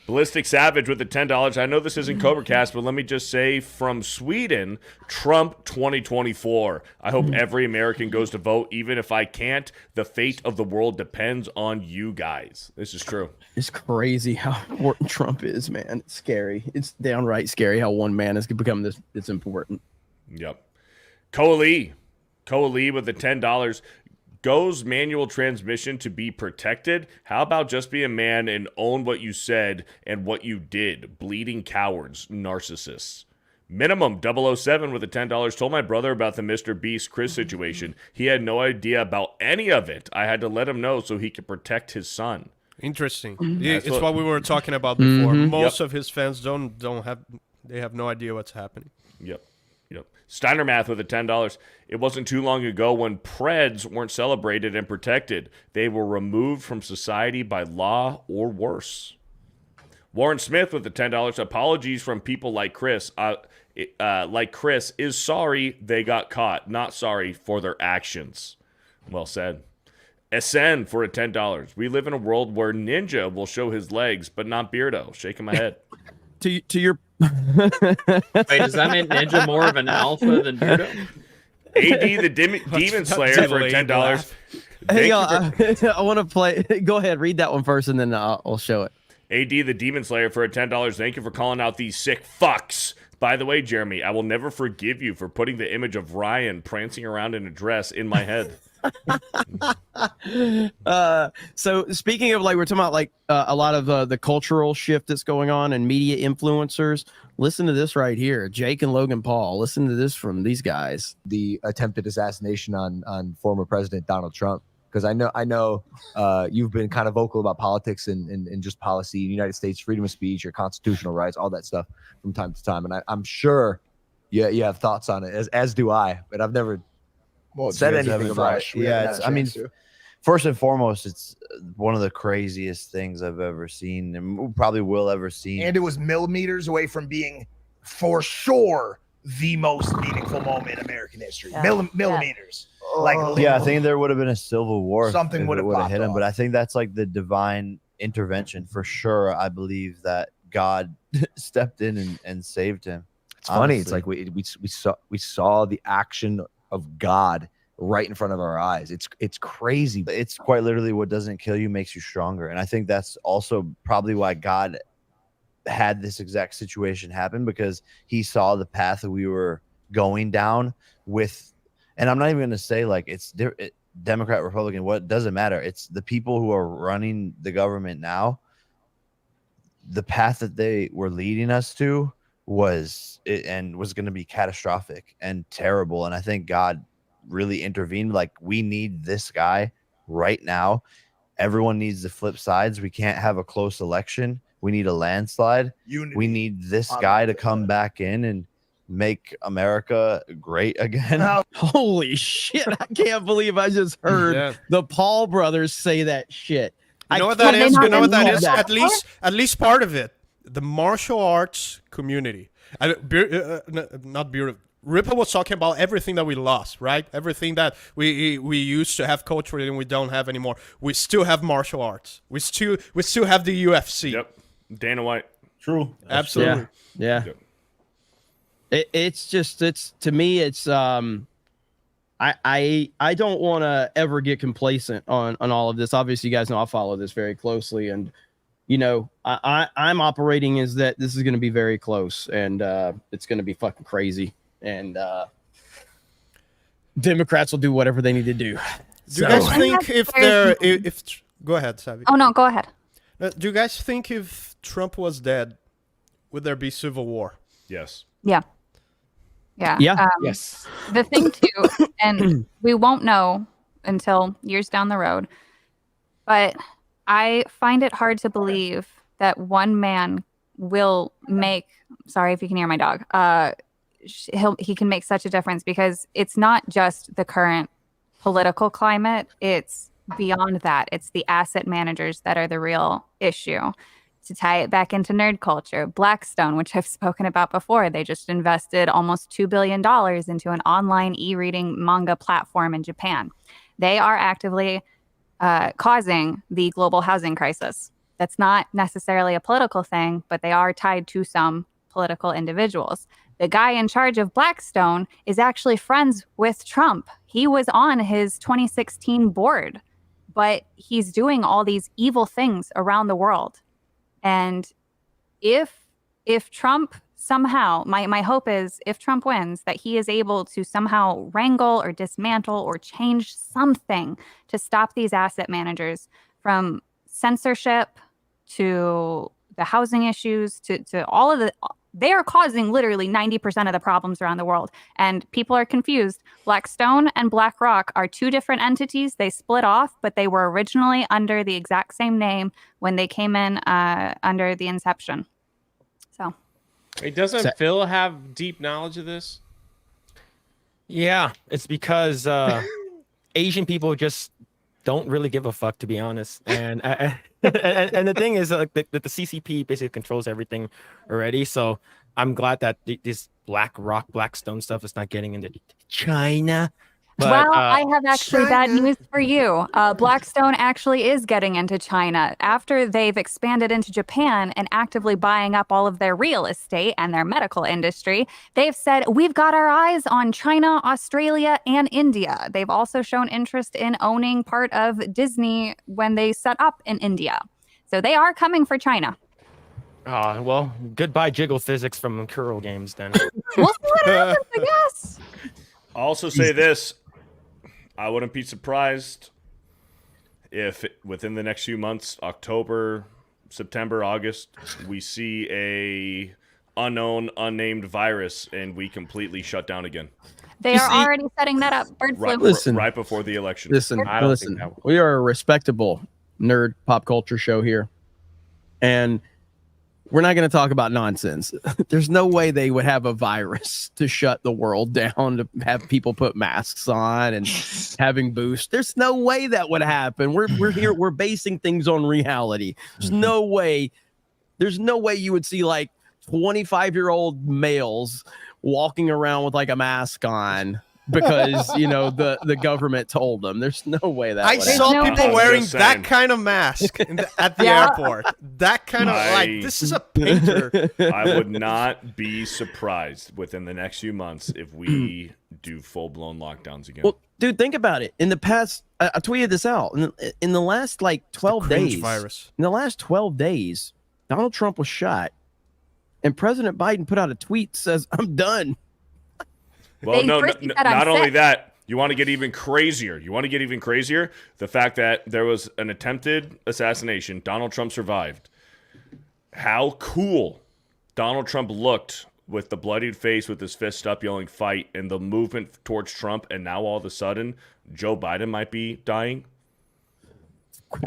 Ballistic Savage with the $10. I know this isn't Covercast, but let me just say from Sweden, Trump 2024. I hope every American goes to vote, even if I can't. The fate of the world depends on you guys. This is true. It's crazy how important Trump is, man. It's scary. It's downright scary how one man has become this. It's important. Yep. Coalee with the $10. Goes manual transmission to be protected? How about just be a man and own what you said and what you did? Bleeding cowards, narcissists. Minimum 007 with the $10 told my brother about the MrBeast Kris situation. He had no idea about any of it. I had to let him know so he could protect his son. Interesting. Yeah, That's it's what- what we were talking about before. Most Yep. of his fans don't have no idea what's happening. Yep. Steiner Math with a $10. It wasn't too long ago when Preds weren't celebrated and protected. They were removed from society by law or worse. Warren Smith with the $10. Apologies from people like Kris. Like Kris is sorry they got caught, not sorry for their actions. Well said. SN for a $10. We live in a world where Ninja will show his legs, but not Beardo. Shaking my head. To your Wait, does that make Ninja more of an alpha than Beardo? AD the Demon Slayer for $10. Hang on, I want to play. Go ahead, read that one first, and then I'll show it. AD the Demon Slayer for a $10. Thank you for calling out these sick fucks. By the way, Jeremy, I will never forgive you for putting the image of Ryan prancing around in a dress in my head. So speaking of, like, we're talking about like a lot of the cultural shift that's going on and media influencers. Listen to this right here. Jake and Logan Paul. Listen to this from these guys. The attempted assassination on former President Donald Trump. Because I know you've been kind of vocal about politics and just policy, United States freedom of speech, your constitutional rights, all that stuff from time to time. And I'm sure you have thoughts on it, as do I. But I've never said anything about it. Yeah, I mean, first and foremost, it's one of the craziest things I've ever seen and probably will ever see. And it was millimeters away from being, for sure, the most meaningful moment in American history. Millimeters. Like, yeah, I think there would have been a civil war. Something would have hit him, but I think that's like the divine intervention for sure. I believe that God stepped in and saved him. It's funny. It's like we saw the action of God right in front of our eyes. It's crazy. It's quite literally what doesn't kill you makes you stronger. And I think that's also probably why God had this exact situation happen, because he saw the path that we were going down with. And I'm not even going to say like it's Democrat, Republican, what doesn't matter. It's the people who are running the government now. The path that they were leading us to was going to be catastrophic and terrible. And I think God really intervened. Like, we need this guy right now. Everyone needs to flip sides. We can't have a close election. We need a landslide. We need this guy to come back in and make America great again. Holy shit. I can't believe I just heard the Paul brothers say that shit. You know what that is? You know what that is? At least part of it. The martial arts community. Not beautiful. Ripple was talking about everything that we lost, right? Everything that we used to have culturally and we don't have anymore. We still have martial arts. We still have the UFC. Yep. Dana White. True. Absolutely. Yeah. It's to me, it's I don't want to ever get complacent on all of this. Obviously, you guys know I follow this very closely, and you know I'm operating as that this is going to be very close, and it's going to be fucking crazy, and Democrats will do whatever they need to do. Do you guys think if go ahead, Savvy? Oh no, go ahead. Do you guys think if Trump was dead, would there be civil war? Yes. Yeah. Yes. The thing too, and we won't know until years down the road, but I find it hard to believe that one man will make, sorry if you can hear my dog, he can make such a difference, because it's not just the current political climate, it's beyond that. It's the asset managers that are the real issue. To tie it back into nerd culture, Blackstone, which I've spoken about before, they just invested almost $2 billion into an online e-reading manga platform in Japan. They are actively causing the global housing crisis. That's not necessarily a political thing, but they are tied to some political individuals. The guy in charge of Blackstone is actually friends with Trump. He was on his 2016 board, but he's doing all these evil things around the world. And if Trump somehow, my hope is if Trump wins, that he is able to somehow wrangle or dismantle or change something to stop these asset managers from censorship to the housing issues to all of the, they are causing literally 90% of the problems around the world. And people are confused. Blackstone and BlackRock are two different entities. They split off, but they were originally under the exact same name when they came in under the inception. So, Wait, doesn't Phil have deep knowledge of this? Yeah, it's because Asian people just don't really give a fuck, to be honest. And and the thing is, like, the CCP basically controls everything already. So I'm glad that this Blackstone stuff is not getting into China. But, well, I have actually bad news for you. Blackstone actually is getting into China after they've expanded into Japan and actively buying up all of their real estate and their medical industry. They've said, we've got our eyes on China, Australia, and India. They've also shown interest in owning part of Disney when they set up in India. So they are coming for China. Well, goodbye jiggle physics from Kuro games then. We'll see what happens, I guess. I'll also say this. I wouldn't be surprised if within the next few months, October, September, August, we see a unknown, unnamed virus and we completely shut down again. They are already setting that up. Bird flu. Right before the election. Listen, we are a respectable nerd pop culture show here. And we're not going to talk about nonsense. There's no way they would have a virus to shut the world down, to have people put masks on and having boosts. There's no way that would happen. We're here. We're basing things on reality. There's no way. There's no way you would see like 25-year-old males walking around with like a mask on because you know the government told them. There's no way that I saw people wearing that kind of mask at the airport. That kind of like, this is a painter. I would not be surprised within the next few months if we do full-blown lockdowns again. Well, dude, think about it. In the past, I tweeted this out. In the last like 12 days, virus. In the last 12 days, Donald Trump was shot, and President Biden put out a tweet says, "I'm done." Well, not only that, you want to get even crazier. The fact that there was an attempted assassination, Donald Trump survived. How cool Donald Trump looked with the bloodied face, with his fist up, yelling "fight," and the movement towards Trump, and now all of a sudden, Joe Biden might be dying.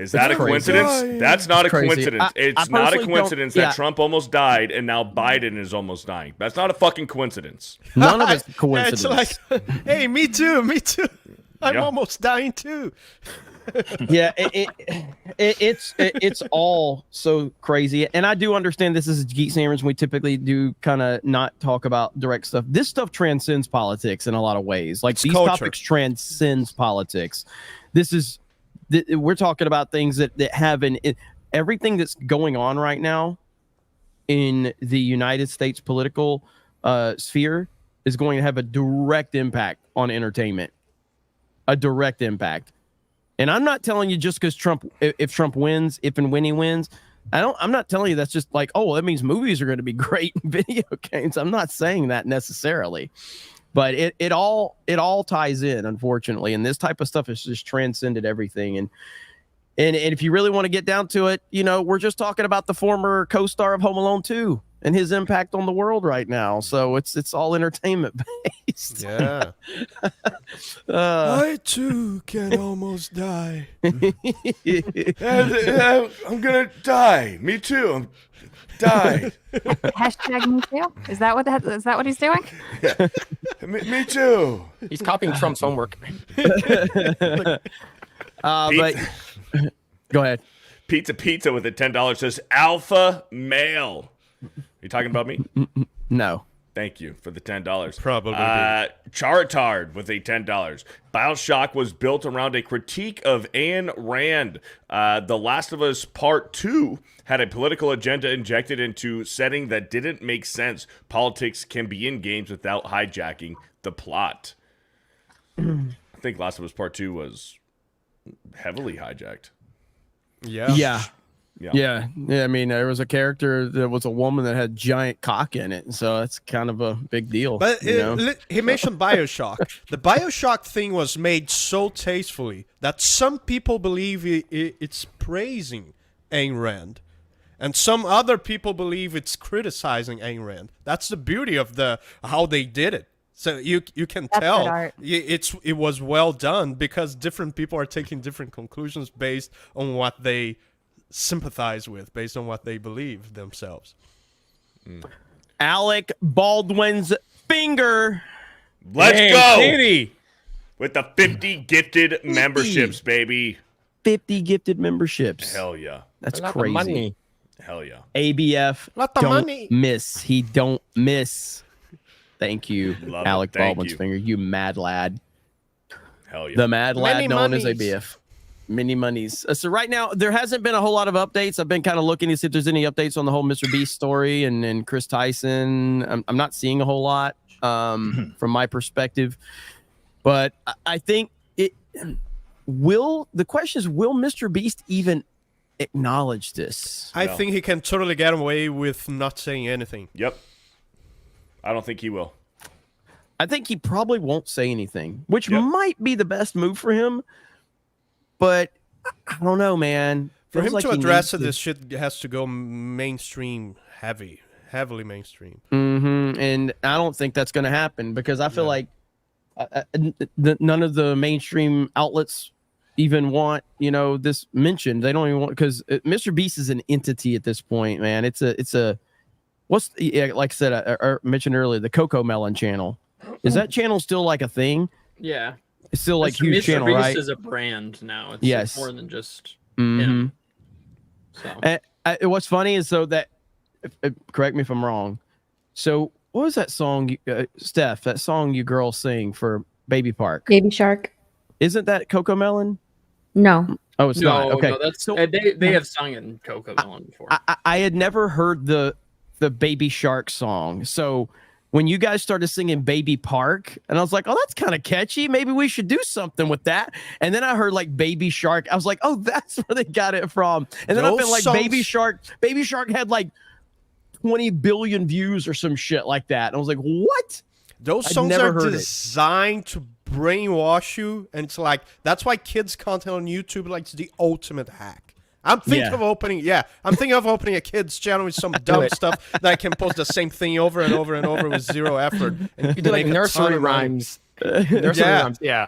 Is that a coincidence? That's not a coincidence. It's not a coincidence that Trump almost died and now Biden is almost dying. That's not a fucking coincidence. None of it's coincidence. It's like, hey, me too. I'm almost dying too. Yeah, it's all so crazy, and I do understand this is Geeks Gamers. We typically do kind of not talk about direct stuff. This stuff transcends politics in a lot of ways. Like these topics transcends politics. We're talking about things that have everything that's going on right now in the United States political sphere is going to have a direct impact on entertainment, a direct impact. And I'm not telling you just because if Trump wins, if and when he wins, I'm not telling you that's just like, oh, that means movies are going to be great in video games. I'm not saying that necessarily. But it all ties in, unfortunately, and this type of stuff has just transcended everything. And if you really want to get down to it, you know, we're just talking about the former co-star of Home Alone 2 and his impact on the world right now. So it's all entertainment based. Yeah. I too can almost die. I'm gonna die. Me too. Die. Hashtag me too. Is that what he's doing? Yeah. Me too. He's copying Trump's homework. But go ahead. Pizza with a $10 says alpha male. You talking about me? No. Thank you for the $10. Probably. Charitard with a $10. BioShock was built around a critique of Ayn Rand. The Last of Us Part 2 had a political agenda injected into setting that didn't make sense. Politics can be in games without hijacking the plot. I think Last of Us Part 2 was heavily hijacked. Yeah. I mean, there was a character that was a woman that had giant cock in it, so that's kind of a big deal. But he mentioned BioShock. The BioShock thing was made so tastefully that some people believe it's praising Ayn Rand, and some other people believe it's criticizing Ayn Rand. That's the beauty of how they did it. So you can tell it was well done because different people are taking different conclusions based on what they sympathize with, based on what they believe themselves. Alec Baldwin's finger. Let's go. Kitty. With the 50 gifted memberships, baby. 50 gifted memberships. Hell yeah. That's crazy. Money. Hell yeah. ABF. Lot of money. Miss. He don't miss. Thank you, Love Alec it. Thank Baldwin's you. finger. You mad lad. Hell yeah. The mad lad Many known as monies. ABF. Many monies. So right now, there hasn't been a whole lot of updates. I've been kind of looking to see if there's any updates on the whole MrBeast story and Kris Tyson. I'm not seeing a whole lot from my perspective. But I think the question is, will MrBeast even acknowledge this? I think he can totally get away with not saying anything. Yep. I don't think he will. I think he probably won't say anything, which might be the best move for him. But I don't know, man. For Feels him like to he address needs it, this shit has to go mainstream heavily mainstream. And I don't think that's going to happen because I feel like none of the mainstream outlets even want this mentioned. They don't even want, because MrBeast is an entity at this point, man. It's a like I said, I mentioned earlier, the Coco Melon channel. Is that channel still like a thing? Yeah, it's still like huge Mr. channel, Beast right? is a brand now. It's more than just him. So what's funny is that correct me if I'm wrong. So what was that song, Steph? That song you girls sing for Baby Park? Baby Shark. Isn't that Coco Melon? No. Oh, it's not. Okay. No, that's they have sung in Coco Melon before. I had never heard the Baby Shark song. So when you guys started singing Baby Park, and I was like, oh, that's kind of catchy. Maybe we should do something with that. And then I heard like Baby Shark. I was like, oh, that's where they got it from. And then I've been like, Baby Shark had like 20 billion views or some shit like that. And I was like, what? Those songs are designed to brainwash you, and it's like that's why kids content on YouTube like it's the ultimate hack. I'm thinking of opening a kids channel with some dumb stuff that I can post the same thing over and over and over with zero effort. And you do like nursery rhymes. Rhymes. Yeah.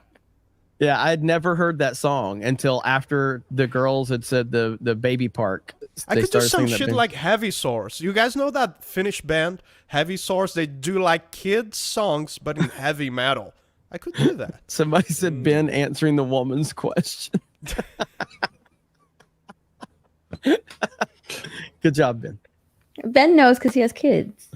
Yeah, I had never heard that song until after the girls had said the Baby Park. I could do some shit like Heavy Source. You guys know that Finnish band Heavy Source? They do like kids songs but in heavy metal. I could do that. Somebody said Ben answering the woman's question. Good job, Ben. Ben knows because he has kids.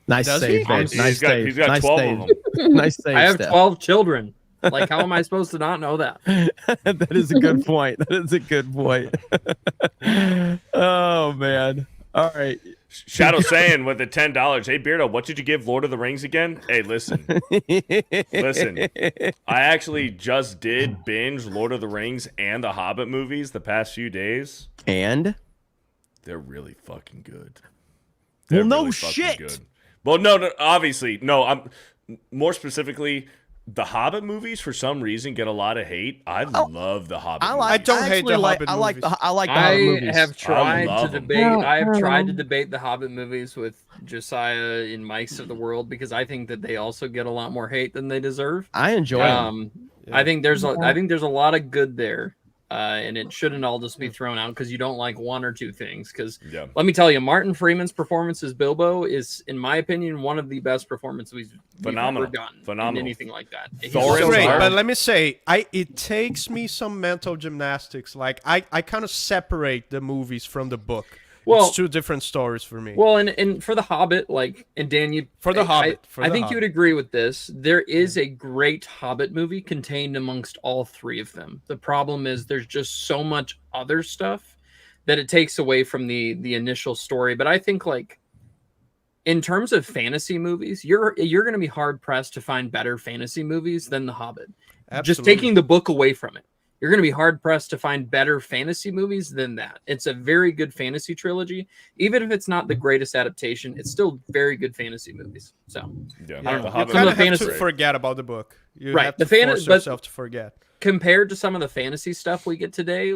Nice save, Ben. Nice save. He's got 12 of them. Nice save. I have 12 children. Like, how am I supposed to not know that? That is a good point. That is a good point. Oh, man. All right. Shadow saying with the $10, hey Beardo, what did you give Lord of the Rings again? Hey, listen. I actually just did binge Lord of the Rings and the Hobbit movies the past few days. And? They're really fucking good. Well, no shit. Good. Well, no, obviously. No, I'm more specifically, the Hobbit movies for some reason get a lot of hate. I love the Hobbit movies. I don't hate the Hobbit movies. I like the Hobbit movies. I have tried to debate. them. I have tried to debate the Hobbit movies with Josiah in Mice of the World because I think that they also get a lot more hate than they deserve. I enjoy them. I think there's a lot of good there. And it shouldn't all just be thrown out because you don't like one or two things. Because let me tell you, Martin Freeman's performance as Bilbo is, in my opinion, one of the best performances we've ever done. Phenomenal. In anything like that. It's great, but let me say, it takes me some mental gymnastics. Like I kind of separate the movies from the book. Well, it's two different stories for me. Well, and for The Hobbit, and Dan, I think you would agree with this. There is a great Hobbit movie contained amongst all three of them. The problem is there's just so much other stuff that it takes away from the initial story. But I think in terms of fantasy movies, you're going to be hard pressed to find better fantasy movies than The Hobbit. Absolutely. Just taking the book away from it. You're going to be hard-pressed to find better fantasy movies than that. It's a very good fantasy trilogy. Even if it's not the greatest adaptation, it's still very good fantasy movies. So, I don't know. You kind of have to forget about the book. You have to force yourself to forget. Compared to some of the fantasy stuff we get today,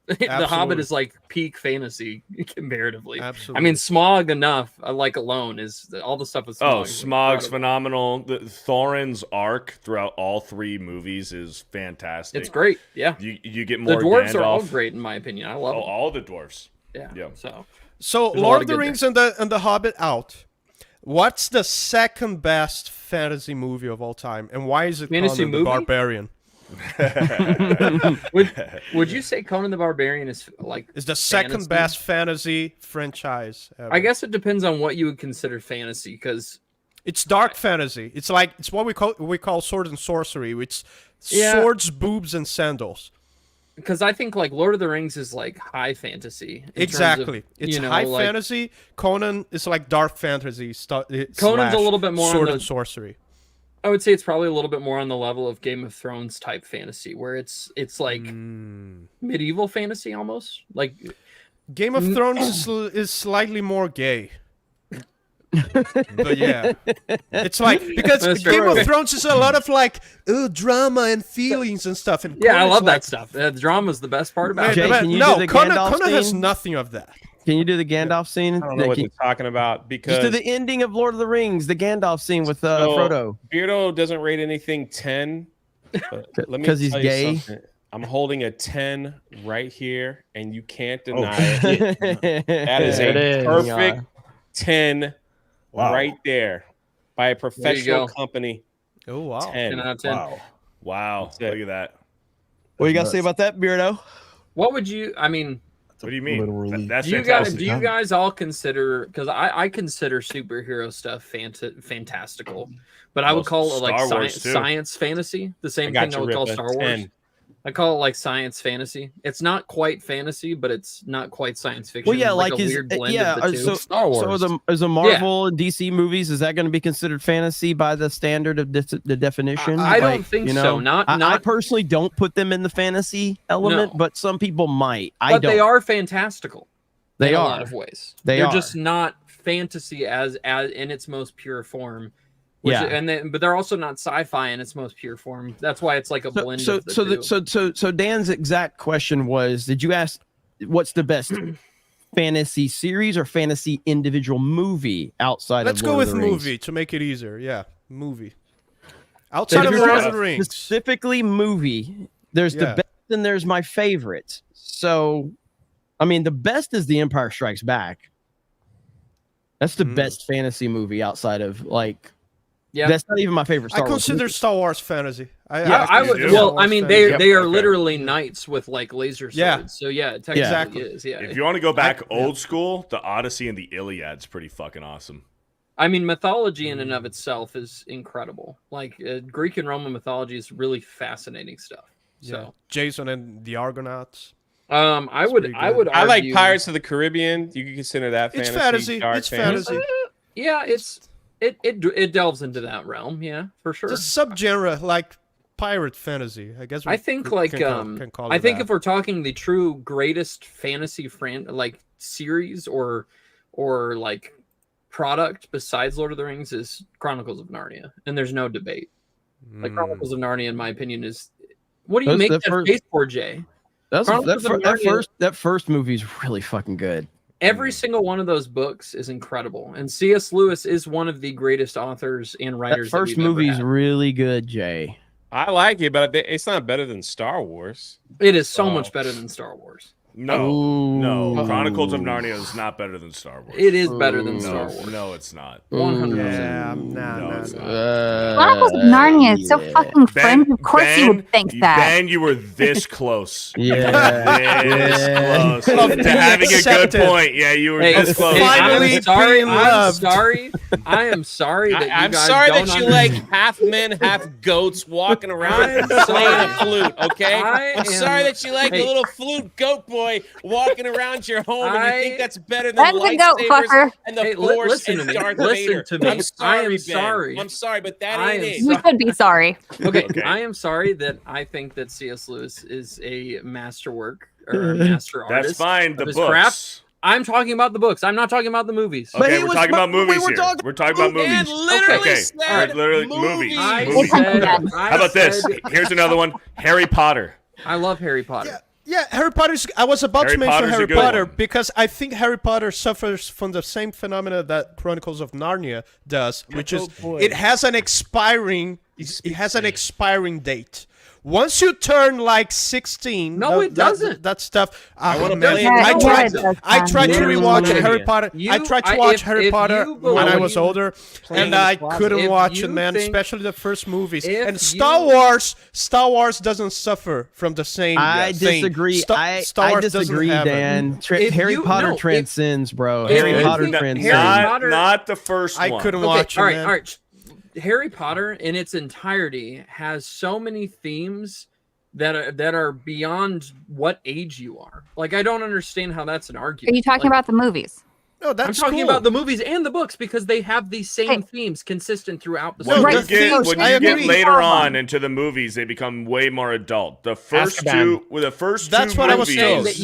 The Hobbit is like peak fantasy comparatively. Absolutely. I mean, Smog alone is all the stuff with Smog. Oh, Smog's phenomenal. Thorin's arc throughout all three movies is fantastic. It's great. Yeah. You get more. The dwarves Gandalf. are all great in my opinion. I love them. all the dwarves. Yeah. So Lord of the Rings and the Hobbit out. What's the second best fantasy movie of all time, and why is it Conan the Barbarian? would you say Conan the Barbarian is the second best fantasy franchise ever? I guess it depends on what you would consider fantasy, because it's dark fantasy. It's what we call sword and sorcery. It's swords, boobs, and sandals. Because I think Lord of the Rings is high fantasy. Exactly, it's high fantasy. Conan is dark fantasy. Conan's a little bit more sword and sorcery. I would say it's probably a little bit more on the level of Game of Thrones type fantasy, where it's medieval fantasy almost. Game of Thrones is slightly more gay. But yeah, it's like because Game of Thrones is a lot of like drama and feelings and stuff. And Yeah, I Connor's love like, that stuff. Drama's the best part about Man, it. Jay, but can you no, do the Connor Gandalf has scene? nothing of that. Can you do the Gandalf scene? I don't know what you're talking about because Just do the ending of Lord of the Rings, the Gandalf scene with so Frodo. Beardo doesn't rate anything 10. But let me 'Cause he's tell you gay? something. I'm holding a 10 right here, and you can't deny shit. it. That is There it a is. perfect 10 Wow. right there by a professional go. company. Oh wow! 10. 10 out of 10. Wow. Wow. That's it. Look at that. What do you got to say about that, Beardo? What would you? I mean, What do you mean? Literally. That's do you fantastic. guys all consider? Because I consider superhero stuff fantastical, but I Well, would call it like Star Wars, too. science fantasy. The same got thing I you, would call Rippa. Star Wars. 10. I call it like science fantasy. It's not quite fantasy, but it's not quite science fiction. Well, yeah, It's like a weird blend of the two. so Star Wars. So is the Marvel and DC movies, is that going to be considered fantasy by the standard of the definition? I don't think so. I personally don't put them in the fantasy element, No. but some people might. But they are fantastical. They in are. a lot of ways. They're They're just not fantasy as in its most pure form. But they're also not sci-fi in its most pure form. That's why it's like a blend of the two. So Dan's exact question was: did you ask what's the best fantasy series or fantasy individual movie outside Let's of go Lord with of the Rings? movie to make it easier. Yeah, movie. Outside of Lord of the Rings. Specifically movie. There's the best and there's my favorite. So, I mean, the best is The Empire Strikes Back. That's the best fantasy movie outside of like. Yeah, that's not even my favorite Star I Wars consider movie. Star Wars fantasy. I would. Well, I mean, they are literally knights with like laser swords. Yeah. So yeah, it technically Exactly. is. Yeah. If you want to go back old school, the Odyssey and the Iliad's pretty fucking awesome. I mean, mythology in and of itself is incredible. Like Greek and Roman mythology is really fascinating stuff. So Jason and the Argonauts. I would I like argue- Pirates of the Caribbean. You can consider that It's fantasy. fantasy. Dark It's fantasy. Yeah, it delves into that realm. Yeah, for sure. The subgenre like pirate fantasy. I guess. I think can call I it think that. if we're talking the true greatest fantasy series or like product besides Lord of the Rings is Chronicles of Narnia, and there's no debate. Like Chronicles of Narnia, in my opinion, is what do you make that face for, Jay? That first movie is really fucking good. Every single one of those books is incredible, and C.S. Lewis is one of the greatest authors and writers. That first we've ever movie is had. really good, Jay. I like it, but it's not better than Star Wars. It is so much better than Star Wars. No. Chronicles of Narnia is not better than Star Wars. It is better than Star Wars. No, it's not. 100%. Yeah, No, it's not. Chronicles of Narnia is so fucking cringe. Of course you would think that. Ben, you were this close. Yeah. This close to having a good point. Yeah, you were this close. I'm sorry. I am sorry that you I'm guys sorry don't that you understand. like half men, half goats walking around playing a flute. Okay, I'm sorry that you like a little flute goat boy walking around your home and you think that's better than That's a goat lightsabers fucker. and the Hey, Force listen and to me. Darth Listen Vader. to me. I'm sorry, I am Ben. sorry. I'm sorry, but that I ain't am it. You should be sorry. Okay, I am sorry that I think that C.S. Lewis is a masterwork or a master artist. That's fine. of The his books. craft. I'm talking about the books. I'm not talking about the movies. Okay, we're talking about movies here. We're talking about movies. literally Okay, literally movies. I Movies. said- How about this? Here's another one. Harry Potter. I love Harry Potter. Yeah, Harry Potter's. I was about to mention Potter's a Harry good Potter one. because I think Harry Potter suffers from the same phenomena that Chronicles of Narnia does, which is it has an expiring. It has an expiring date. Once you turn like 16, No, it doesn't. That stuff. I wanna man, play it. I Yeah, tried. it does, I tried to man. rewatch Literally. Harry Potter. I tried to watch Harry Potter when I was older, and I couldn't If watch you it, man. think- Especially the first movies. if And Star Wars doesn't suffer from the same. I thing. disagree. Star I Wars doesn't disagree, have it. Dan. If Harry you- Potter no, if- transcends, bro. if Harry you Potter think transcends. Harry Potter- Not the first I one. couldn't watch it, all right, man. all right. Harry Potter in its entirety has so many themes that are beyond what age you are. Like, I don't understand how that's an Are argument. you talking Like, about the movies? No, that's I'm talking cool. about the movies and the books because they have the same themes consistent throughout the No, When story. you Right, get, themes, when I you get agree. later on into the movies, they become way more adult. The first Azkaban. two, with the first That's two what I was movies, told. That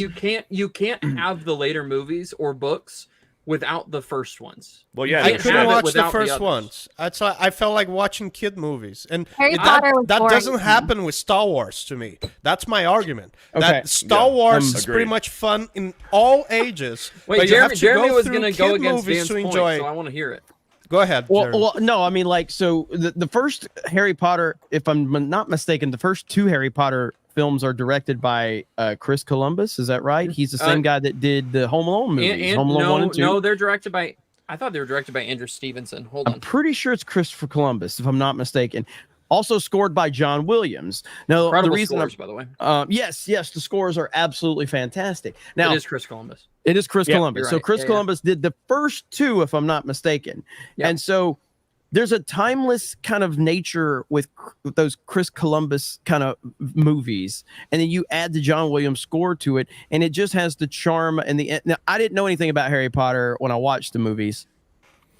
you can't have the later movies or books without the first ones. Well, yeah, I can't couldn't have it watch the without first others. ones. That's why I felt like watching kid movies, and Harry Potter was that boring doesn't to me. happen with Star Wars to me. That's my argument. Okay. That Star Wars is agreed. pretty much fun in all ages. Wait, but you have Jeremy to was through going to go kid against movies Dan's to point, enjoy. so I want to hear it. Go ahead. Jeremy. Well, no, I mean, like, so the first Harry Potter, if I'm not mistaken, the first 2 Harry Potter films are directed by Chris Columbus. Is that right? He's the same guy that did the Home Alone movies. Home Alone 1 and 2. No, they're directed by. I thought they were directed by Andrew Stevenson. Hold on. I'm pretty sure it's Christopher Columbus, if I'm not mistaken. Also scored by John Williams. Now, Incredible the reason scores, by the way. Yes, the scores are absolutely fantastic. Now, It is Chris Columbus. It is Chris Yeah, Columbus. you're So right. Chris Yeah, Columbus did the first 2, if I'm not mistaken. Yeah. And so there's a timeless kind of nature with those Chris Columbus kind of movies. And then you add the John Williams score to it, and it just has the charm and the. Now, I didn't know anything about Harry Potter when I watched the movies.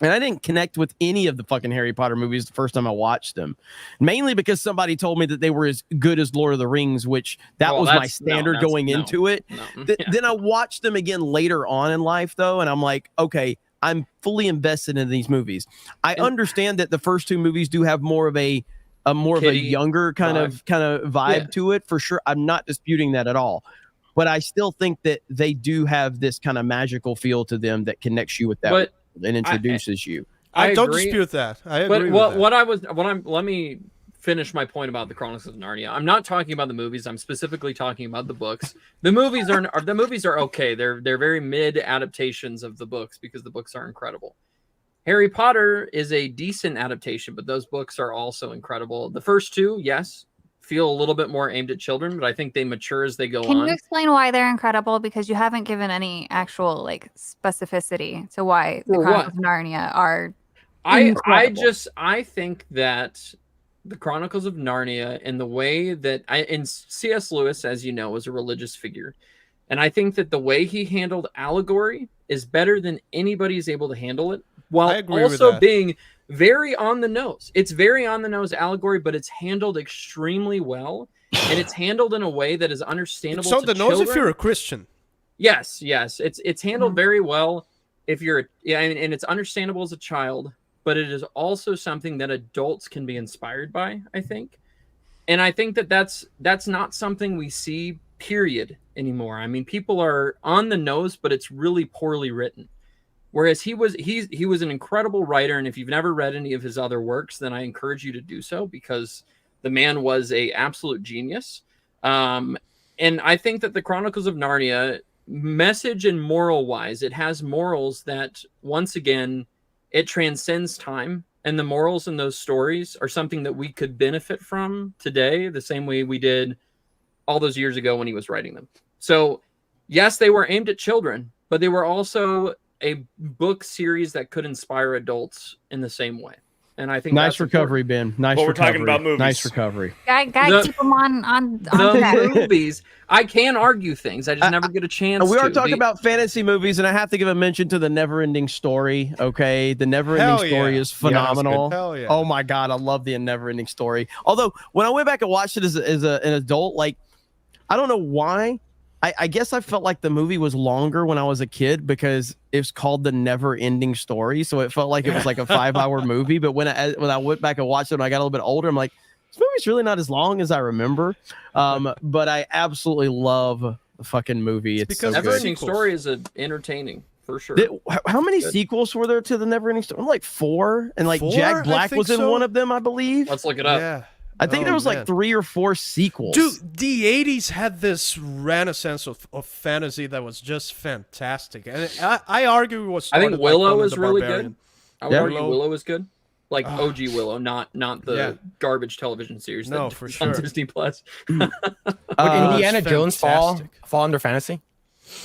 And I didn't connect with any of the fucking Harry Potter movies the first time I watched them, mainly because somebody told me that they were as good as Lord of the Rings, which that was my standard going into it. Then I watched them again later on in life, though, and I'm like, okay, I'm fully invested in these movies. I understand that the first 2 movies do have more of a younger kind of vibe to it, for sure. I'm not disputing that at all. But I still think that they do have this kind of magical feel to them that connects you with that world and introduces you. I don't agree. dispute that. I agree But with that. let me finish my point about the Chronicles of Narnia. I'm not talking about the movies. I'm specifically talking about the books. The movies are okay. They're very mid adaptations of the books because the books are incredible. Harry Potter is a decent adaptation, but those books are also incredible. The first 2, yes, feel a little bit more aimed at children, but I think they mature as they go Can on. you explain why they're incredible? Because you haven't given any actual like specificity to why the For Chronicles what? of Narnia are. I think that the Chronicles of Narnia and the way that and C.S. Lewis, as you know, was a religious figure. And I think that the way he handled allegory is better than anybody's able to handle it, while also being very on the nose. It's very on the nose allegory, but it's handled extremely well. And it's handled in a way that is understandable. It's on the nose if children. you're a Christian. Yes. It's handled very well if you're and it's understandable as a child, but it is also something that adults can be inspired by, I think. And I think that that's not something we see, period, anymore. I mean, people are on the nose, but it's really poorly written. Whereas he was an incredible writer, and if you've never read any of his other works, then I encourage you to do so, because the man was a absolute genius. And I think that the Chronicles of Narnia, message and moral wise, it has morals that, once again, it transcends time, and the morals in those stories are something that we could benefit from today, the same way we did all those years ago when he was writing them. So yes, they were aimed at children, but they were also a book series that could inspire adults in the same way. And I think Nice recovery, Ben. Nice recovery. We're talking about movies. Nice recovery. Guy, keep them on the movies. I can argue things. I just never get a chance. We are talking about fantasy movies, and I have to give a mention to the Never-Ending Story. Okay, the Never-Ending Story is phenomenal. Hell yeah. Oh my god, I love the Never-Ending Story. Although when I went back and watched it as an adult, like, I don't know why. I guess I felt like the movie was longer when I was a kid because it's called the Never-Ending Story, so it felt like it was like a 5-hour movie. But when I went back and watched it when I got a little bit older, I'm like, this movie's really not as long as I remember. But I absolutely love the fucking movie. It's because so Never-Ending good. Story is entertaining for sure. How many Good. sequels were there to the Never-Ending Story? Like 4, and like 4? Jack I Black think was in so. one of them, I believe. Let's look it up. Yeah. I think there was like 3 or 4 sequels. Dude, the 80s had this renaissance of fantasy that was just fantastic. And I argue it was I think started, Willow like, is Conan the really Barbarian. good. I would argue Willow is good. Like OG Willow, not the Yeah. garbage television series No, that for on sure. Disney Plus. Would Indiana it's Jones fall fantastic. under fantasy?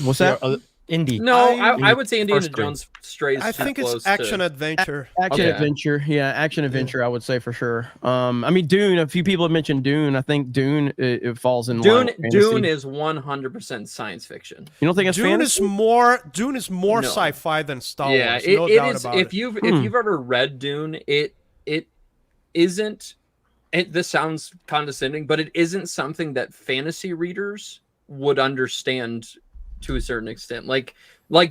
What's that? Indie. No, I would say Indiana First grade. Jones strays. I too think close it's to- action adventure. Action Okay. adventure, yeah, action adventure. I would say for sure. I mean, Dune. A few people have mentioned Dune. I think Dune it falls in line with fantasy. Dune is 100% science fiction. You don't think it's Dune fantasy? is more No. sci-fi than Star Yeah, Wars. it No doubt is. about If it. you've ever read Dune, it isn't. This sounds condescending, but it isn't something that fantasy readers would understand to a certain extent. Like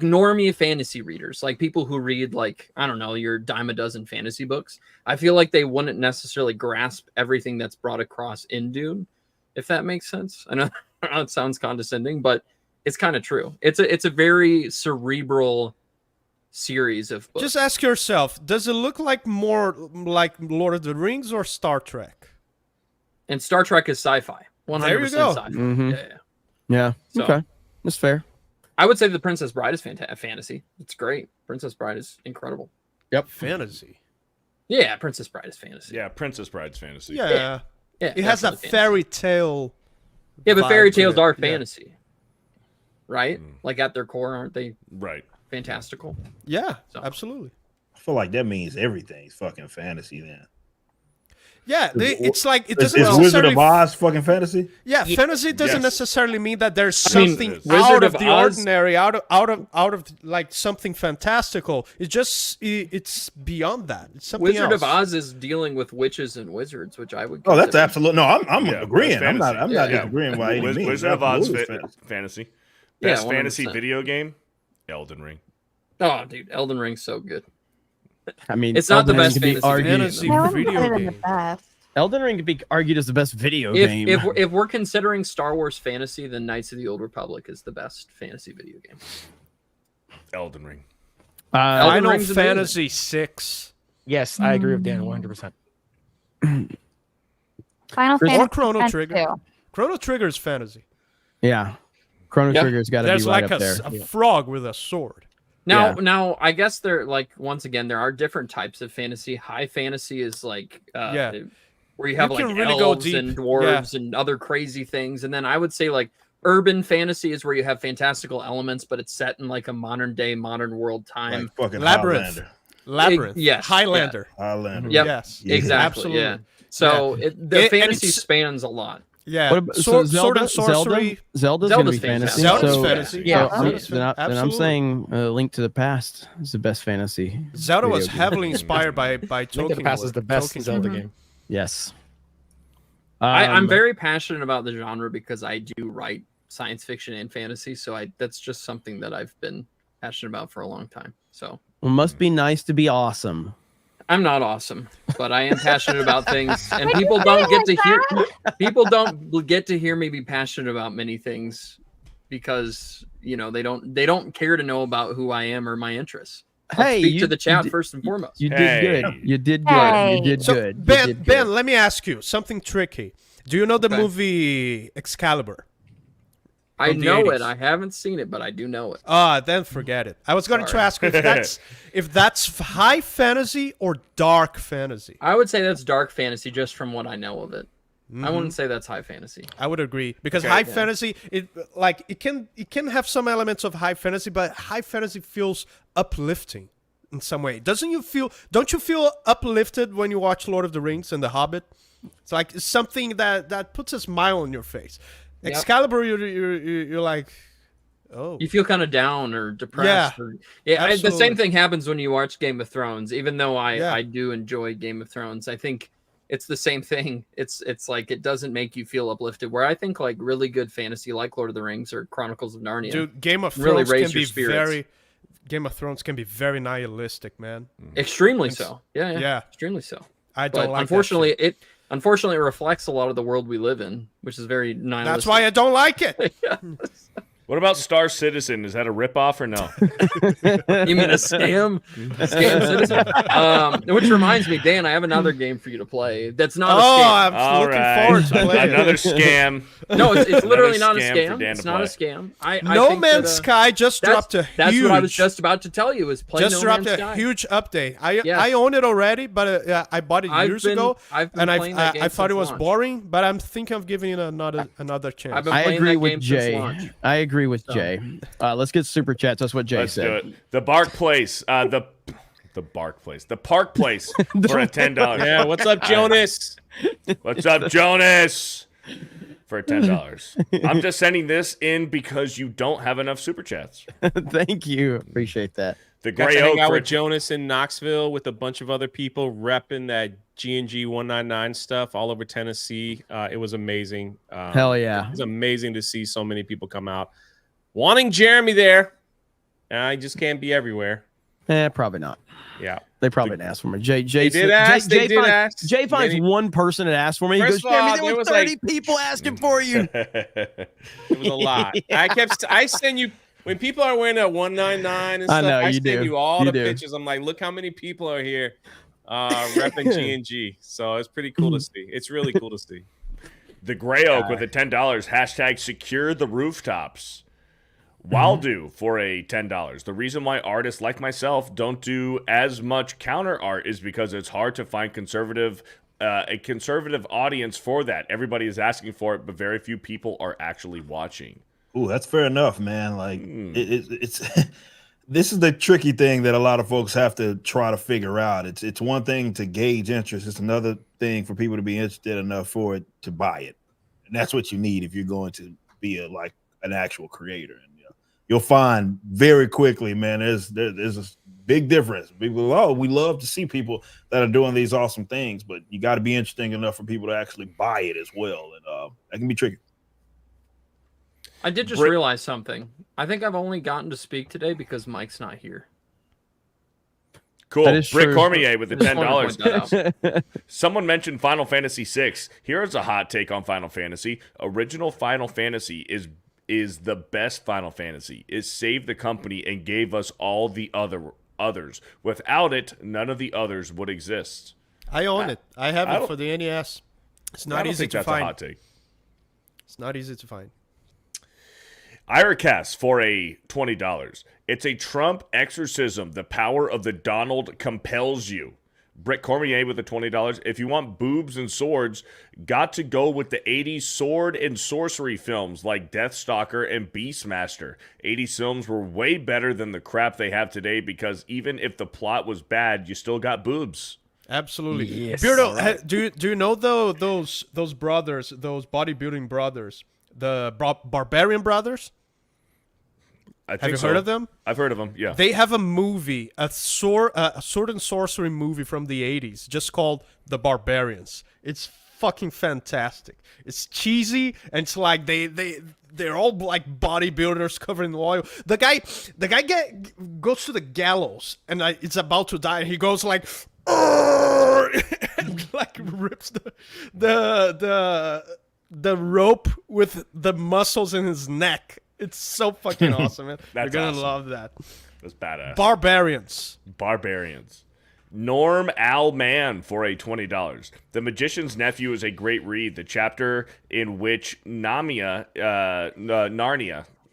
normie fantasy readers, like people who read like, I don't know, your dime a dozen fantasy books. I feel like they wouldn't necessarily grasp everything that's brought across in Dune, if that makes sense. I know it sounds condescending, but it's kind of true. It's a very cerebral series of books. Just ask yourself, does it look like more like Lord of the Rings or Star Trek? And Star Trek is sci-fi. 100% There you go. sci-fi. Mhm. Yeah. So, Okay, that's fair. I would say The Princess Bride is fantasy. It's great. Princess Bride is incredible. Yep. Fantasy. Yeah, Princess Bride is fantasy. Yeah, Princess Bride's fantasy. Yeah. Yeah, It has a definitely fantasy. fairy tale. Yeah, but vibe fairy to tales it. are Yeah. fantasy, right? Like at their core, aren't they? Right. Fantastical. Yeah, absolutely. I feel like that means everything's fucking fantasy then. Yeah, it's like it Is doesn't Wizard necessarily. of Oz fucking fantasy? Yeah, fantasy doesn't necessarily mean that there's I mean, something Wizard out of of the Oz- ordinary, out of like something fantastical. It's just it's beyond that. It's something Wizard else. of Oz is dealing with witches and wizards, which I would. Oh, that's consider- absolute. No, I'm Yeah, agreeing. that's I'm not. fantasy. I'm not Yeah. disagreeing by any means. Wizard of Oz Absolutely it's fantasy. Yeah, Best fantasy 100%. video game, Elden Ring. Oh, dude, Elden Ring's so good. I mean, It's not the Elden Ring best could be fantasy argued- Fantasy No, I wouldn't video put it in the game. best. Elden Ring could be argued as the best video game. If we're considering Star Wars fantasy, then Knights of the Old Republic is the best fantasy video game. Elden Ring. Elden Final Ring's amazing. Fantasy 6 Yes, I agree with Dan 100%. Final Chris- Fantasy or Chrono X Trigger. too. Chrono Trigger is fantasy. Yeah, Chrono Yeah. Trigger's got to be There's right like up there. a frog with a sword. Now, I guess there, like, once again, there are different types of fantasy. High fantasy is like, Yeah. where you have You like can really go elves and deep. dwarves and other crazy things. And then I would say like urban fantasy is where you have fantastical elements, but it's set in like a modern day, modern world time. Like fucking Labyrinth. Highlander. Labyrinth. Yes, Highlander. Highlander. Yep. Yes. Exactly. Absolutely. Yeah. So the And fantasy it's- spans a lot. Yeah. What about, Sword and sorcery. Zelda's gonna be Zelda's fantasy. fantastic. Zelda's so, fantasy. Yeah, Zelda's then I'm absolutely. saying Link to the Past is the best fantasy. Zelda was video game. heavily inspired by Link to Tolkien. the Past is the best Tolkien. Zelda Mhm. game. Yes. I'm very passionate about the genre because I do write science fiction and fantasy. So that's just something that I've been passionate about for a long time. So Well, must be nice to be awesome. I'm not awesome, but I am passionate about things, and people don't get to hear. People don't get to hear me be passionate about many things because they don't care to know about who I am or my interests. I'll Hey, speak you- to the chat you first and foremost. You did Hey. good. You did good. Hey. You did So good. You Ben, did Ben, good. let me ask you something tricky. Do you know the Okay. movie Excalibur? I from the know 80s. it. I haven't seen it, but I do know it. Then forget it. I was going to Sorry. ask you if that's high fantasy or dark fantasy. I would say that's dark fantasy, just from what I know of it. I Mhm. wouldn't say that's high fantasy. I would agree because Okay. high Yeah. fantasy, it can have some elements of high fantasy, but high fantasy feels uplifting in some way. Don't you feel uplifted when you watch Lord of the Rings and The Hobbit? It's like something that puts a smile on your face. Yep. Excalibur, you're like, oh, You feel kind of down or depressed. Yeah, the same absolutely. thing happens when you watch Game of Thrones. Even though Yeah. I do enjoy Game of Thrones, I think it's the same thing. It's like it doesn't make you feel uplifted. Where I think like really good fantasy, like Lord of the Rings or Chronicles of Narnia, dude, Game of really Thrones raise can your be spirits. Game of Thrones can be very nihilistic, man. extremely It's- so. Yeah, yeah. extremely so. I don't But like. unfortunately, that shit. it reflects a lot of the world we live in, which is very nihilistic. That's why I don't like it. What about Star Citizen? Is that a ripoff or no? You mean a scam? Citizen? Which reminds me, Dan, I have another game for you to play. That's not a scam. I'm All looking right. forward to playing Another it. scam. No, it's literally Another not a scam for scam. Dan It's to not a play. scam. I No think Man's that, Sky just dropped a That's huge. what I was just about to tell you. Is play just No dropped Man's a Sky. huge update. I Yes. own it already, but I bought it years ago, I've been and playing that game I thought it since was launch. boring. But I'm thinking of giving it another chance. I've been I playing agree that with game since Jay. launch. I agree with So. Jay. Let's get super chats. That's what Jay Let's said. do it. The Bark Place. The Bark Place. The Park Place for a $10. Yeah, what's up, Jonas? What's up, Jonas? For $10. I'm just sending this in because you don't have enough super chats. Thank you. Appreciate that. The Got Gray to hang Oak out for with Jonas in Knoxville with a bunch of other people repping that G&G 199 stuff all over Tennessee. It was amazing. Hell yeah. It was amazing to see so many people come out. wanting Jeremy there. I just can't be everywhere. Probably not. Yeah. They probably didn't ask for me. They did ask. Jay finds one person that asked for me. He goes, Jeremy, there was 30 people asking for you. It was a lot. I send you when people are wearing that 199 and stuff. I send you all the pictures. I'm like, look how many people are here repping G&G. So it's pretty cool to see. It's really cool to see. The Gray Oak with the $10 hashtag secure the rooftops. Waldo for a $10. The reason why artists like myself don't do as much counter art is because it's hard to find a conservative audience for that. Everybody is asking for it, but very few people are actually watching. Ooh, that's fair enough, man. Like it's this is the tricky thing that a lot of folks have to try to figure out. It's one thing to gauge interest. It's another thing for people to be interested enough for it to buy it. And that's what you need if you're going to be an actual creator. And you'll find very quickly, man, there's a big difference. People, we love to see people that are doing these awesome things, but you got to be interesting enough for people to actually buy it as well. And that can be tricky. I did just realize something. I think I've only gotten to speak today because Mike's not here. Cool. Britt Cormier with the $10. Someone mentioned Final Fantasy VI. Here's a hot take on Final Fantasy. Original Final Fantasy is the best Final Fantasy. It saved the company and gave us all the others. Without it, none of the others would exist. I own it. I have it for the NES. It's not easy to find. A hot take. It's not easy to find. Iracast for a $20. It's a Trump exorcism. The power of the Donald compels you. Brett Cormier with the $20. If you want boobs and swords, got to go with the 80s sword and sorcery films like Deathstalker and Beastmaster. 80s films were way better than the crap they have today because even if the plot was bad, you still got boobs. Absolutely. Yes. Beardo, do you know those brothers, those bodybuilding brothers, the Barbarian brothers? Have you heard of them? I've heard of them, yeah. They have a movie, a sword and sorcery movie from the 80s, just called The Barbarians. It's fucking fantastic. It's cheesy, and it's like they're all like bodybuilders covered in oil. The guy goes to the gallows, and it's about to die, and he goes like, and like rips the rope with the muscles in his neck. It's so fucking awesome, man. You're gonna love that. That's badass. Barbarians. Norm Al Mann for a $20. The Magician's Nephew is a great read. The chapter in which Narnia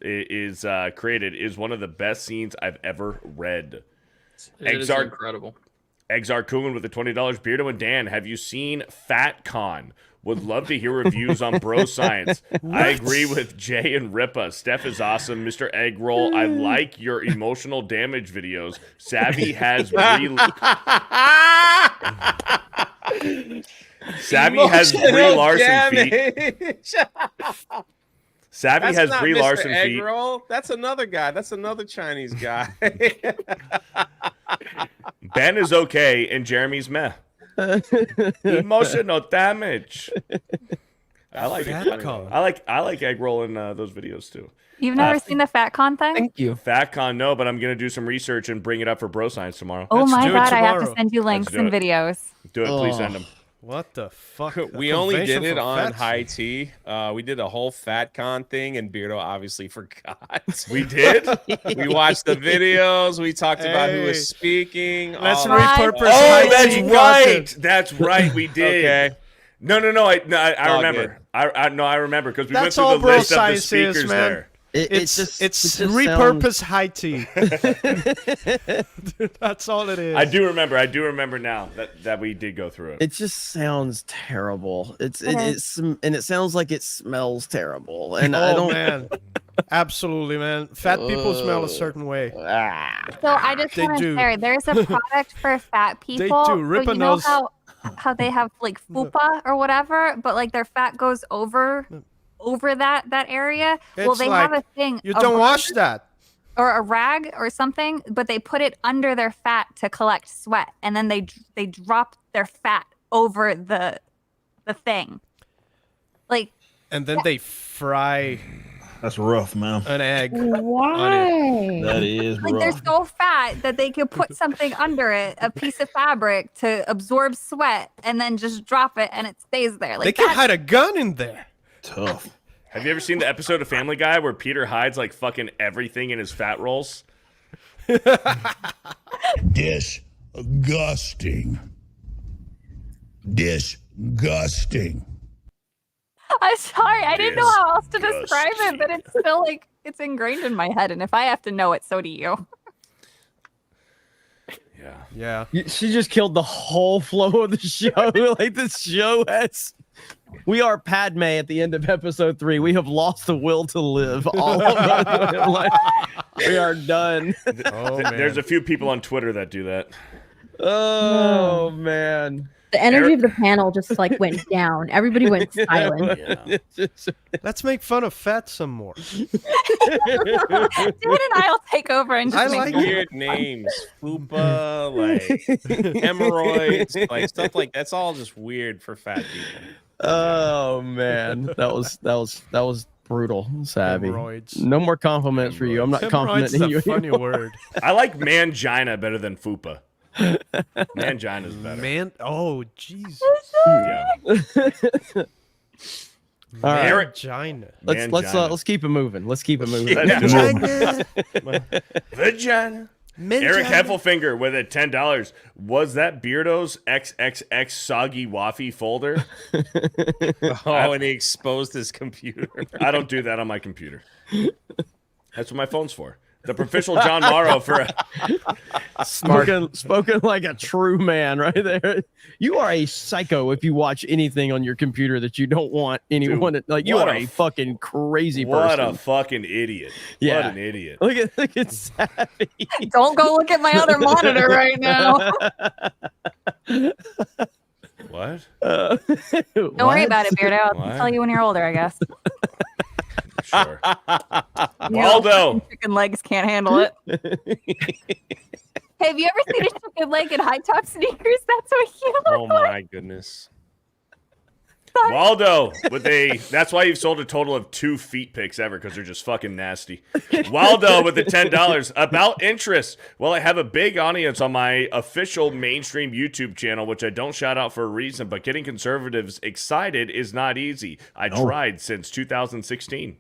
is created is one of the best scenes I've ever read. It is incredible. Exar Kuhn with the $20. Beardo and Dan, have you seen FatCon? Would love to hear reviews on Bro Science. I agree with Jay and Ripa. Steph is awesome. Mr. Eggroll, I like your emotional damage videos. Savvy has Brie Larson feet. Savvy has Brie Larson feet. Eggroll. That's another guy. That's another Chinese guy. Ben is okay, and Jeremy's meh. Emotional damage. I like it. I like Eggroll in those videos too. You've never seen the FatCon thing? Thank you. FatCon, no, but I'm gonna do some research and bring it up for Bro Science tomorrow. Oh my god, I have to send you links and videos. Do it, please send them. What the fuck? We only did it on High Tea. We did a whole FatCon thing, and Beardo obviously forgot. We did? We watched the videos. We talked about who was speaking. Let's repurpose. Oh, that's right. That's right. We did. Okay. No. I remember. I remember because we went through the list of the speakers there. It's repurpose high tea. That's all it is. I do remember now that we did go through it. It just sounds terrible. It sounds like it smells terrible. And I don't. Man. Absolutely, man. Fat people smell a certain way. So I just want to say, there's a product for fat people. They do. So you know how they have like fupa or whatever, but like their fat goes over that area. Well, they have a thing. You don't wash that. Or a rag or something, but they put it under their fat to collect sweat, and then they drop their fat over the thing. Like, and then they fry That's rough, man. An egg. Why? That is Like they're so fat that they could put something under it, a piece of fabric to absorb sweat, and then just drop it, and it stays there. Like they could hide a gun in there. Tough. Have you ever seen the episode of Family Guy where Peter hides like fucking everything in his fat rolls? Disgusting. Disgusting. I'm sorry, I didn't know how else to describe it, but it's still like it's ingrained in my head, and if I have to know it, so do you. Yeah. She just killed the whole flow of the show. Like this show has. We are Padme at the end of episode 3. We have lost the will to live. All of us. Like, we are done. There's a few people on Twitter that do that. Oh man. The energy of the panel just like went down. Everybody went silent. Let's make fun of fat some more. Dude and I'll take over and just make weird names, fupa, like hemorrhoids, like stuff like that's all just weird for fat people. Oh man, that was brutal, Savvy. Hemorrhoids. No more compliments for you. I'm not confident in you. Hemorrhoids is a funny anymore. word. I like mangina better than fupa. Mangina's better. Oh Jesus. Yeah. All right. Vagina. Let's keep it moving. Let's keep it moving. Vagina. Eric Heffelfinger with a $10. Was that Beardo's XXX soggy waffy folder? And he exposed his computer. I don't do that on my computer. That's what my phone's for. The professional John Morrow for spoken like a true man right there. You are a psycho if you watch anything on your computer that you don't want anyone to, like. You are a fucking crazy person. What a fucking idiot. Yeah. What an idiot. Look at Savvy. Don't go look at my other monitor right now. What? Don't worry about it, Beardo. I'll What? tell you when you're older, I guess. Sure. You know, Waldo. chicken legs can't handle it. Hey, have you ever seen a chicken leg in high top sneakers? That's what you look Oh my goodness. Waldo with that's why you've sold a total of 2 feet pics ever, because they're just fucking nasty. Waldo with the $10. About interest. Well, I have a big audience on my official mainstream YouTube channel, which I don't shout out for a reason, but getting conservatives excited is not easy. I tried since 2016.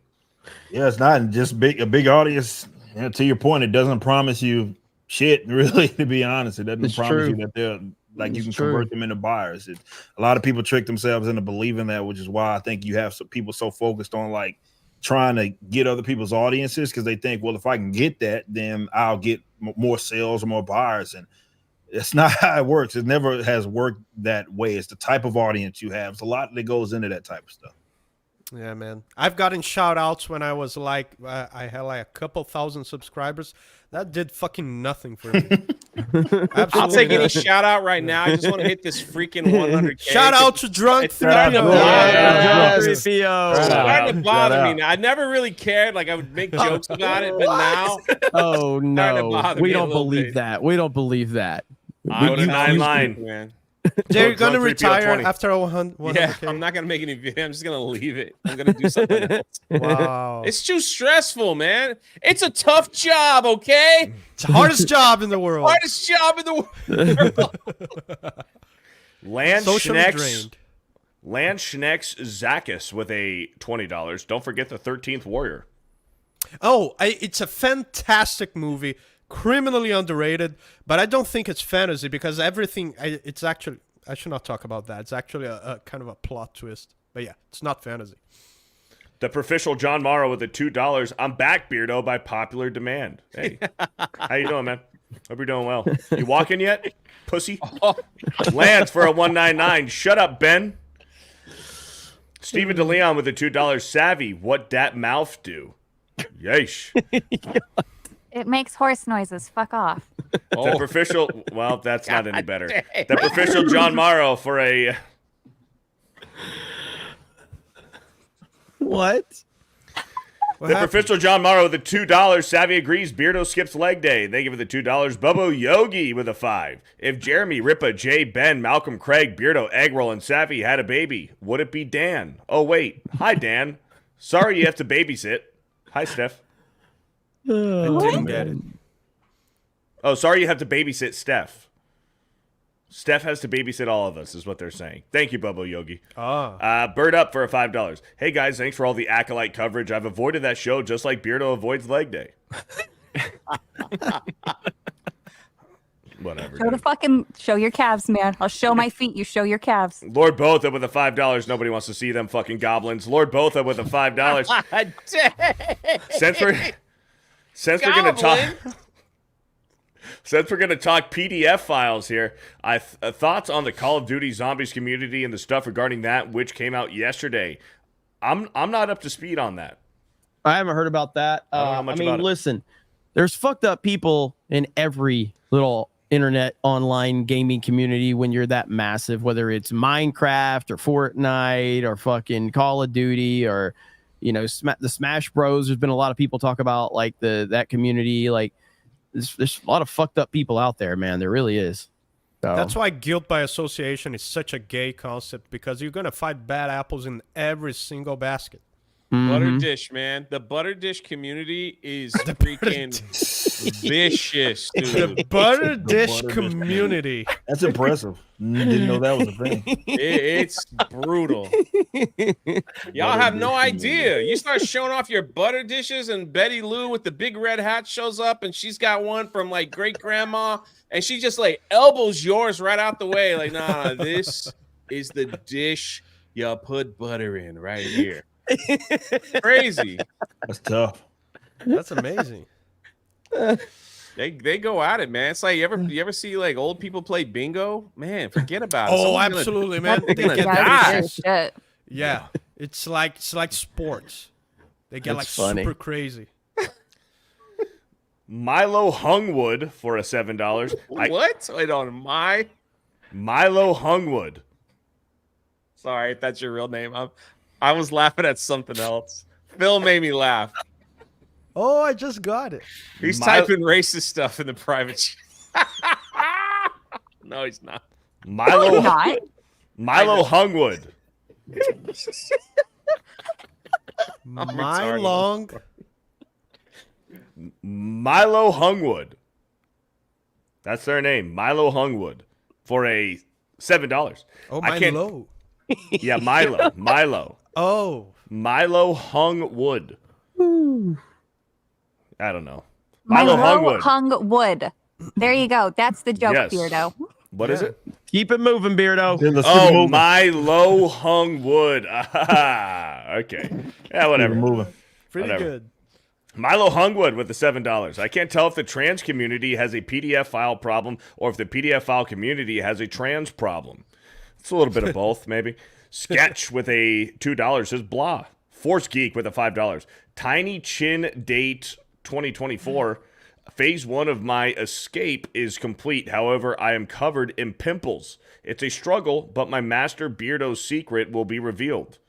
Yeah, it's not just a big audience. You know, to your point, it doesn't promise you shit, really, to be honest. It doesn't promise you that they're like you can convert them into buyers. A lot of people trick themselves into believing that, which is why I think you have some people so focused on like trying to get other people's audiences, because they think, well, if I can get that, then I'll get more sales or more buyers. And it's not how it works. It never has worked that way. It's the type of audience you have. It's a lot that goes into that type of stuff. Yeah, man. I've gotten shout outs when I was like, I had like a couple thousand subscribers. That did fucking nothing for me. I'll take any shout out right now. I just want to hit this freaking 100K. Shout out to Drunk It's starting to Yeah, starting to bother me now. I never really cared. Like I would make jokes about it, but now Oh no, bother we me a don't little believe bit. that. We don't believe that. I would have 9 line. man. They're going to Drunk 3PO retire 20. after 100. Yeah, I'm not gonna make any video. I'm just gonna leave it. I'm gonna do something else. Wow. It's too stressful, man. It's a tough job, okay? It's the hardest job in the world. Hardest job in the world. Lance Socially Schnex drained. Zakis with a $20. Don't forget the 13th Warrior. Oh, it's a fantastic movie. Criminally underrated, but I don't think it's fantasy because everything. It's actually. I should not talk about that. It's actually a kind of a plot twist. But yeah, it's not fantasy. The professional John Morrow with the $2. I'm back, Beardo, by popular demand. Hey, how you doing, man? Hope you're doing well. You walking yet, pussy? Lance for a $1.99. Shut up, Ben. Stephen DeLeon with the $2. Savvy, what dat mouth do? Yeesh. It makes horse noises. Fuck off. The official. Well, that's not any better. The official John Morrow for a. What? The official John Morrow with the $2. Savvy agrees. Beardo skips leg day. They give it the $2. Bubbo Yogi with a $5. If Jeremy, Ripa, Jay, Ben, Malcolm, Craig, Beardo, Eggroll, and Savvy had a baby, would it be Dan? Oh wait, hi Dan. Sorry you have to babysit. Hi, Steph. I didn't get it. Oh, sorry you have to babysit Steph. Steph has to babysit all of us, is what they're saying. Thank you, Bubbo Yogi. Bird Up for a $5. Hey, guys, thanks for all the Acolyte coverage. I've avoided that show just like Beardo avoids leg day. Whatever. Show your calves, man. I'll show my feet. You show your calves. Lord Botha with a $5. Nobody wants to see them fucking goblins. Lord Botha with a $5. Since we're gonna talk. Since we're going to talk PDF files here, thoughts on the Call of Duty Zombies community and the stuff regarding that, which came out yesterday. I'm not up to speed on that. I haven't heard about that. I don't know much about it. Listen, there's fucked up people in every little internet online gaming community when you're that massive, whether it's Minecraft or Fortnite or fucking Call of Duty or, the Smash Bros. There's been a lot of people talk about like that community, like. There's a lot of fucked up people out there, man. There really is. So. That's why guilt by association is such a gay concept, because you're going to find bad apples in every single basket. Butter dish, man. The butter dish community is freaking vicious, dude. The butter dish community. That's impressive. Didn't know that was a thing. It's brutal. Y'all have no idea. You start showing off your butter dishes, and Betty Lou with the big red hat shows up, and she's got one from like great grandma, and she just like elbows yours right out the way. Like, nah, this is the dish you put butter in right here. Crazy. That's tough. That's amazing. They go at it, man. It's like you ever see like old people play bingo? Man, forget about it. Oh, absolutely, man. They get shit. Yeah, it's like sports. They get That's like funny. super crazy. Milo Hungwood for a $7. What? Wait on Milo Hungwood. Sorry if that's your real name. I was laughing at something else. Phil made me laugh. Oh, I just got it. He's typing racist stuff in the private chat. No, he's not. Milo Hungwood. Milo Hungwood. That's their name. Milo Hungwood for a $7. Oh, Milo. Yeah, Milo. Oh. Milo Hungwood. I don't know. Milo hung wood. There you go. That's the joke, Yes. Beardo. What is it? Keep it moving, Beardo. Oh, Milo Hungwood. Okay. Yeah, whatever. Pretty Whatever. good. Milo Hungwood with the $7. I can't tell if the trans community has a PDF file problem or if the PDF file community has a trans problem. It's a little bit of both, maybe. Sketch with a $2 says blah. Force Geek with a $5. Tiny Chin Date 2024. Phase 1 of my escape is complete. However, I am covered in pimples. It's a struggle, but my Master Beardo secret will be revealed.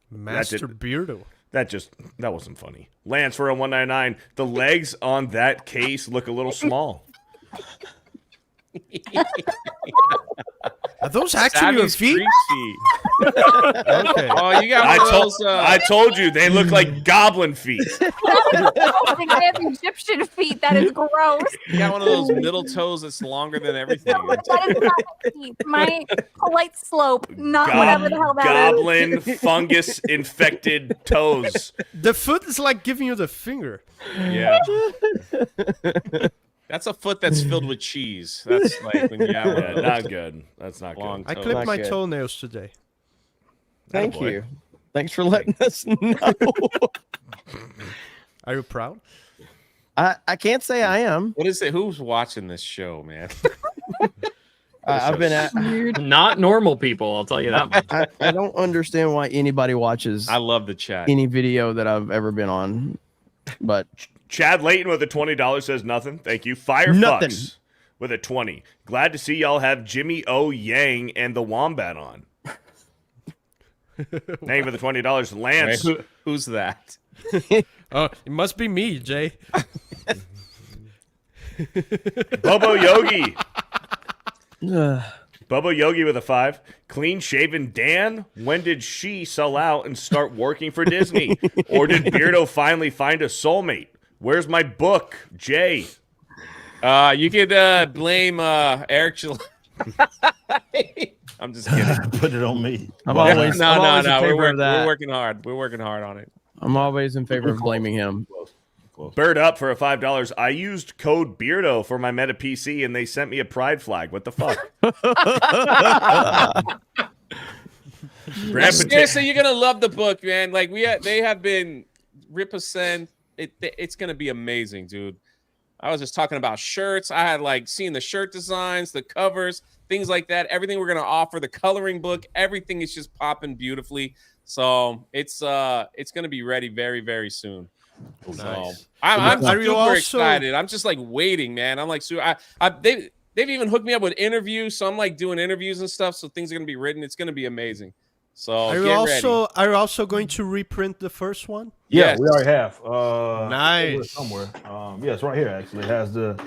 Master Beardo. That wasn't funny. Lance for a 199. The legs on that case look a little small. Are those actually your feet? Okay. Oh, you got one of those. I told you they look like goblin feet. I have Egyptian feet. That is gross. You got one of those middle toes that's longer than everything. That is not my feet. My polite slope, not whatever the hell that Goblin is. fungus infected toes. The foot is like giving you the finger. Yeah. That's a foot that's filled with cheese. That's like when you have one of those not good. That's not long good. I clipped my toenails today. Thank you. Thanks for letting us know. Are you proud? I can't say I am. What is it? Who's watching this show, man? I've been at Not normal people, I'll tell you that much. I don't understand why anybody watches I love the chat. any video that I've ever been on. But Chad Layton with a $20 says nothing. Thank you. Firefox Nothing. with a 20. Glad to see y'all have Jimmy O. Yang and the Wombat on. Name for the $20. Lance. Wait, who's that? Oh, it must be me, Jay. Bobo Yogi. Bubba Yogi with a 5. Clean shaven Dan. When did she sell out and start working for Disney? Or did Beardo finally find a soulmate? Where's my book, Jay? You could blame Eric. I'm just kidding. Put it on me. I'm always no. We're working hard. We're working hard on it. I'm always in favor of blaming him. Bird up for a $5. I used code Beardo for my Meta PC and they sent me a pride flag. What the fuck? Seriously, you're gonna love the book, man. Like they have been represent. It's gonna be amazing, dude. I was just talking about shirts. I had like seen the shirt designs, the covers, things like that. Everything we're gonna offer, the coloring book, everything is just popping beautifully. So it's gonna be ready very, very soon. Nice. So I'm super excited. I'm just like waiting, man. I'm like, they've even hooked me up with interviews, so I'm like doing interviews and stuff. So things are gonna be written. It's gonna be amazing. So are you also going to reprint the first one? Yeah, we already have. Nice. Somewhere. Yeah, it's right here. Actually, it has the.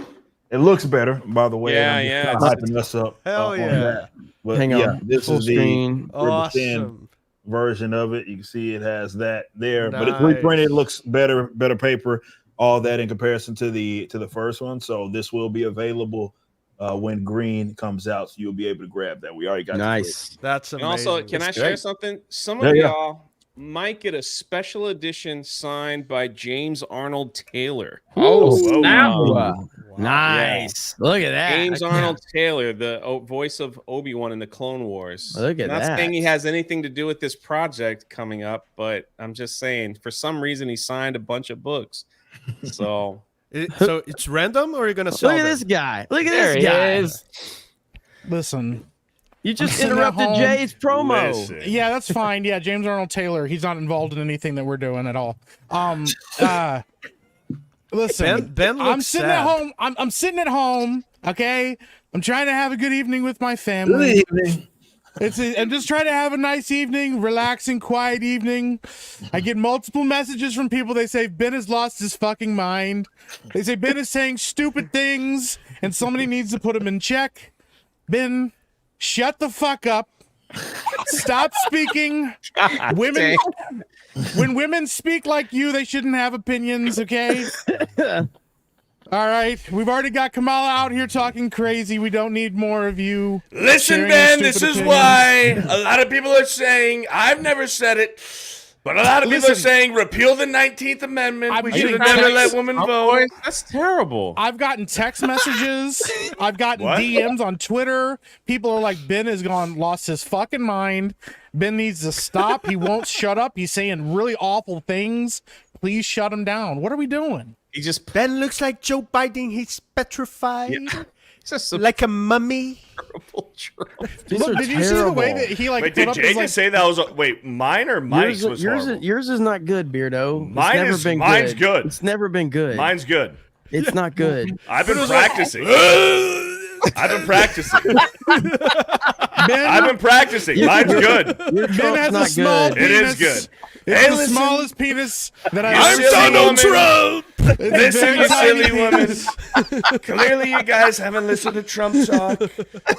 It looks better, by the way. Yeah. Hyping us up. Hell yeah. But Hang on. This Full is screen. the Awesome. version of it. You can see it has that there, but it's Nice. reprinted. It looks better paper. All that in comparison to the first one. So this will be available when green comes out. So you'll be able to grab that. We already got nice. That's amazing. And also, can I share something? Some of y'all might get a special edition signed by James Arnold Taylor. Wow. Nice. Look at that. James Arnold Taylor, the voice of Obi-Wan in the Clone Wars. Look at Not that. saying he has anything to do with this project coming up, but I'm just saying for some reason he signed a bunch of books. So so it's random, or are you gonna sell Look at them? this guy. Look at this guy. Listen. You just interrupted Jay's promo. Listen. Yeah, that's fine. Yeah, James Arnold Taylor. He's not involved in anything that we're doing at all. Listen, Ben looks I'm sitting sad. at home. I'm sitting at home. Okay, I'm trying to have a good evening with my family. Good evening. I'm just trying to have a nice evening, relaxing, quiet evening. I get multiple messages from people. They say Ben has lost his fucking mind. They say Ben is saying stupid things, and somebody needs to put him in check. Ben, shut the fuck up. Stop speaking. Women, when women speak like you, they shouldn't have opinions, okay? All right. We've already got Kamala out here talking crazy. We don't need more of you. Listen, sharing Ben, your this stupid is opinions. why a lot of people are saying, I've never said it, but a lot of people are saying repeal the 19th Amendment. We should have never let women vote. That's terrible. I've gotten text messages. I've gotten What? DMs on Twitter. People are like, Ben has lost his fucking mind. Ben needs to stop. He won't shut up. He's saying really awful things. Please shut him down. What are we doing? He just Ben looks like Joe Biden. He's petrified, it's just like a mummy. terrible trope. Look, did you see the way that he like Wait, put did up Jay his, like, just say that was wait, mine or Mike's was horrible? Yours is not good, Beardo. It's Mine never is- been mine's good. good. It's never been good. Mine's good. It's not good. I've been practicing. I've been practicing. Ben, I've been practicing. Mine's good. Your Ben Trump's has a not small good. It penis. is good. It's Hey, the listen. smallest penis that I'm I've ever Donald seen. Trump. It's a Listen, very you tiny silly women. penis. Clearly, you guys haven't listened to Trump talk. Her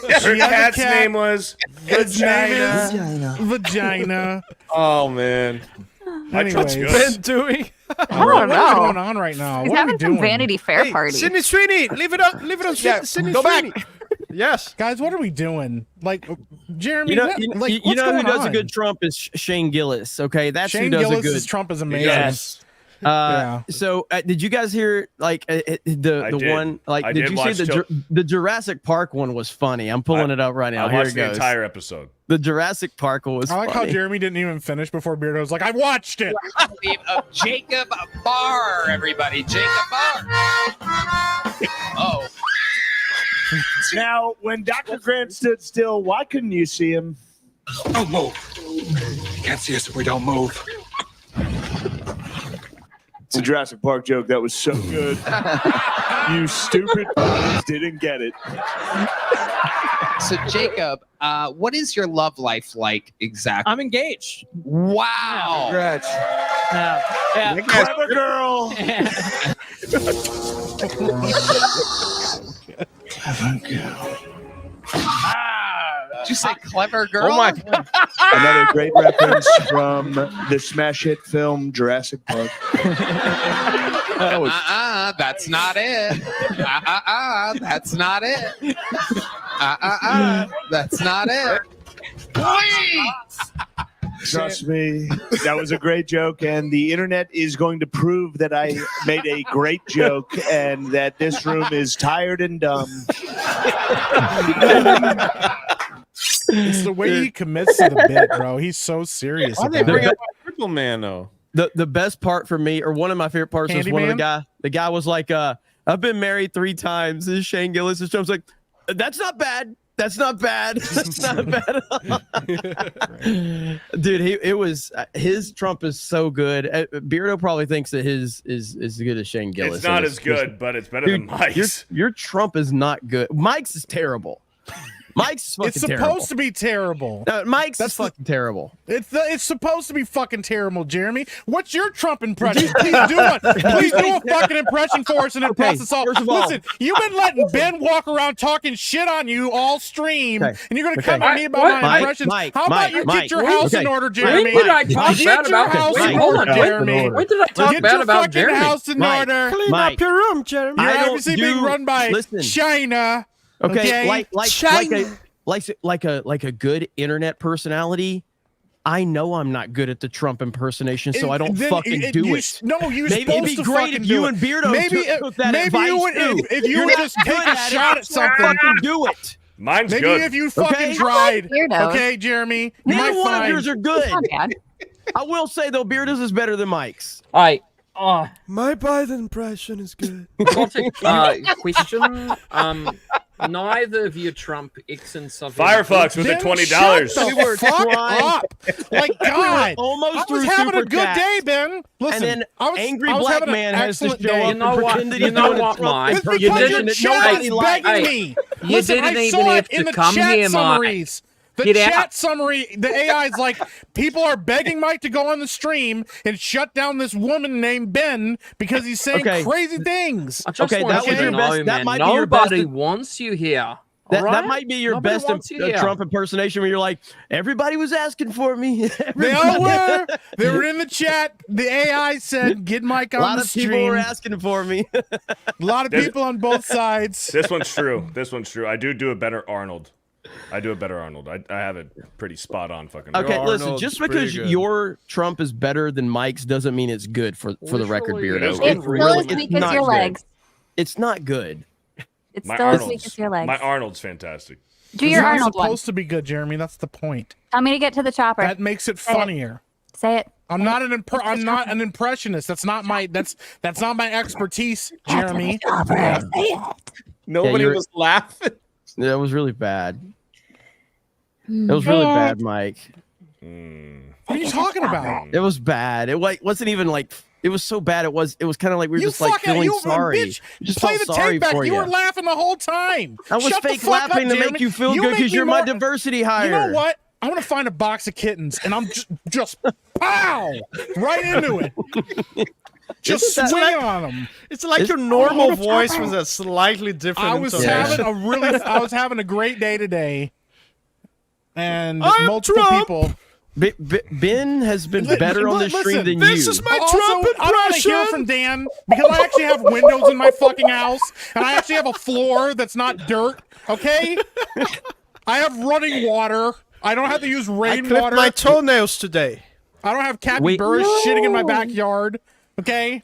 has a cat's cat. name was Its name Vagina. is Vagina. Oh man. My Trump's Anyways. good. Ben doing? I What don't is know. going on right now? He's What are we having some doing? Vanity Fair Hey, party. Sydney Sweeney, leave it on. Sydney go back. Sweeney. Yes, Guys, what are we doing? Like, Jeremy, You know, what- you, like, you what's know who going does a on? good Trump is Shane Gillis. Okay, that's Shane who does Gillis a good. as Trump is amazing. Yes. Yeah. So did you guys hear like the did. one like I did did you see watch the Jurassic Park one was funny? I'm pulling it up right now. I Here watched it the goes. entire episode. The Jurassic Park one was I like how funny. Jeremy didn't even finish before Beardo was like, I watched it. Of Jacob Barr, everybody. Jacob Barr. Oh. Now, when Dr. Grant stood still, why couldn't you see him? Don't move. You can't see us if we don't move. It's a Jurassic Park joke. That was so good. You stupid didn't get it. So, Jacob, what is your love life like exactly? I'm engaged. Wow. Congrats. Yeah. Clever girl. you say clever girl? Oh my Another great reference from the smash hit film Jurassic Park. That's not it. That's not it. That's not it. Please. Trust me, that was a great joke, and the internet is going to prove that I made a great joke and that this room is tired and dumb. It's the way he commits to the bit, bro. He's so serious. Why they about bring it. up Triple Man though? The best part for me, or one of my favorite parts, was one of the guy was like, I've been married 3 times. This is Shane Gillis. And I was like, that's not bad. That's not bad. That's not bad. Dude, it was his Trump is so good. Beardo probably thinks that his is as good as Shane Gillis. It's not as good, but it's better than Mike's. Your Trump is not good. Mike's is terrible. Mike's fucking It's supposed terrible. to be terrible. No, Mike's is fucking terrible. It's supposed to be fucking terrible, Jeremy. What's your Trump impression? Please do one. Please do a fucking impression for us and impress us all. first of all- Listen, you've been letting Ben walk around talking shit on you all stream, and you're gonna come at me about my impressions. How about you get your house in order, Jeremy? When did I talk Get bad your about house Wait, in hold order, on. Jeremy? When did I talk Get bad your about fucking Jeremy? house in order. Clean up your room, Jeremy. You're I don't obviously being do- run by listen. China. Okay, China. like a good internet personality. I know I'm not good at the Trump impersonation, so I don't fucking do it. No, you're Maybe supposed it'd be to great fucking if you do and it. Beardo took that maybe advice you would, too. if you You're would not just take good a at shot it. at something. Fucking do it. Mine's Maybe good. if you fucking Okay? tried. Beardos. Okay, Jeremy. You Neither might one of find. yours are good. It's not bad. I will say though, Beardo's is better than Mike's. All right. My Biden impression is good. Question. Neither of you Trump X and stuff. Firefox with the $20. Shut the fuck up. Like, God. Almost I was through having a Super good Chats. day, Ben. Listen, And then I was, angry I was black having an man has to excellent show day. up You know and what? pretend that You he's know doing what, a Trump Mike? It's You because your didn't- chat nobody's is like- begging hey, me. you Listen, didn't I even saw have it in to the come chat here, Mike. summaries. The Get chat out. summary, the AI is like, people are begging Mike to go on the stream and shut down this woman named Ben because he's saying Okay. crazy things. I just Okay, want that you was to your know, best- that man, might be your best- nobody wants you here. That, all right? that might be your Nobody best wants you here. Trump impersonation where you're like, everybody was asking for me. They all were. They were in the chat. The AI said, get Mike A on lot the of people stream. were asking for me. A lot of people on both sides. This one's true. This one's true. I do a better Arnold. I have it pretty spot on fucking. Okay, Arnold's listen, just pretty because good. your Trump is better than Mike's doesn't mean it's good for the record, Usually Beardo. it's It's still as weak as not your good. legs. It's not good. It's My still as weak as your legs. My Arnold's fantastic. Do your It's Arnold one. supposed to be good, Jeremy. That's the point. Tell me to get to the chopper. That makes it Say it. funnier. Say it. I'm not an impressionist. That's not my my expertise, Jeremy. Nobody you're- was laughing. That was really bad. It was really bad, Mike. What are you talking about? It was bad. It wasn't even like it was so bad. It was kind of like we were You just like fucking feeling you sorry. bitch. Just Play felt the sorry tape back. for You you. were laughing the whole time. I was Shut the fake fuck up, laughing to Jeremy. make you feel good make because me you're my more- diversity hire. You know what? I'm gonna find a box of kittens and I'm just pow right into it. Just Isn't that swing like- on them. It's like your normal voice with a slightly different I was intonation. having a great day today, and I'm multiple Trump. people. Ben has been better on this stream than this you. is my Also, Trump I want to hear impression. from Dan because I actually have windows in my fucking house, and I actually have a floor that's not dirt. Okay, I have running water. I don't have to use I rainwater. clipped my toenails today. I don't have capybaras shitting in my backyard. Okay.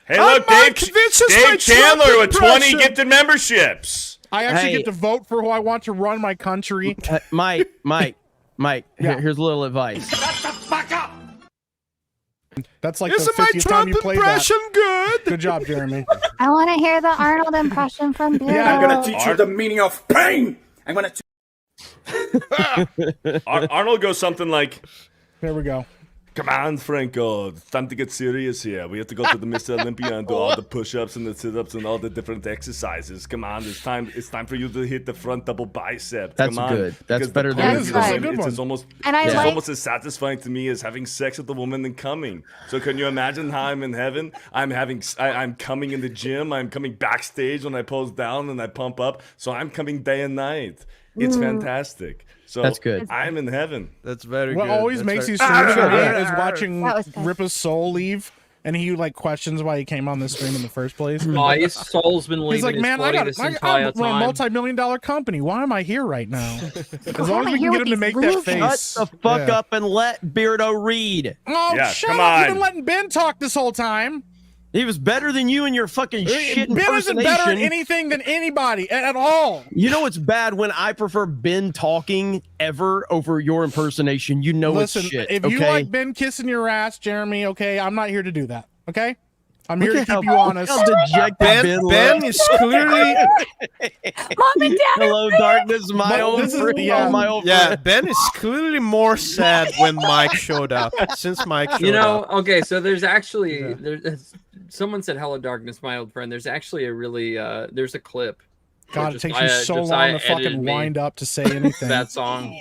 Hey, I'm look, Mike. This is my Dave Chandler Trump with 20 impression. gifted memberships. I actually Hey. get to vote for who I want to run my country. Mike. Yeah. Here's a little advice. That's like Isn't the my 50th time Trump you played impression that. good? Good job, Jeremy. I want to hear the Arnold impression from Beardo. Yeah, I'm gonna teach you the meaning of pain. I'm gonna. Arnold goes something like, Here we go. "Come on, Franco, it's time to get serious here. We have to go to the Mr. Olympia and do all the push-ups and the sit-ups and all the different exercises. Come on, it's time for you to hit the front double bicep. That's Come on." good. That's Because better the than point the is, That's a good one. it's almost And I it's like- almost as satisfying to me as having sex with a woman than coming. So can you imagine how I'm in heaven? I'm coming in the gym. I'm coming backstage when I pose down and I pump up. So I'm coming day and night. It's fantastic. So That's good. I'm in heaven. That's very What good. always That's makes very- you stream for me is That watching was good. Rippa's soul leave, and he like questions why he came on this stream in the first place. My soul's been leaving He's like, his man, body this I entire run a time. multi-million-dollar company. Why am I here right now? As Why long am as I we here can get with him to these make that losers? face. Shut the fuck Yeah. up and let Beardo read. Oh, Yeah, shut come up! You've on. been letting Ben talk this whole time. He was better than you and your fucking shit Ben isn't better at impersonation. anything than anybody at all. You know it's bad when I prefer Ben talking ever over your impersonation. You know Listen, it's shit. if okay? you like Ben kissing your ass, Jeremy, okay, I'm not here to do that. Okay, I'm here Look to at keep how- you honest. how dejected Ben is clearly Mom and Dad. Hello, darkness, my old this is- friend. yeah. My old yeah. friend. Ben is clearly more sad when Mike showed up. Since Mike showed You know, up. okay, so there's actually someone said hello darkness, my old friend. There's actually a really there's a clip. God, it takes you Josiah- so Josiah long to fucking edited me wind up to say anything. that song.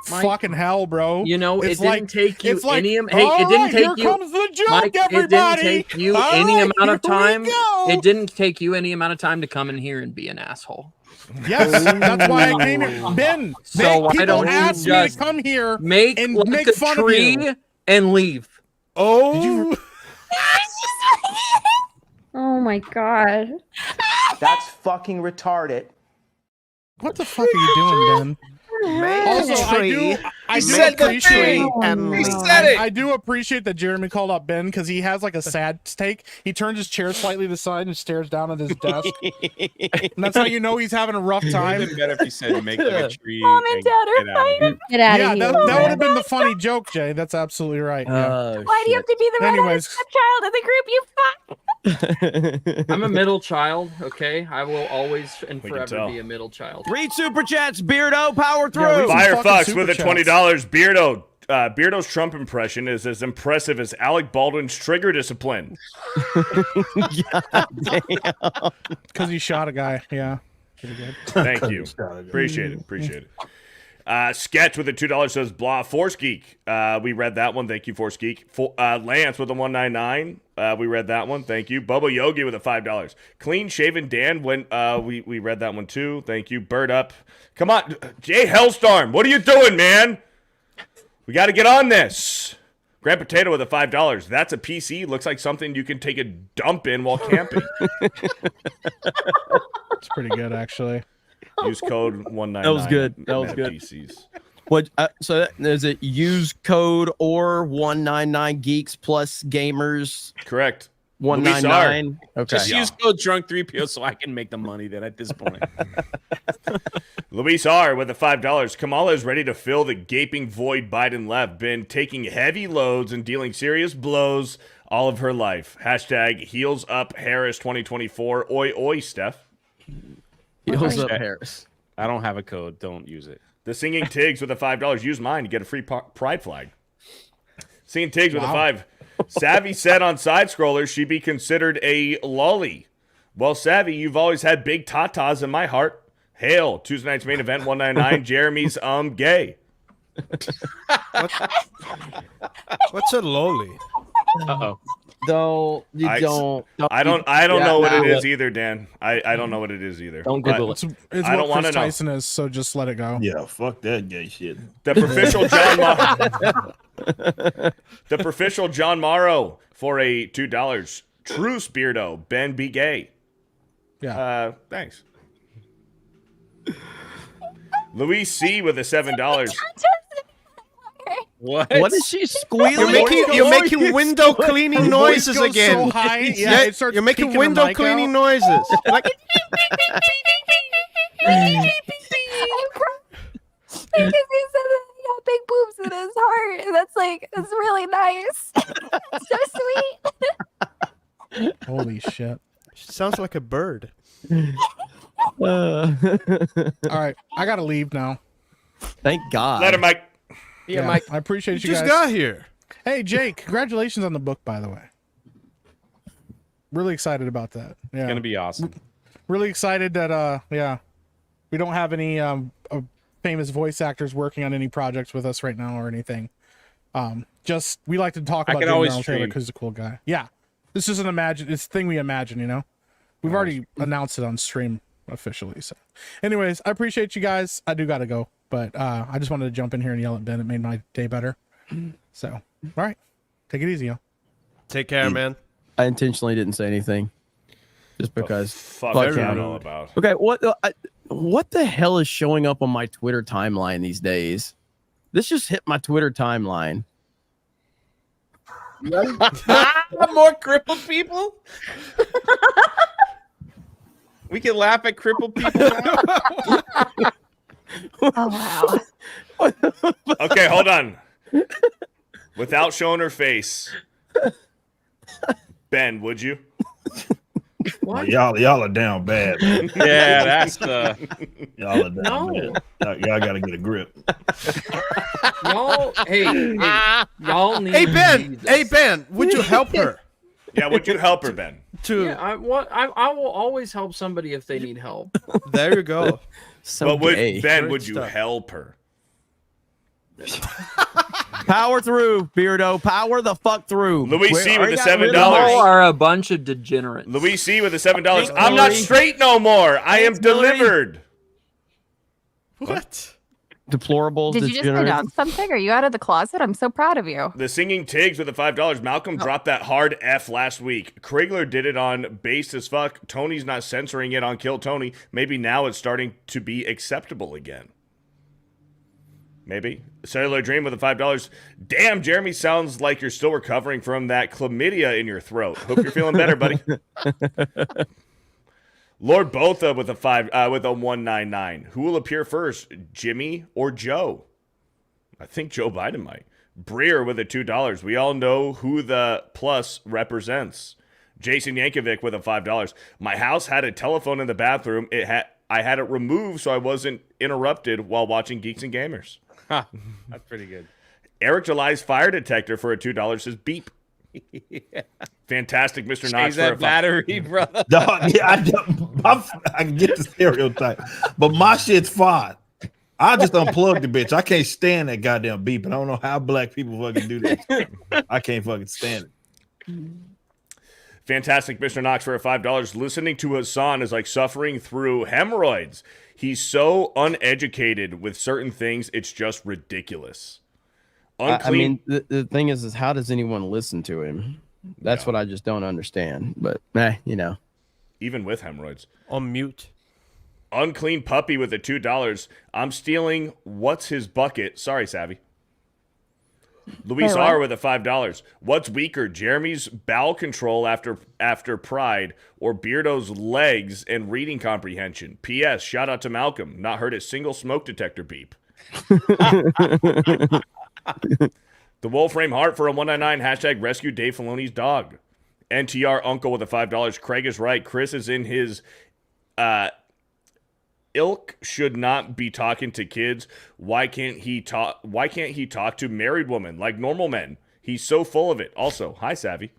Fucking hell, bro. You know, It's it didn't like- take you it's like, any. Hey, all it didn't right, take here you. comes the joke, Mike, it everybody. didn't take you All any right, amount of here we time. go. It didn't take you any amount of time to come in here and be an asshole. Yes, that's why I came here. Ben, So why people don't you ask me to just come here Make and like make a fun tree of you. and leave. Oh, Oh my god. That's fucking retarded. What the fuck are you doing, Ben? Also, I do appreciate. I do appreciate that Jeremy called out Ben because he has like a sad take. He turns his chair slightly to the side and stares down at his desk. And that's how you know he's having a rough time. It'd been better if he said make like a tree. Mom and Dad are get out of here. fighting. Get out Yeah, of that here. would have been the funny joke, Jay. That's absolutely right. Yeah. Why do you have to be the redheaded Anyways. stepchild in the group? You fuck. I'm a middle child, okay? I will always and can forever tell. be a middle child. Read super chats, Beardo. Power through. read some Firefox fucking with the super $20. Beardo. Beardo's Trump impression is as impressive as Alec Baldwin's trigger discipline. Because he shot a guy. Yeah. Pretty good. Thank you. Appreciate it. Appreciate it. Sketch with the $2 says blah. Force Geek. We read that one. Thank you, Force Geek. Lance with the 199. We read that one. Thank you. Bubba Yogi with the $5. Clean Shaven Dan. When we read that one too. Thank you. Bird Up. Come on, Jay Hellstorm. What are you doing, man? We got to get on this. Grand Potato with a $5. That's a PC. Looks like something you can take a dump in while camping. It's pretty good, actually. Use code 199. That was good. That was good. What? So is it use code or 199 geeks plus gamers? Correct. 199. Okay. Just use code drunk 3PO so I can make the money then at this point. Luis R with the $5. Kamala is ready to fill the gaping void Biden left. Been taking heavy loads and dealing serious blows all of her life. Hashtag heels up Harris 2024. Oi, oi, Steph. Heels up Harris. I don't have a code. Don't use it. The Singing Tigs with the $5. Use mine to get a free pride flag. Singing Tigs with a 5. Savvy said on side scrollers she'd be considered a lolly. Well, Savvy, you've always had big tatas in my heart. Hail, Tuesday night's main event 199. Jeremy's gay. what's a lolly? Uh-oh. Don't I don't know what it is either, Dan. I don't know what it is either. Don't Google it. It's I don't what want to Kris know. Tyson is, so just let it go. Yeah, fuck that gay shit. The Proficial John The Proficial John Morrow for a $2. Truce Beardo. Ben be gay. Yeah. Thanks. Luis C with a $7. What? What is she squealing? You're making window cleaning noises goes again. so high, yeah, it starts you're making peeking her window mic cleaning out. noises. Like, Because he said that he had big boobs in his heart. And that's really nice. So sweet. Holy shit. sounds like a bird. All right, I gotta leave now. Thank God. Let him, Mike. Yeah, Mike. I appreciate You you just guys. got here. Hey, Jake, congratulations on the book, by the way. Really excited about that. Yeah, It's gonna be awesome. really excited that we don't have any famous voice actors working on any projects with us right now or anything. Just we like to talk I about can David always Arnold Taylor stream. because he's a cool guy. Yeah, this is it's a thing we imagine. You know, we've already announced it on stream officially. So, anyways, I appreciate you guys. I do got to go, but I just wanted to jump in here and yell at Ben. It made my day better. So, all right, take it easy, y'all. Take care, man. I intentionally didn't say anything, just because. Fuck everyone all about. Okay, what the hell is showing up on my Twitter timeline these days? This just hit my Twitter timeline. More crippled people? We can laugh at crippled people now? Oh, wow. Okay, hold on. Without showing her face, Ben, would you? What? Y'all are down bad. Man. Yeah, that's the. Y'all are down bad. Y'all got to get a grip. Y'all, hey, y'all need. Hey Ben, would you help her? Yeah, would you help her, Ben? Yeah, I will always help somebody if they need help. There you go. But would you help her? Power through, Beardo. Power the fuck through. Louis C with the $7. Y'all are a bunch of degenerates. Louis C with the $7. I'm not straight no more. I am delivered. What? Deplorables. Did you just announce something? Are you out of the closet? I'm so proud of you. The Singing Tigs with the $5. Malcolm dropped that hard F last week. Krigler did it on Based as Fuck. Tony's not censoring it on Kill Tony. Maybe now it's starting to be acceptable again. Maybe. Cellular Dream with the $5. Damn, Jeremy, sounds like you're still recovering from that chlamydia in your throat. Hope you're feeling better, buddy. Lord Botha with a $1.99. Who will appear first, Jimmy or Joe? I think Joe Biden might. Breer with a $2. We all know who the plus represents. Jason Yankovic with a $5. My house had a telephone in the bathroom. I had it removed so I wasn't interrupted while watching Geeks and Gamers. Huh, that's pretty good. Eric July's fire detector for a $2 says beep. Yeah. Fantastic, Mr. Knox. Change that battery, brother. Dog, yeah, I get the stereotype, but my shit's fine. I just unplugged the bitch. I can't stand that goddamn beep, and I don't know how black people fucking do that. I can't fucking stand it. Fantastic, Mr. Knox for a $5. Listening to Hasan is like suffering through hemorrhoids. He's so uneducated with certain things, it's just ridiculous. I mean, the thing is how does anyone listen to him? That's what I just don't understand. But, you know. Even with hemorrhoids. On mute. Unclean Puppy with the $2. I'm stealing what's his bucket. Sorry, Savvy. Luis R with a $5. What's weaker, Jeremy's bowel control after Pride or Beardo's legs and reading comprehension? P.S. Shout out to Malcolm. Not heard a single smoke detector beep. The Wolfram Heart for a $1.99. Hashtag rescue Dave Filoni's dog. NTR Uncle with a $5. Craig is right. Kris is in his ilk should not be talking to kids. Why can't he talk to married women like normal men? He's so full of it. Also, hi Savvy.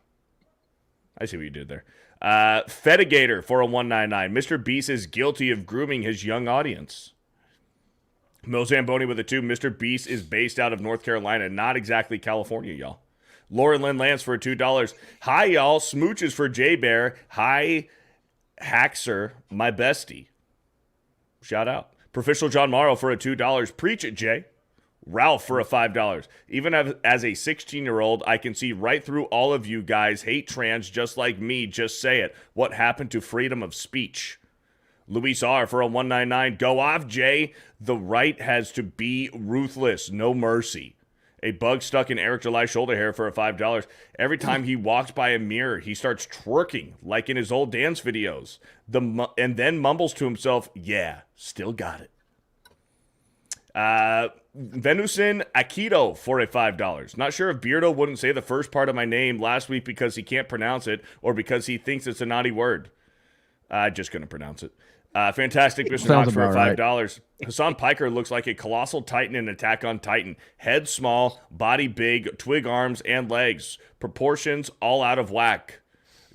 I see what you did there. Fedigator for a $1.99. MrBeast is guilty of grooming his young audience. Mo Zamboni with a $2. MrBeast is based out of North Carolina, not exactly California, y'all. Lauren Lynn Lance for $2. Hi, y'all. Smooches for J Bear. Hi, Haxer, my bestie. Shout out. Professional John Morrow for a $2. Preach it, Jay. Ralph for a $5. Even as a 16-year-old, I can see right through all of you guys hate trans just like me. Just say it. What happened to freedom of speech? Luis R for a $1.99. Go off, Jay. The right has to be ruthless. No mercy. A bug stuck in Eric July's shoulder hair for a $5. Every time he walks by a mirror, he starts twerking like in his old dance videos. And then mumbles to himself, yeah, still got it. Venusin Akito for a $5. Not sure if Beardo wouldn't say the first part of my name last week because he can't pronounce it or because he thinks it's a naughty word. Just going to pronounce it. Fantastic, Mr. Knox for a $5. Right. Hasan Piker looks like a colossal titan in Attack on Titan. Head small, body big, twig arms and legs. Proportions all out of whack.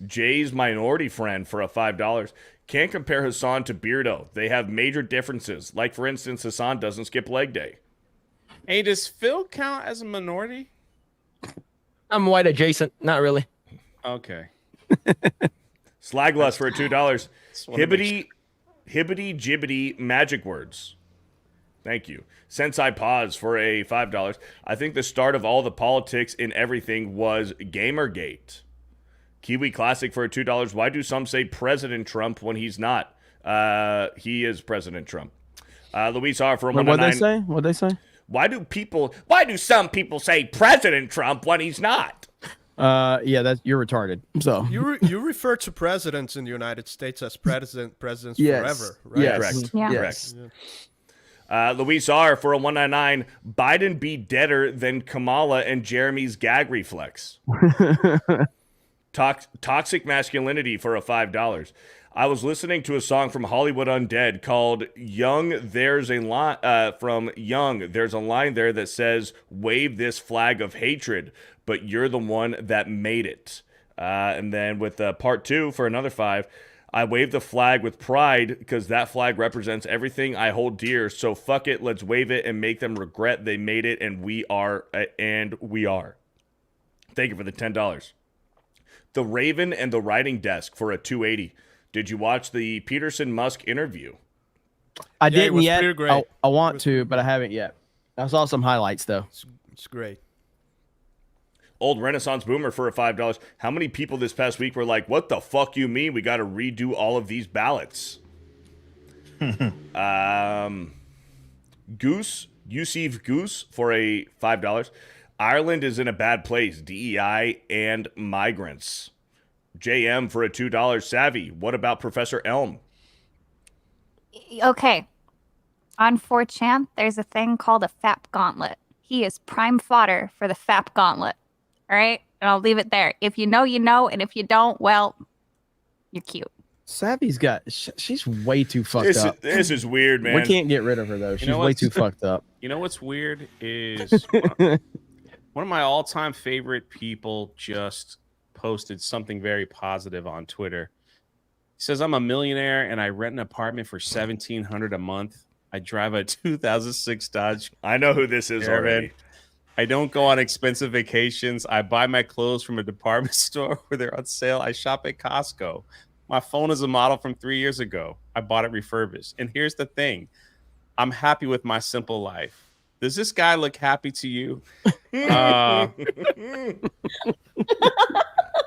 Jay's minority friend for a $5. Can't compare Hasan to Beardo. They have major differences. Like, for instance, Hasan doesn't skip leg day. Hey, does Phil count as a minority? I'm white adjacent. Not really. Okay. Slaglust for a $2. Hibbity Jibbity Magic Words. Thank you. Sensei Pause for a $5. I think the start of all the politics in everything was Gamergate. Kiwi Classic for a $2. Why do some say President Trump when he's not? He is President Trump. Luis R for a What'd they say? What'd they say? Why do some people say President Trump when he's not? Yeah, you're retarded. So you refer to presidents in the United States as presidents Yes. forever, right? Yes. Correct. Yeah. Correct. Luis R for a $1.99. Biden be deader than Kamala and Jeremy's gag reflex. Toxic masculinity for a $5. I was listening to a song from Hollywood Undead called Young. There's a line from Young. There's a line there that says, "Wave this flag of hatred, but you're the one that made it." And then with part 2 for another $5. I wave the flag with pride because that flag represents everything I hold dear. So fuck it, let's wave it and make them regret they made it, and we are. Thank you for the $10. The Raven and the Writing Desk for a $2.80. Did you watch the Peterson-Musk interview? I didn't was yet. pretty great. I want to, but I haven't yet. I saw some highlights though. It's great. Old Renaissance Boomer for a $5. How many people this past week were like, "What the fuck you mean? We got to redo all of these ballots." Yusuf Goose for a $5. Ireland is in a bad place. DEI and migrants. JM for a $2. Savvy. What about Professor Elm? Okay. On 4chan, there's a thing called a FAP gauntlet. He is prime fodder for the FAP gauntlet. All right? And I'll leave it there. If you know, you know. And if you don't, well, you're cute. Savvy's got. She's way too fucked up. This is weird, man. We can't get rid of her though. She's way too fucked up. You know what's weird is one of my all-time favorite people just posted something very positive on Twitter. He says, "I'm a millionaire and I rent an apartment for $1,700 a month. I drive a 2006 Dodge. I know who this is already. I don't go on expensive vacations. I buy my clothes from a department store where they're on sale. I shop at Costco. My phone is a model from 3 years ago. I bought it refurbished. And here's the thing. I'm happy with my simple life. Does this guy look happy to you?"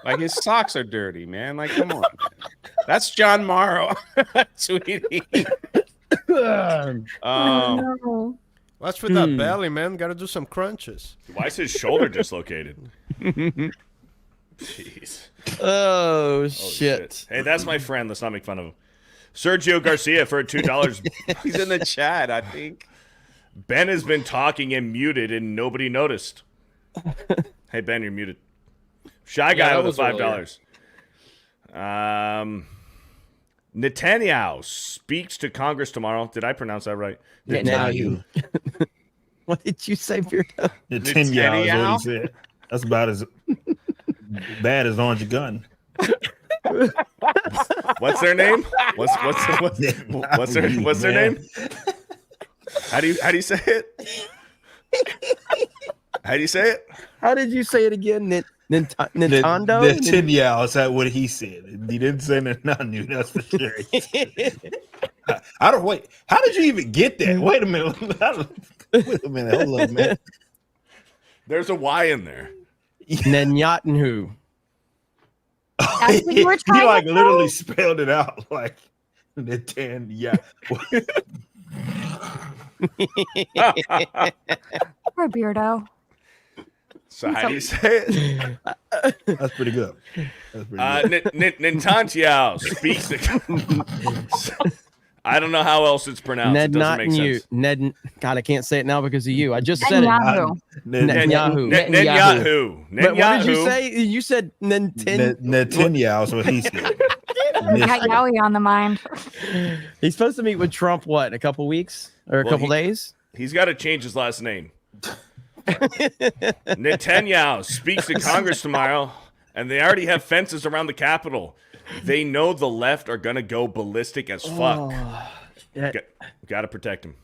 Like, his socks are dirty, man. Like, come on. That's John Morrow tweeting. No. That's for that belly, man. Got to do some crunches. Why is his shoulder dislocated? Jeez. Oh, shit. Hey, that's my friend. Let's not make fun of him. Sergio Garcia for $2. He's in the chat, I think. Ben has been talking and muted, and nobody noticed. Hey, Ben, you're muted. Shy Guy with $5. Netanyahu speaks to Congress tomorrow. Did I pronounce that right? Netanyahu. What did you say, Beardo? Netanyahu is what he said. That's about as bad as Orange Gun. What's their name? What's their name? How do you say it? How do you say it? How did you say it again? Nintendo? Netanyahu, is that what he said? He didn't say Netanyahu, that's for sure. I don't wait. How did you even get that? Wait a minute. Wait a minute. Hold up, man. There's a Y in there. Netanyahu. That's what you were He trying like to literally spelled it out like Netanyahu. Poor Beardo. So how do you say it? That's pretty good. That's pretty good. Netanyahu speaks to... I don't know how else it's pronounced. Ned, it doesn't not make you. sense. Ned, God, I can't say it now because of you. I just said it. Netanyahu. Netanyahu. But what did you say? You said Netanyahu is what he said. Got Yowie on the mind. He's supposed to meet with Trump, what, in a couple weeks or a couple days? He's got to change his last name. Netanyahu speaks to Congress tomorrow, and they already have fences around the Capitol. They know the left are going to go ballistic as fuck. Got to protect him.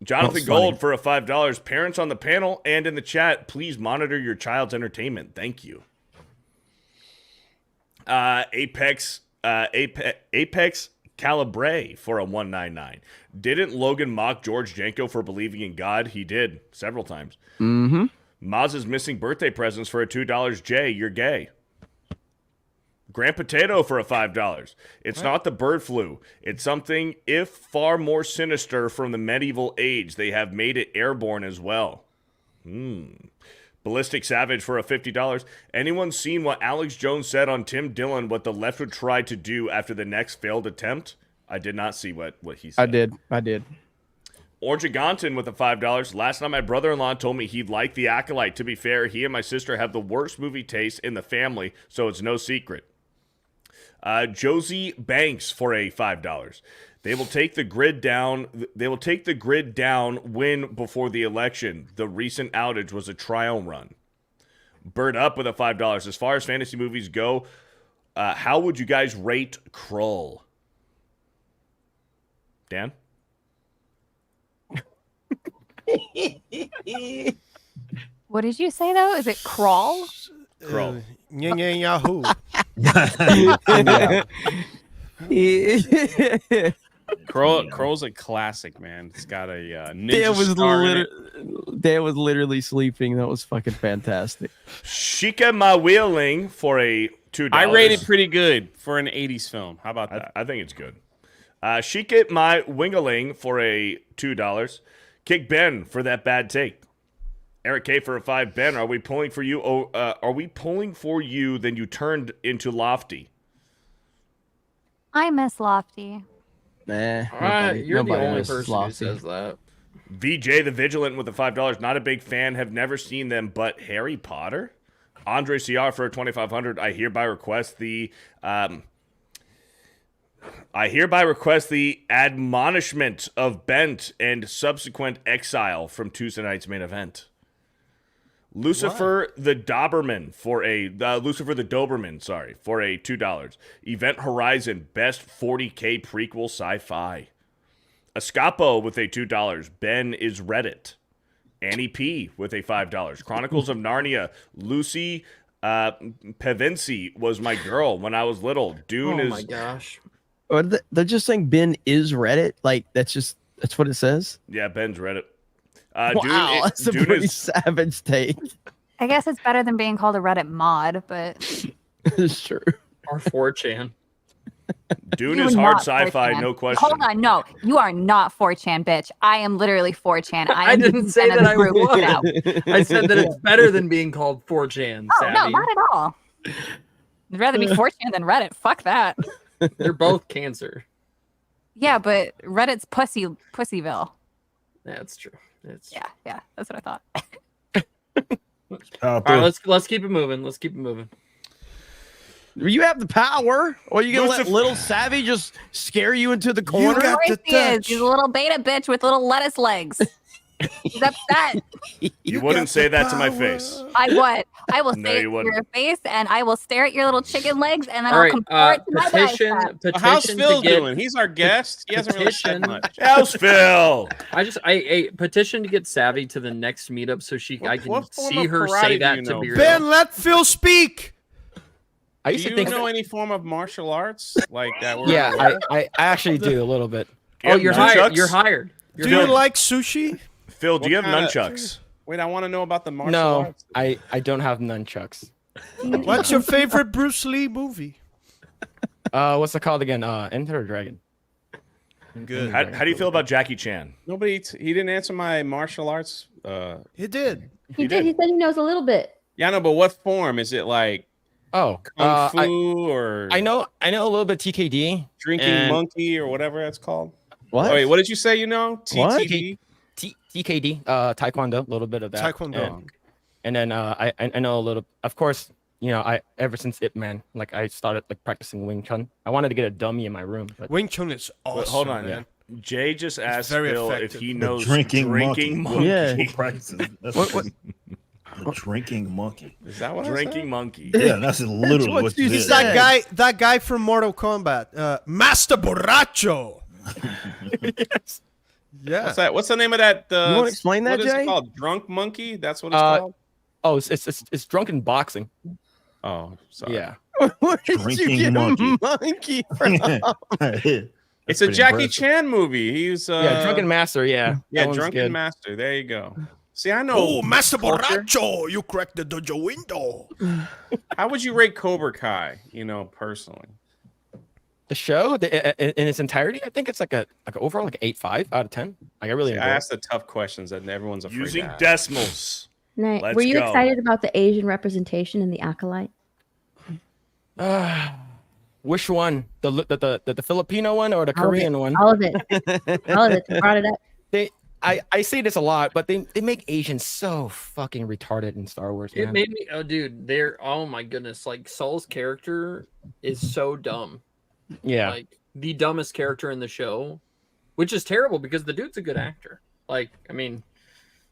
Jonathan Gold for a $5. Parents on the panel and in the chat, please monitor your child's entertainment. Thank you. Apex Calabre for a 199. Didn't Logan mock George Janko for believing in God? He did several times. Mm-hmm. Maz's missing birthday presents for a $2. Jay, you're gay. Grand Potato for a $5. It's not the bird flu. It's something, if far more sinister, from the medieval age. They have made it airborne as well. Ballistic Savage for a $50. Anyone seen what Alex Jones said on Tim Dillon, what the left would try to do after the next failed attempt? I did not see what he said. I did. Orange Gonton with a $5. Last night, my brother-in-law told me he'd like The Acolyte. To be fair, he and my sister have the worst movie taste in the family, so it's no secret. Josie Banks for a $5. They will take the grid down. They will take the grid down. Win before the election. The recent outage was a trial run. Bird Up with a $5. As far as fantasy movies go, how would you guys rate Krull? Dan? What did you say though? Is it crawl? Krull. Yahoo. Krull's a classic, man. It's got a ninja Dan was literally sleeping. That was fucking fantastic. Shika My Wheeling for a $2. I rate it pretty good for an 80s film. How about that? I think it's good. Shika My Wingling for a $2. Kick Ben for that bad take. Eric K for a $5. Ben, are we pulling for you? Are we pulling for you? Then you turned into Lofty. I miss Lofty. Nah, you're the only person who says that. VJ the Vigilant with a $5. Not a big fan. Have never seen them, but Harry Potter. Andre CR for a $2,500. I hereby request the admonishment of Bent and subsequent exile from Tuesday night's main event. Lucifer the Doberman for a Doberman for a $2. Event Horizon best 40K prequel sci-fi. Escapo with a $2. Ben is Reddit. Annie P with a $5. Chronicles of Narnia. Lucy Pevensi was my girl when I was little. Dune is. Oh my gosh. They're just saying Ben is Reddit. Like that's what it says. Yeah, Ben's Reddit. Wow, that's a pretty savage take. I guess it's better than being called a Reddit mod, but it's true. Or 4chan. Dune is hard sci-fi, no question. Hold on, no, you are not 4chan, bitch. I am literally 4chan. I didn't say that I would. I said that it's better than being called 4chan. Oh, no, not at all. I'd rather be 4chan than Reddit. Fuck that. They're both cancer. Yeah, but Reddit's Pussyville. That's true. Yeah, that's what I thought. All right, let's keep it moving. Let's keep it moving. You have the power, or you gonna let little Savvy just scare you into the corner? Of course he is. He's a little beta bitch with little lettuce legs. He's upset. You wouldn't say that to my face. I would. I will No, say it you to wouldn't. your face, and I will stare at your little chicken legs, and then All I'll right, compare it to my bicep. How's Phil doing? He's our guest. He hasn't really said much. How's Phil? I petition to get Savvy to the next meetup so I can what form see of her karate say do that you to know? Beardo. Ben, let Phil speak. I Do used to you think. know any form of martial arts like that? we're Yeah, aware of? I actually do a little bit. Oh, you're hired. Nunchucks? You're hired. Do you like sushi? Phil, do you have What kinda- nunchucks? Wait, I want to know about the martial No, arts. I don't have nunchucks. What's your favorite Bruce Lee movie? What's it called again? Enter the Dragon. Good. How do you feel about Jackie Chan? Nobody. He didn't answer my martial arts. He did. He did. He said he knows a little bit. Yeah, I know, but what form is it? Like Oh, kung fu or I know a little bit TKD. drinking and- monkey or whatever that's called. What? Oh, wait, what did you say? You know, What? TTD. TKD, Taekwondo, a little bit of that. Taekwondo. And then I know a little. Of course, ever since Ip Man, like I started like practicing Wing Chun. I wanted to get a dummy in my room, but Wing Chun is awesome. Wait, hold on, man. Jay just asked very Phil effective. if he The knows drinking monkey. monkey. Yeah. Who practices? That's What? The drinking monkey. Is that what Drinking monkey. Yeah, that's literally what you you He's said. that guy from Mortal Kombat, Master Borracho. Yeah. What's that? What's the name of that? You wanna explain that, what is Jay? it called? Drunk monkey. That's what it's called. oh, it's drunken boxing. Oh, sorry. Yeah. Where did you Drinking get monkey. a monkey from? It's a pretty Jackie impressive. Chan movie. He's Yeah, Drunken Master. Yeah, yeah, that one's Drunken good. Master. There you go. See, I know. Oh, Master culture. Borracho, you cracked the dojo window. How would you rate Cobra Kai? You know, personally. The show in its entirety, I think it's like a overall like 8.5 out of 10. Like I really See, enjoy I it. asked the tough questions that everyone's afraid Using to ask. decimals. Nice. Let's Were you go. excited about the Asian representation in the Acolyte? Which one? The Filipino one or the All of Korean it. one? All of it. All of it. They brought it up. I say this a lot, but they make Asians so fucking retarded in Star Wars. It Man. made me, oh, dude, oh my goodness. Like, Saul's character is so dumb. Yeah. Like, the dumbest character in the show, which is terrible because the dude's a good actor. Like, I mean,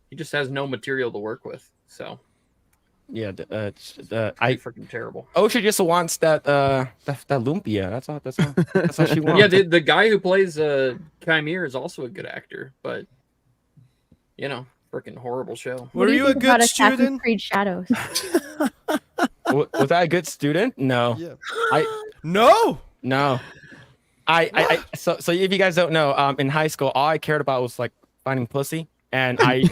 he just has no material to work with. So, yeah, I freaking terrible. Osha just wants that lumpia. That's all she wants. Yeah, the guy who plays Chimere is also a good actor, but you know, freaking horrible show. What do you think about Assassin's Creed Shadows? Was I a good student? No. Yeah. No. So if you guys don't know, in high school, all I cared about was like finding pussy, and I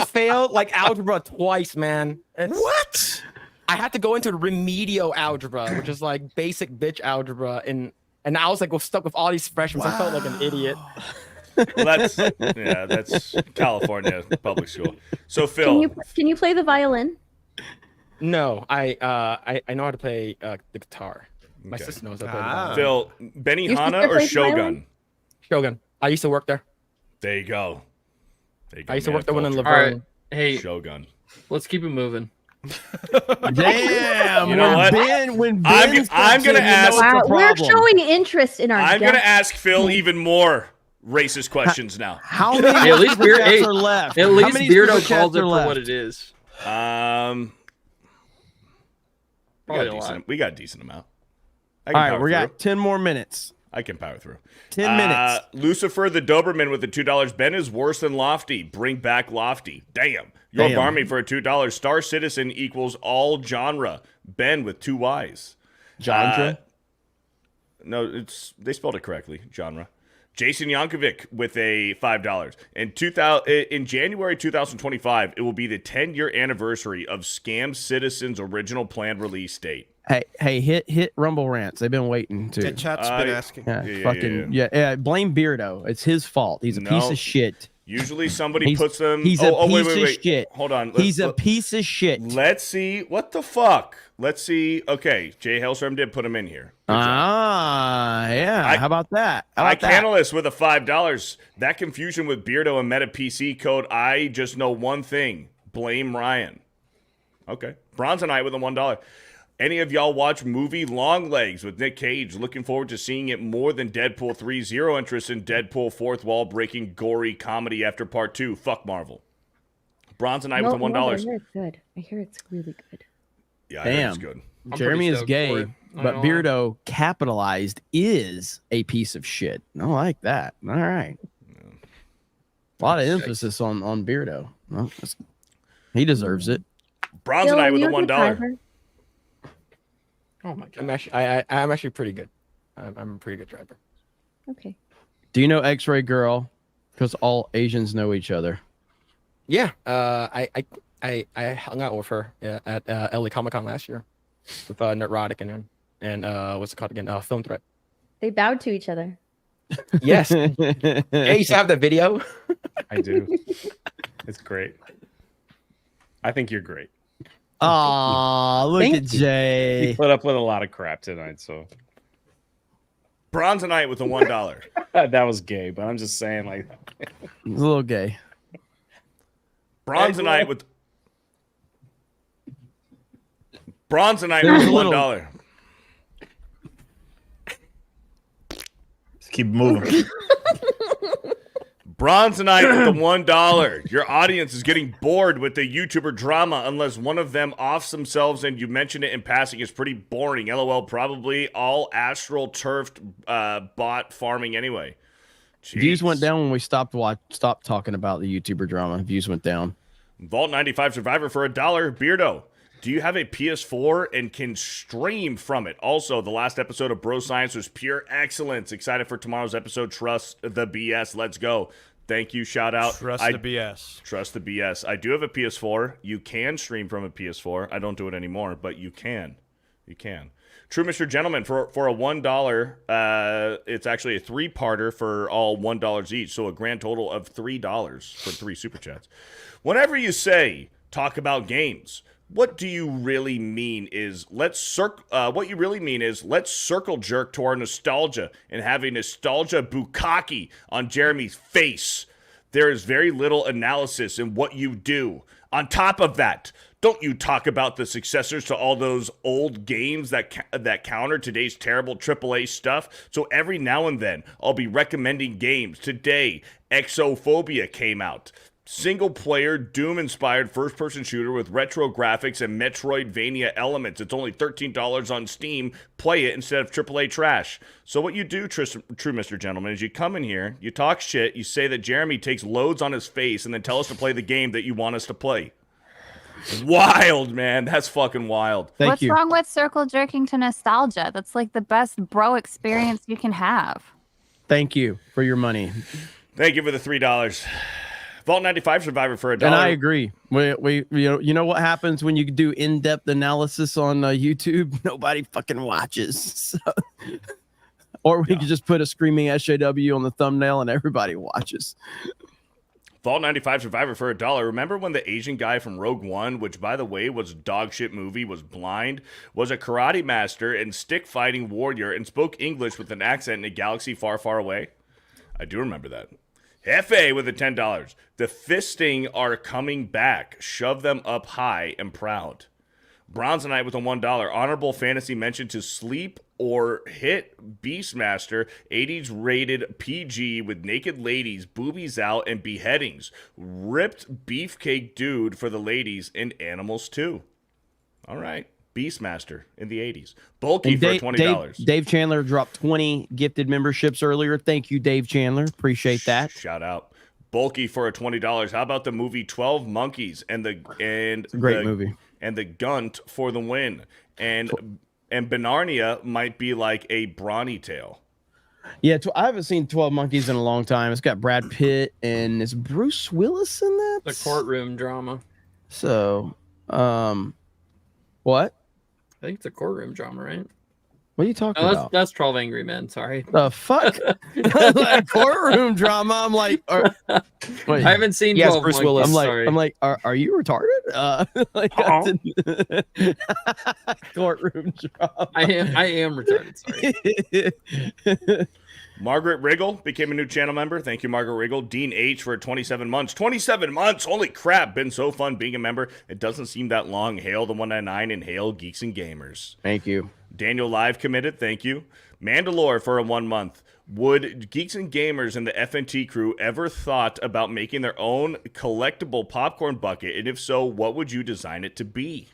failed like algebra twice, man. What? I had to go into remedial algebra, which is like basic bitch algebra, and I was like stuck with all these freshmen. So I felt like an idiot. Well, that's California public school. So Phil, Can you play the violin? No, I know how to play the guitar. My sister knows how to play the violin. Phil, Benihana or Shogun? Shogun. I used to work there. There you go. I used to work the one in culture. Laverne. All right, hey, Shogun. Let's keep it moving. Damn. You know what? When I'm Ben gonna steps in, you know ask. it's a Wow, we're problem. showing interest in our. I'm gonna guest. ask Phil even more racist questions now. How many At least super chats Beard, are left? At How least many Beardo super chats calls it are for left? what it is. We got a decent amount. I All can right, power we through. got 10 more minutes. I can power through. 10 minutes. Lucifer the Doberman with the $2. Ben is worse than Lofty. Bring back Lofty. Damn. You're Damn. barming for a $2. Star Citizen equals all genre. Ben with 2 Y's. Genre? No, they spelled it correctly. Genre. Jason Yankovic with a $5. In January 2025, it will be the 10-year anniversary of Scam Citizen's original planned release date. Hey, hit Rumble Rants. They've been waiting to. The chat's been asking. Yeah, blame Beardo. It's his fault. He's a piece of shit. Usually somebody puts them. He's a piece of shit. Hold on. He's a piece of shit. Let's see. What the fuck? Let's see. Okay, Jay Hellstrom did put him in here. Yeah. How about that? Icanalist with a $5. That confusion with Beardo and Meta PC code. I just know one thing. Blame Ryan. Okay. Bronzonite with a $1. Any of y'all watch movie Long Legs with Nick Cage? Looking forward to seeing it more than Deadpool 3. Zero interest in Deadpool fourth wall breaking gory comedy after part 2. Fuck Marvel. Bronzonite with a $1. I hear it's good. I hear it's really good. Yeah, I heard it's good. Jeremy is gay, but Beardo capitalized is a piece of shit. I like that. All right. A lot of emphasis on Beardo. Well, he deserves it. Bronzonite with a $1. Oh my god! I'm actually pretty good. I'm a pretty good driver. Okay. Do you know X-Ray Girl? Because all Asians know each other. Yeah. I hung out with her at LA Comic Con last year with Neurotic and what's it called again? Film Threat. They bowed to each other. Yes. Yeah, you have that video. I do. It's great. I think you're great. Aw, look at Jay. He put up with a lot of crap tonight, so. Bronzonite with a $1. That was gay, but I'm just saying, like. It's a little gay. Bronzonite with $1. Just keep moving. Bronzonite with the $1. Your audience is getting bored with the YouTuber drama unless one of them offs themselves and you mention it in passing. It's pretty boring. LOL, probably all astral turfed bot farming anyway. Jeez. Views went down when we stopped talking about the YouTuber drama. Views went down. Vault 95 Survivor for $1. Beardo. Do you have a PS4 and can stream from it? Also, the last episode of Bro Science was pure excellence. Excited for tomorrow's episode. Trust the BS. Let's go. Thank you. Shout out. Trust the BS. Trust the BS. I do have a PS4. You can stream from a PS4. I don't do it anymore, but you can. You can. True, Mr. Gentleman, for a $1, it's actually a 3-parter for all $1 each, so a grand total of $3 for 3 super chats. Whenever you say talk about games, what do you really mean is let's circle jerk to our nostalgia and have a nostalgia bukkake on Jeremy's face. There is very little analysis in what you do. On top of that, don't you talk about the successors to all those old games that counter today's terrible AAA stuff. So every now and then, I'll be recommending games. Today, Exophobia came out. Single-player, Doom-inspired first-person shooter with retro graphics and Metroidvania elements. It's only $13 on Steam. Play it instead of AAA trash. So what you do, true Mr. Gentleman, is you come in here, you talk shit, you say that Jeremy takes loads on his face, and then tell us to play the game that you want us to play. Wild, man. That's fucking wild. What's wrong with circle jerking to nostalgia? That's like the best bro experience you can have. Thank you for your money. Thank you for the $3. Vault 95 Survivor for $1. And I agree. You know what happens when you do in-depth analysis on YouTube? Nobody fucking watches. So. Or we could just put a screaming SJW on the thumbnail and everybody watches. Vault 95 Survivor for $1. Remember when the Asian guy from Rogue One, which by the way was a dog shit movie, was blind, was a karate master and stick fighting warrior and spoke English with an accent in a galaxy far, far away? I do remember that. Hefe with the $10. The fisting are coming back. Shove them up high and proud. Bronzonite with a $1. Honorable fantasy mention to Sleep or Hit Beastmaster. 80s rated PG with naked ladies, boobies out, and beheadings. Ripped beefcake dude for the ladies and animals too. All right. Beastmaster in the 80s. Bulky for $20. Dave Chandler dropped 20 gifted memberships earlier. Thank you, Dave Chandler. Appreciate that. Shout out. Bulky for a $20. How about the movie 12 Monkeys it's a great movie. And the Gunt for the win. And Narnia might be like a Brawny Tale. Yeah, I haven't seen 12 Monkeys in a long time. It's got Brad Pitt and is Bruce Willis in that? The courtroom drama. So, what? I think it's a courtroom drama, right? What are you talking about? That's 12 Angry Men. Sorry. The fuck? Courtroom drama. I'm like, wait. I haven't seen 12 Bruce Willis. I'm like, are you retarded? Courtroom drama. I am retarded. Sorry. Margaret Riggle became a new channel member. Thank you, Margaret Riggle. Dean H for 27 months. 27 months! Holy crap! Been so fun being a member. It doesn't seem that long. Hail the 199 and hail Geeks and Gamers. Thank you. Daniel Live committed. Thank you. Mandalore for a 1 month. Would Geeks and Gamers and the FNT crew ever thought about making their own collectible popcorn bucket? And if so, what would you design it to be?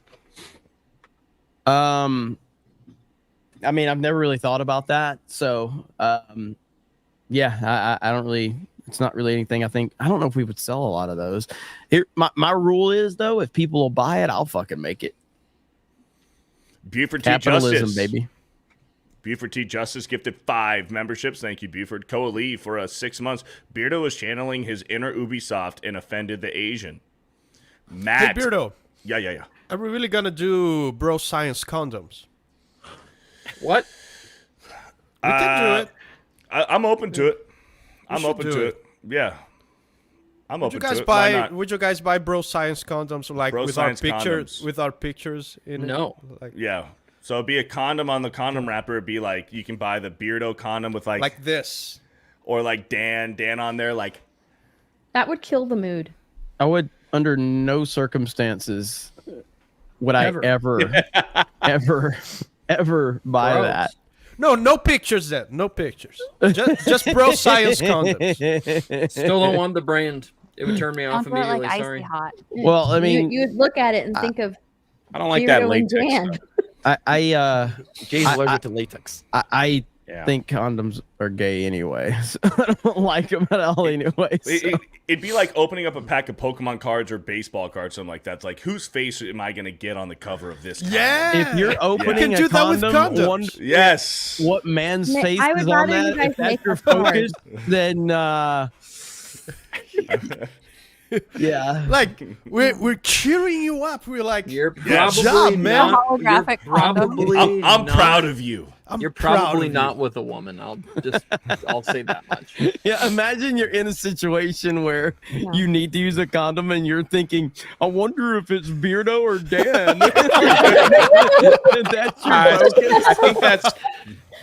I mean, I've never really thought about that. So, yeah, I don't really, it's not really anything I think. I don't know if we would sell a lot of those. Here, my rule is, though, if people will buy it, I'll fucking make it. Buford T. Capitalism, Justice. baby. Buford T. Justice gifted 5 memberships. Thank you, Buford. Coalee for 6 months. Beardo was channeling his inner Ubisoft and offended the Asian. Matt. Hey, Beardo. Yeah. Are we really going to do bro science condoms? What? We can do it. I'm open to it. We I'm should open do to it. it. Yeah. I'm Would open you guys to it. Why buy? not? Would you guys buy bro science condoms like Bro with our science pictures? condoms. With our pictures in it? No. Like, Yeah. So it'd be a condom on the condom wrapper. It'd be like you can buy the Beardo condom with like this. or like Dan on there. Like That would kill the mood. I would, under no circumstances, would I ever buy Gross. that. No pictures then. No pictures. Just bro science condoms. Still don't want the brand. It would turn me off Don't do it immediately. like icy Sorry. hot. Well, I mean, you'd look at it and think of. I don't like that Beardo and latex Dan. stuff. I Jay's allergic to latex. I think condoms are gay anyway. So I don't like them at all anyway. So. It'd be like opening up a pack of Pokemon cards or baseball cards, something like that. It's like, whose face am I going to get on the cover of this? Yeah. If you're opening You can a do that with condom, condoms. Yes. what man's Ma- face I would is on rather you that? guys If that's make your a card. focus, then yeah. Like we're cheering you up. We're like, You're Yeah, probably job, man. not. Holographic You're probably I'm not- proud of you. You're proud probably of not with a woman. I'll say that much. Yeah, imagine you're in a situation where Yeah. you need to use a condom and you're thinking, I wonder if it's Beardo or Dan. That's your focus.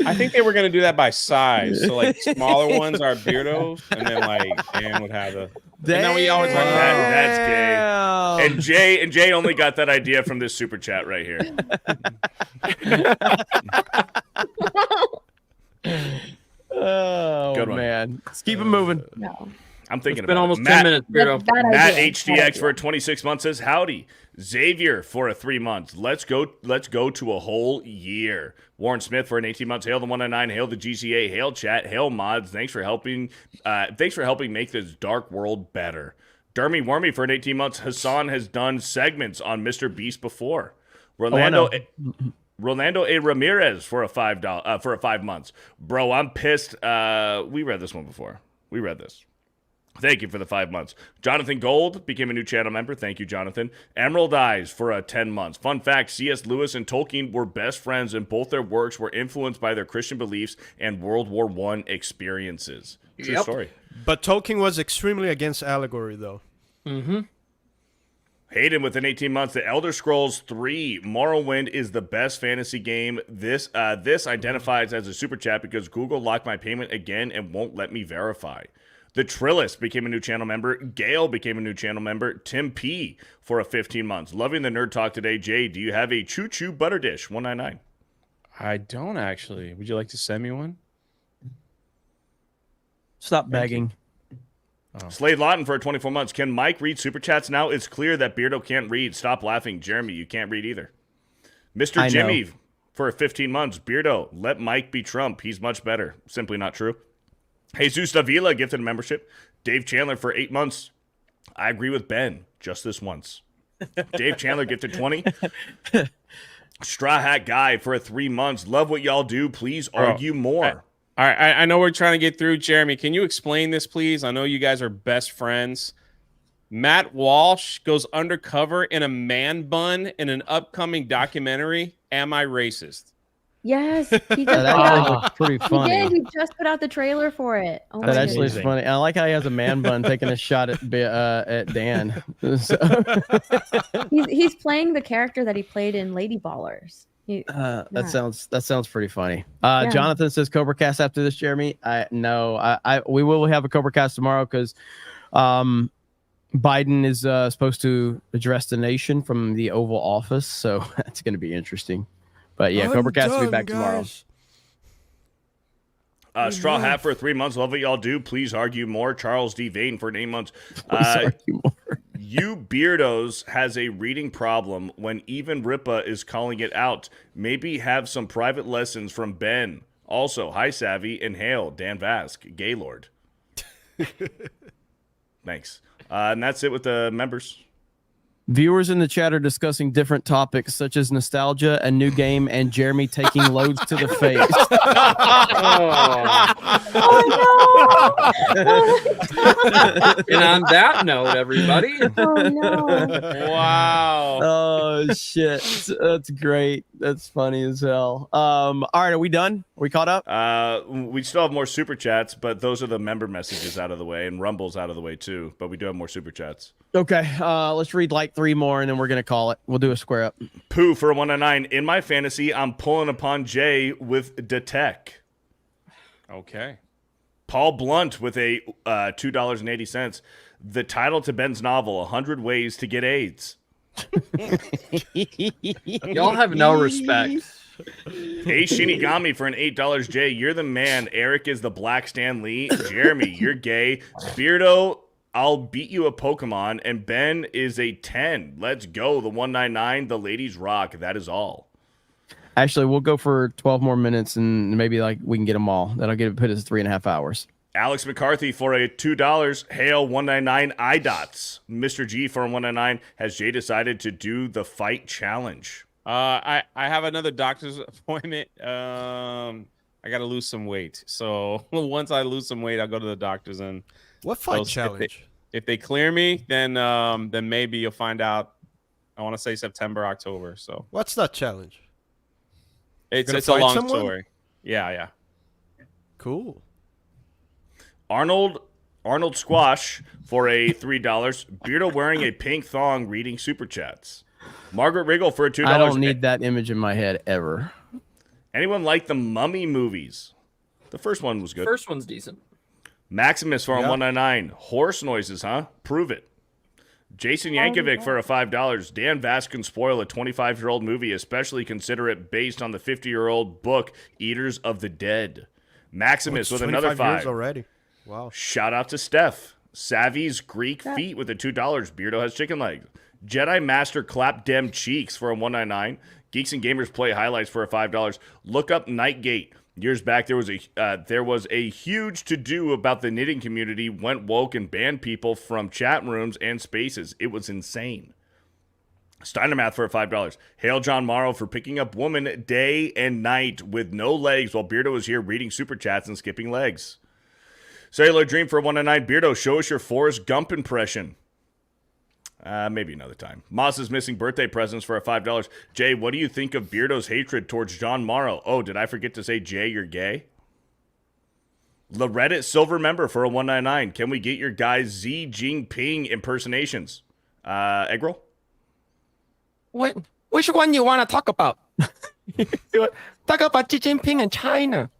I think they were gonna do that by size. So like smaller ones are Beardos, and then like Dan would have the. And then we always like That's gay. And Jay only got that idea from this super chat right here. Oh Good one. man, let's keep it moving. No. I'm thinking It's been about almost it. 10 minutes, Beardo. Bad Matt idea. HDX for 26 months says howdy. Xavier for a 3 months. Let's go to a whole year. Warren Smith for an 18 months. Hail the 199. Hail the GCA. Hail chat. Hail mods. Thanks for helping. Thanks for helping make this dark world better. Dermy Wormy for an 18 months. Hasan has done segments on MrBeast before. Rolando A. Ramirez for a $5 months. Bro, I'm pissed. We read this one before. We read this. Thank you for the 5 months. Jonathan Gold became a new channel member. Thank you, Jonathan. Emerald Eyes for a 10 months. Fun fact, C.S. Lewis and Tolkien were best friends, and both their works were influenced by their Christian beliefs and World War I experiences. True story. But Tolkien was extremely against allegory, though. Mm-hmm. Hayden with an 18 months. The Elder Scrolls 3 Morrowind is the best fantasy game. This identifies as a super chat because Google locked my payment again and won't let me verify. The Trillist became a new channel member. Gail became a new channel member. Tim P for a 15 months. Loving the nerd talk today. Jay, do you have a choo choo butter dish? 199. I don't actually. Would you like to send me one? Stop begging. Slade Lawton for 24 months. Can Mike read super chats now? It's clear that Beardo can't read. Stop laughing. Jeremy, you can't read either. Mr. Jimmy for 15 months. Beardo, let Mike be Trump. He's much better. Simply not true. Jesus Davila gifted a membership. Dave Chandler for 8 months. I agree with Ben. Just this once. Dave Chandler gifted 20. Straw Hat Guy for 3 months. Love what y'all do. Please argue more. All right, I know we're trying to get through. Jeremy, can you explain this, please? I know you guys are best friends. Matt Walsh goes undercover in a man bun in an upcoming documentary. Am I racist? Yes, he That actually looks pretty funny. He did. He just put out the trailer for it. Oh That my actually is goodness. funny. I like how he has a man bun taking a shot at Dan. So- He's playing the character that he played in Lady Ballers. that Yeah. sounds pretty funny. Yeah. Jonathan says Cobra Cast after this, Jeremy. We will have a Cobra Cast tomorrow because Biden is supposed to address the nation from the Oval Office, so that's going to be interesting. But yeah, Cobra Cast will be back tomorrow. Straw Hat for 3 months. Love what y'all do. Please argue more. Charles D. Vane for 8 months. You Beardos has a reading problem when even Ripa is calling it out. Maybe have some private lessons from Ben. Also, hi Savvy and hail Dan Vask, Gaylord. Thanks. And that's it with the members. Viewers in the chat are discussing different topics such as nostalgia, a new game, and Jeremy taking loads to the face. And on that note, everybody. Oh no! Wow. Oh shit, that's great. That's funny as hell. All right, are we done? Are we caught up? We still have more super chats, but those are the member messages out of the way, and Rumble's out of the way too. But we do have more super chats. Okay, let's read like 3 more, and then we're gonna call it. We'll do a square up. Pooh for 109. In my fantasy, I'm pulling upon Jay with Detect. Okay. Paul Blunt with a $2.80. The title to Ben's novel, 100 Ways to Get AIDS. Y'all have no respect. Hey, Shinigami for an $8. Jay, you're the man. Eric is the Black Stan Lee. Jeremy, you're gay. Beardo, I'll beat you a Pokemon. And Ben is a 10. Let's go. The 199, the ladies rock. That is all. Actually, we'll go for 12 more minutes and maybe like we can get them all. That'll put us 3.5 hours. Alex McCarthy for a $2. Hail 199 iDots. Mr. G for 199. Has Jay decided to do the fight challenge? I have another doctor's appointment. I got to lose some weight. So once I lose some weight, I'll go to the doctors and what fight challenge? If they clear me, then maybe you'll find out. I want to say September, October. So what's that challenge? It's a long story. Yeah. Cool. Arnold Squash for a $3. Beardo wearing a pink thong reading super chats. Margaret Riggle for a $2. I don't need that image in my head ever. Anyone like the Mummy movies? The first one was good. First one's decent. Maximus for a 199. Horse noises, huh? Prove it. Jason Yankovic for a $5. Dan Vass can spoil a 25-year-old movie, especially consider it based on the 50-year-old book Eaters of the Dead. Maximus with another 5 years already. Wow. Shout out to Steph. Savvy's Greek feet with a $2. Beardo has chicken legs. Jedi Master clap dem cheeks for a 199. Geeks and Gamers play highlights for a $5. Look up Nightgate. Years back, there was a huge to-do about the knitting community went woke and banned people from chat rooms and spaces. It was insane. Steinermath for a $5. Hail John Morrow for picking up woman day and night with no legs while Beardo was here reading super chats and skipping legs. Cellular Dream for a 199. Beardo, show us your Forrest Gump impression. Maybe another time. Moss's missing birthday presents for a $5. Jay, what do you think of Beardo's hatred towards John Morrow? Oh, did I forget to say, Jay, you're gay? Reddit Silver Member for a 199. Can we get your guys' Xi Jinping impersonations? Eggroll? Which one you want to talk about? Talk about Xi Jinping and China.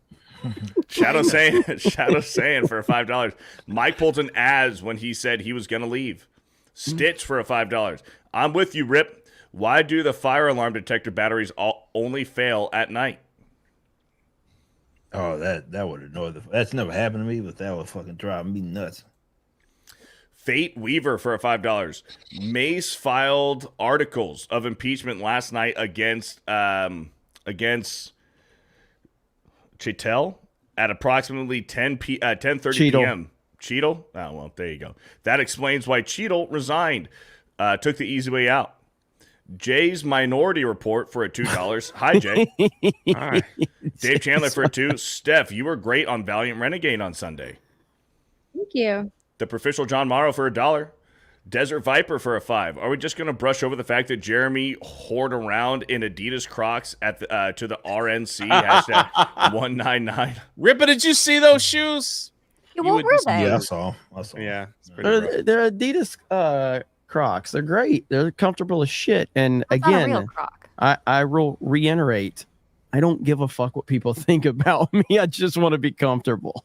Shadow saying for a $5. Mike pulled an as when he said he was going to leave. Stitch for a $5. I'm with you, Rip. Why do the fire alarm detector batteries only fail at night? Oh, that would annoy that's never happened to me, but that would fucking drive me nuts. Fate Weaver for a $5. Mace filed articles of impeachment last night against Chitel at approximately 10:30 p.m. Cheadle? Oh, well, there you go. That explains why Cheadle resigned. Took the easy way out. Jay's Minority Report for a $2. Hi, Jay. Hi. Dave Chandler for a $2. Steph, you were great on Valiant Renegade on Sunday. Thank you. The Proficial John Morrow for a $1. Desert Viper for a $5. Are we just going to brush over the fact that Jeremy whored around in Adidas Crocs at to the RNC hashtag 199? Ripper, did you see those shoes? Yeah, what were they? Yeah, I saw. Yeah, it's pretty rough. They're Adidas Crocs. They're great. They're comfortable as shit. And That's not a again, real Croc. I will reiterate, I don't give a fuck what people think about me. I just want to be comfortable.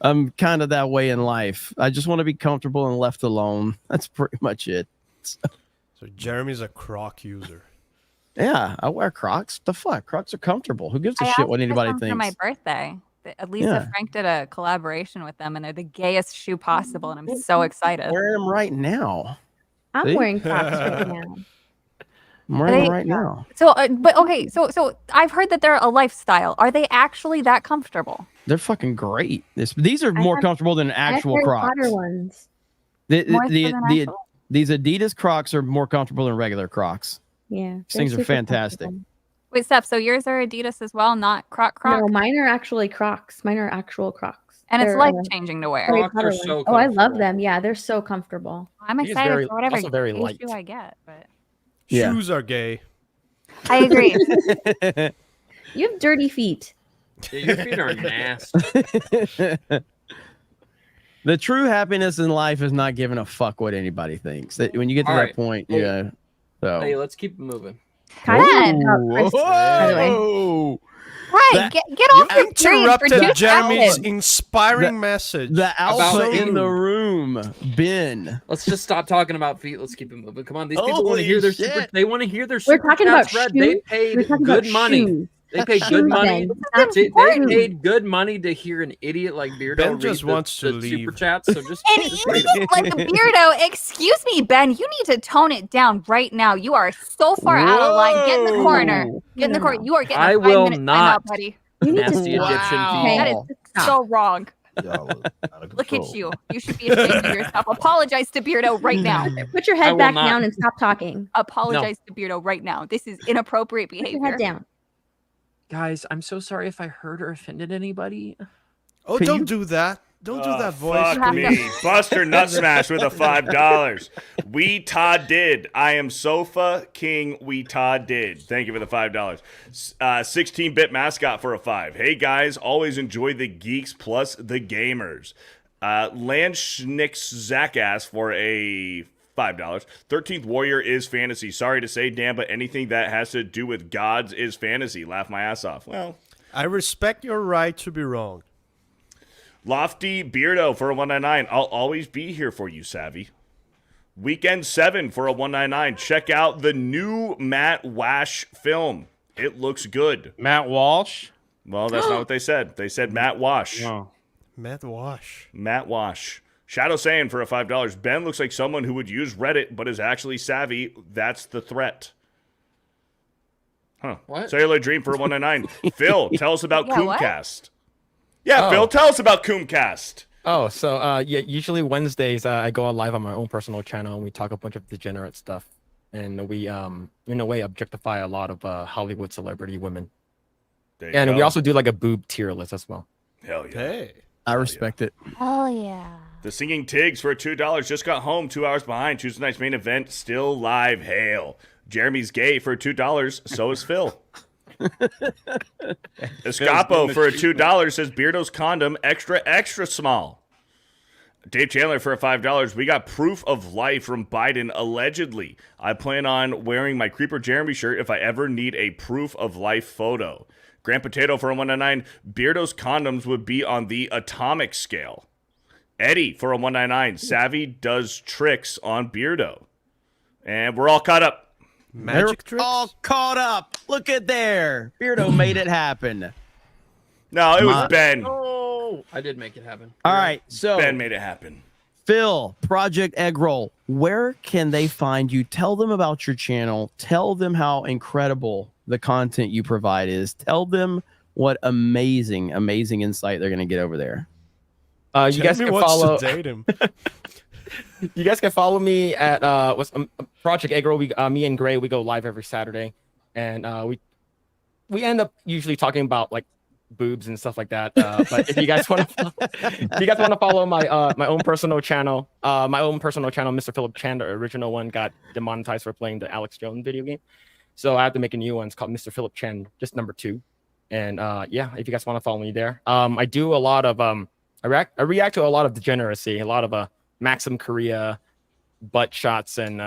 I'm kind of that way in life. I just want to be comfortable and left alone. That's pretty much it. So Jeremy's a Croc user. Yeah, I wear Crocs. The fuck? Crocs are comfortable. Who gives a I shit asked what for anybody some thinks? for my birthday. Lisa Yeah. Frank did a collaboration with them, and they're the gayest shoe possible, and I'm so excited. I'm wearing them right now. I'm See? wearing Crocs right now. I'm wearing them right now. So, but okay, so I've heard that they're a lifestyle. Are they actually that comfortable? They're fucking great. These are more comfortable than actual Harry Crocs. Potter ones. These actual? Adidas Crocs are more comfortable than regular Crocs. Yeah. These things are fantastic. Wait, Steph, so yours are Adidas as well, not Croc? No, mine are actually Crocs. Mine are actual Crocs. And it's They're, life-changing to wear. Harry Crocs Potter are ones. so Oh, I love comfortable. them. Yeah, they're so comfortable. I'm I think it's excited very- for whatever also very gay light. shoe I get, but Yeah. Shoes are gay. I agree. You have dirty feet. Yeah, your feet are nasty. The true happiness in life is not giving a fuck what anybody thinks. That when you get to All that right. point, Hey. yeah. So Hey, let's keep it moving. Kind Whoa. of. By the way. Whoa. Right, get off your train for Interrupted 2 Jeremy's seconds. inspiring message. The alpha About in the you. room, Ben. Let's just stop talking about feet. Let's keep it moving. Come on, these people want Holy to hear their shit. super. They want to hear their We're super talking about chats read. shoes. They We're paid talking good about money. shoes. They paid good money. They paid good money to hear an idiot like Beardo Ben read just wants to the leave. super chats. So just And you, like Beardo, excuse me, Ben, you need to tone it down right now. You are so far out of line. Get in the corner. Get in the corner. You are getting a I 5 will minute timeout, not buddy. nasty Egyptian That people. is so wrong. Y'all are out of Look at control. you. You should be ashamed of yourself. Apologize to Beardo right now. Put your I head will back not. down and stop talking. Apologize to Beardo right now. This is inappropriate Put behavior. your head down. Guys, I'm so sorry if I hurt or offended anybody. Oh, don't do that. Don't do that voice. Fuck me. Buster Nut Smash with a $5. We Todd did. I am Sofa King. We Todd did. Thank you for the $5. 16-bit mascot for a 5. Hey guys, always enjoy the geeks plus the gamers. Landschnicks Zackass for a $5. 13th Warrior is fantasy. Sorry to say, Dan, but anything that has to do with gods is fantasy. Laugh my ass off. Well, I respect your right to be wrong. Lofty Beardo for a 199. I'll always be here for you, Savvy. Weekend 7 for a 199. Check out the new Matt Wash film. It looks good. Matt Walsh? Well, that's not what they said. They said Matt Wash. Oh. Matt Wash. Matt Wash. Shadow Saiyan for a $5. Ben looks like someone who would use Reddit, but is actually savvy. That's the threat. Huh. What? Cellular Dream for a 199. Phil, tell us about Yeah, what? Coomcast. Yeah, Oh. Phil, tell us about Coomcast. Oh, so yeah, usually Wednesdays I go on live on my own personal channel and we talk a bunch of degenerate stuff, and we in a way objectify a lot of Hollywood celebrity women, There you and go. we also do like a boob tier list as well. Hell yeah. Hey. I respect it. Oh, yeah. The Singing Tigs for $2 just got home 2 hours behind. Tuesday night's main event still live. Hail. Jeremy's gay for $2. So is Phil. Escapo for a $2 says Beardo's condom extra small. Dave Chandler for a $5. We got proof of life from Biden allegedly. I plan on wearing my Creeper Jeremy shirt if I ever need a proof of life photo. Grand Potato for a 199. Beardo's condoms would be on the atomic scale. Eddie for a 199. Savvy does tricks on Beardo. And we're all caught up. Magic They're tricks? all caught up. Look at there. Beardo made it happen. No, it was Ben. Oh, I did make it happen. All right, so Ben made it happen. Phil, Project Eggroll, where can they find you? Tell them about your channel. Tell them how incredible the content you provide is. Tell them what amazing insight they're going to get over there. You guys Jeremy can wants follow. to date him. You guys can follow me at Project Eggroll. Me and Gray, we go live every Saturday, and we end up usually talking about like boobs and stuff like that. But if you guys want to follow my own personal channel, Mr. Philip Chan, the original one, got demonetized for playing the Alex Jones video game, so I have to make a new one. It's called Mr. Philip Chan, just number 2. And yeah, if you guys want to follow me there, I do a lot of I react to a lot of degeneracy, a lot of Maxim Korea butt shots, and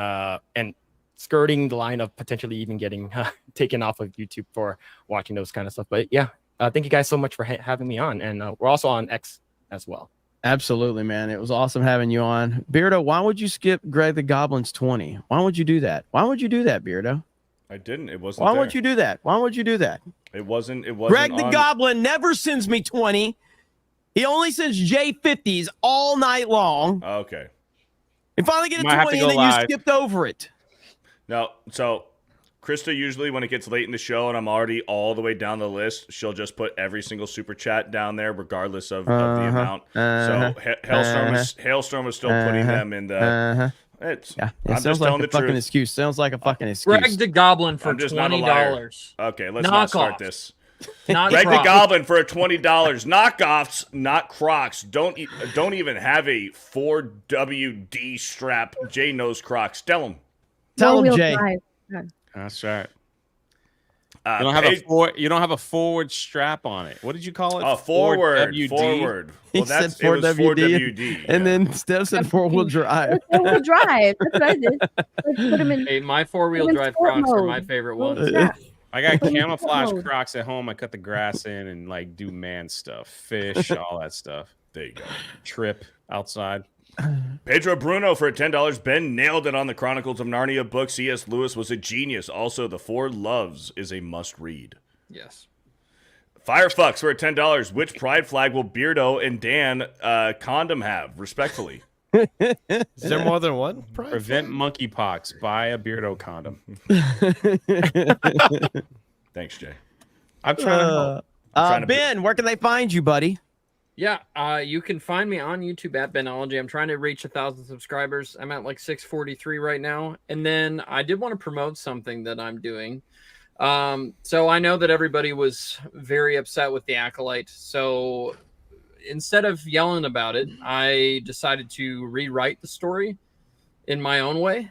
skirting the line of potentially even getting taken off of YouTube for watching those kind of stuff. But yeah, thank you guys so much for having me on, and we're also on X as well. Absolutely, man. It was awesome having you on. Beardo, why would you skip Greg the Goblin's 20? Why would you do that? Why would you do that, Beardo? I didn't. It wasn't. Why there. would you do that? Why would you do that? It wasn't. Greg the on- Goblin never sends me 20. He only sends J50s all night long. Okay. And finally get a Might have to 20 go and then live. you skipped over it. No. So, Krista usually when it gets late in the show and I'm already all the way down the list, she'll just put every single super chat down there, regardless of the amount. So Hailstorm is still putting them in the. It's, Yeah, I'm it sounds just like telling a the fucking truth. excuse. Sounds like a fucking excuse. Greg the Goblin for I'm just not a liar. $20. Okay, let's Knock not start off. this. Not Greg the Crocs. Goblin for a $20. Knockoffs, not Crocs. Don't even have a 4WD strap. J nose Crocs. Tell him. Tell him, Four-wheel Jay. drive. Good. That's right. You don't have a forward strap on it. What did you call it? Forward. WD? Forward. He Well, said that's it was 4WD, and then Steph said 4-wheel drive. Four-wheel drive. That's what I did. Let's put him in. Hey, my 4-wheel Put 'em in drive sport Crocs are mode. my favorite Four-wheel ones. drive. I got Put 'em in camouflage sport mode. Crocs at home. I cut the grass in and like do man stuff, fish, all that stuff. There you go. Trip outside. Pedro Bruno for $10. Ben nailed it on the Chronicles of Narnia book. C.S. Lewis was a genius. Also, The Four Loves is a must read. Yes. Firefucks, we're at $10. Which pride flag will Beardo and Dan condom have, respectfully? Is there more than one? Prevent monkeypox. Buy a Beardo condom. Thanks, Jay. I'm trying to help. Ben, where can they find you, buddy? Yeah, you can find me on YouTube at Benology. I'm trying to reach 1,000 subscribers. I'm at like 643 right now. And then I did want to promote something that I'm doing. So I know that everybody was very upset with the Acolyte. So instead of yelling about it, I decided to rewrite the story in my own way,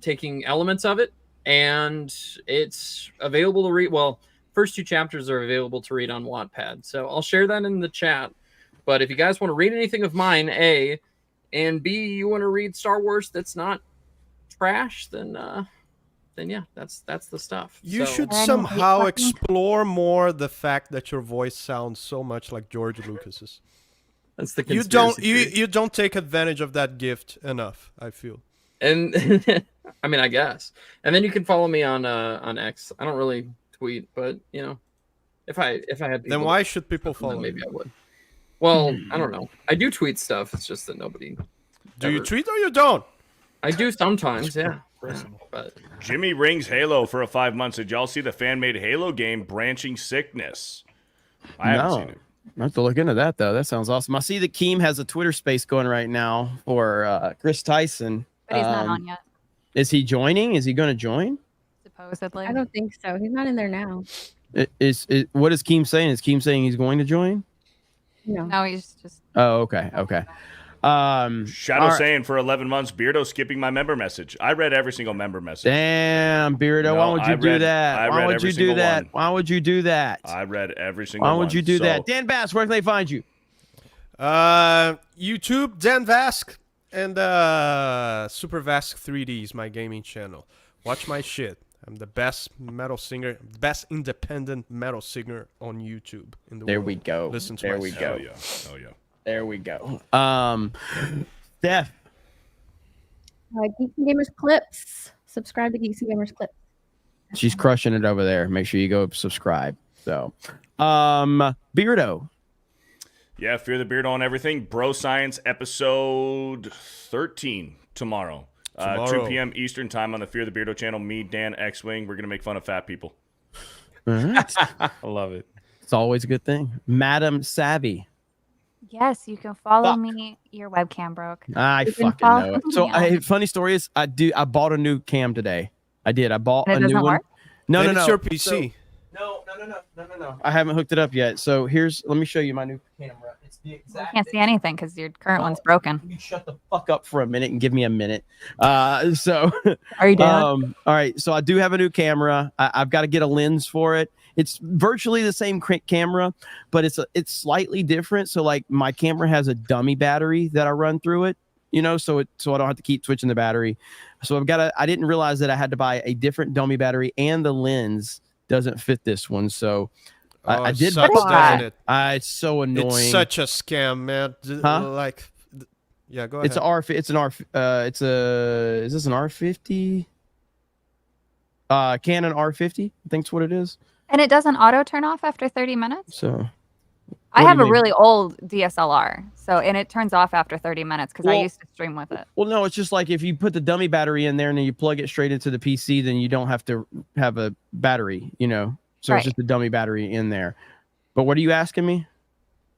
taking elements of it. And it's available to read. Well, first 2 chapters are available to read on Wattpad. So I'll share that in the chat. But if you guys want to read anything of mine, A, and B, you want to read Star Wars that's not trash, then yeah, that's the stuff. You So- should somehow explore more the fact that your voice sounds so much like George Lucas's. That's the you don't take advantage of that gift enough, I feel. And I mean, I guess. And then you can follow me on X. I don't really tweet, but you know, if I had people, Then why should people follow? Maybe I would. Well, I don't know. I do tweet stuff. It's just that nobody. Do you tweet or you don't? I do sometimes, yeah. But Jimmy Rings Halo for a 5 months. Did y'all see the fan-made Halo game, Branching Sickness? I haven't seen it. I have to look into that though. That sounds awesome. I see that Keem has a Twitter space going right now for Kris Tyson. But he's not on yet, Is he joining? Is he going to join? supposedly. I don't think so. He's not in there now. What is Keem saying? Is Keem saying he's going to join? No, he's just. Oh, okay. Shadow all right. saying for 11 months, Beardo skipping my member message. I read every single member message. Damn, Beardo, No, why would you do that? Why would you do that? one. Why would you do that? I read every single Why one. would you do So, that? Dan Bass, where can they find you? YouTube, Dan Vask, and Super Vask 3D is my gaming channel. Watch my shit. I'm the best metal singer, best independent metal singer on YouTube in the There world. we go. Listen to There my we stuff. go. Oh yeah. There we go. Steph. Geeks and Gamers Clips. Subscribe to Geeks and Gamers Clips. She's crushing it over there. Make sure you go subscribe. So, Beardo. Yeah, Fear the Beard on everything. Bro Science episode 13 tomorrow. 2 p.m. Eastern time on the Fear the Beardo channel. Me, Dan, X-Wing. We're going to make fun of fat people. All right. I love it. It's always a good thing. Madam Savvy. Yes, you can follow me. Your webcam broke. I You can fucking know it. follow So, me on- funny story is, I bought a new cam today. I did. I bought And it a new doesn't one. work? No, Then no, it's no. your PC. No. I haven't hooked it up yet. So let me show you my new camera. It's the I exact. can't see anything because your current one's broken. You shut the fuck up for a minute and give me a minute. So Are you doing? all right. So I do have a new camera. I've got to get a lens for it. It's virtually the same camera, but it's slightly different. So like my camera has a dummy battery that I run through it, so I don't have to keep switching the battery. So I didn't realize that I had to buy a different dummy battery, and the lens doesn't fit this one. So I did sucks, buy doesn't it? It's so annoying. It's such a scam, man. Huh? Yeah, go ahead. It's is this an R50? Canon R50, I think's what it is. And it doesn't auto turn off after 30 minutes? So I what do have you a mean? really old DSLR. And it turns off after 30 minutes because I Well- used to stream with it. Well, no, it's just like if you put the dummy battery in there and then you plug it straight into the PC, then you don't have to have a battery, So Right. it's just a dummy battery in there. But what are you asking me?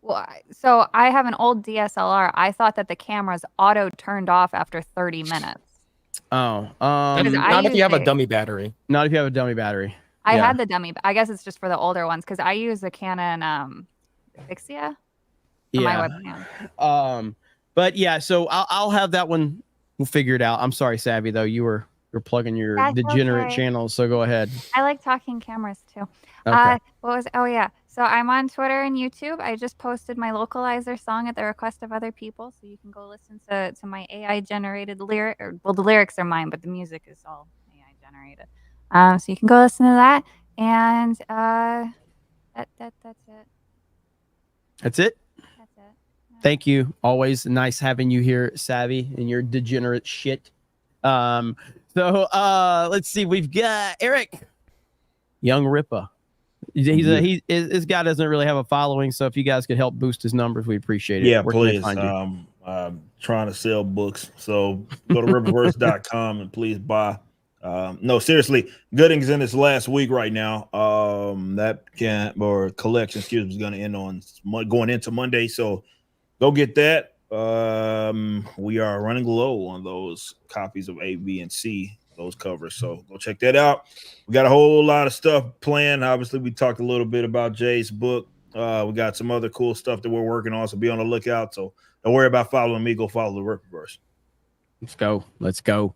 Well, so I have an old DSLR. I thought that the camera's auto turned off after 30 minutes. Oh, Because I Not if you have a use dummy battery. not if you have a dummy battery. I Yeah. had the dummy. I guess it's just for the older ones because I use a Canon Vixia for my webcam. But yeah, so I'll have that one. We'll figure it out. I'm sorry, Savvy, though. You're plugging your That's degenerate okay. channels, so go ahead. I like talking cameras too. Okay. Oh yeah. So I'm on Twitter and YouTube. I just posted my localizer song at the request of other people, so you can go listen to my AI generated lyric. Well, the lyrics are mine, but the music is all AI generated. So you can go listen to that, and that's it. That's it. That's it. Thank you. Always nice having you here, Savvy, and your degenerate shit. So let's see. We've got Eric, Young Rippa. This guy doesn't really have a following, so if you guys could help boost his numbers, we appreciate it. Yeah, Where can they please. find you? Trying to sell books, so go to riververse.com and please buy. No, seriously, Gooding's in its last week right now. That collection, excuse me, is going to end on going into Monday. So go get that. We are running low on those copies of A, B, and C, those covers. So go check that out. We got a whole lot of stuff planned. Obviously, we talked a little bit about Jay's book. We got some other cool stuff that we're working on. So be on the lookout. So don't worry about following me. Go follow the Ripperverse. Let's go.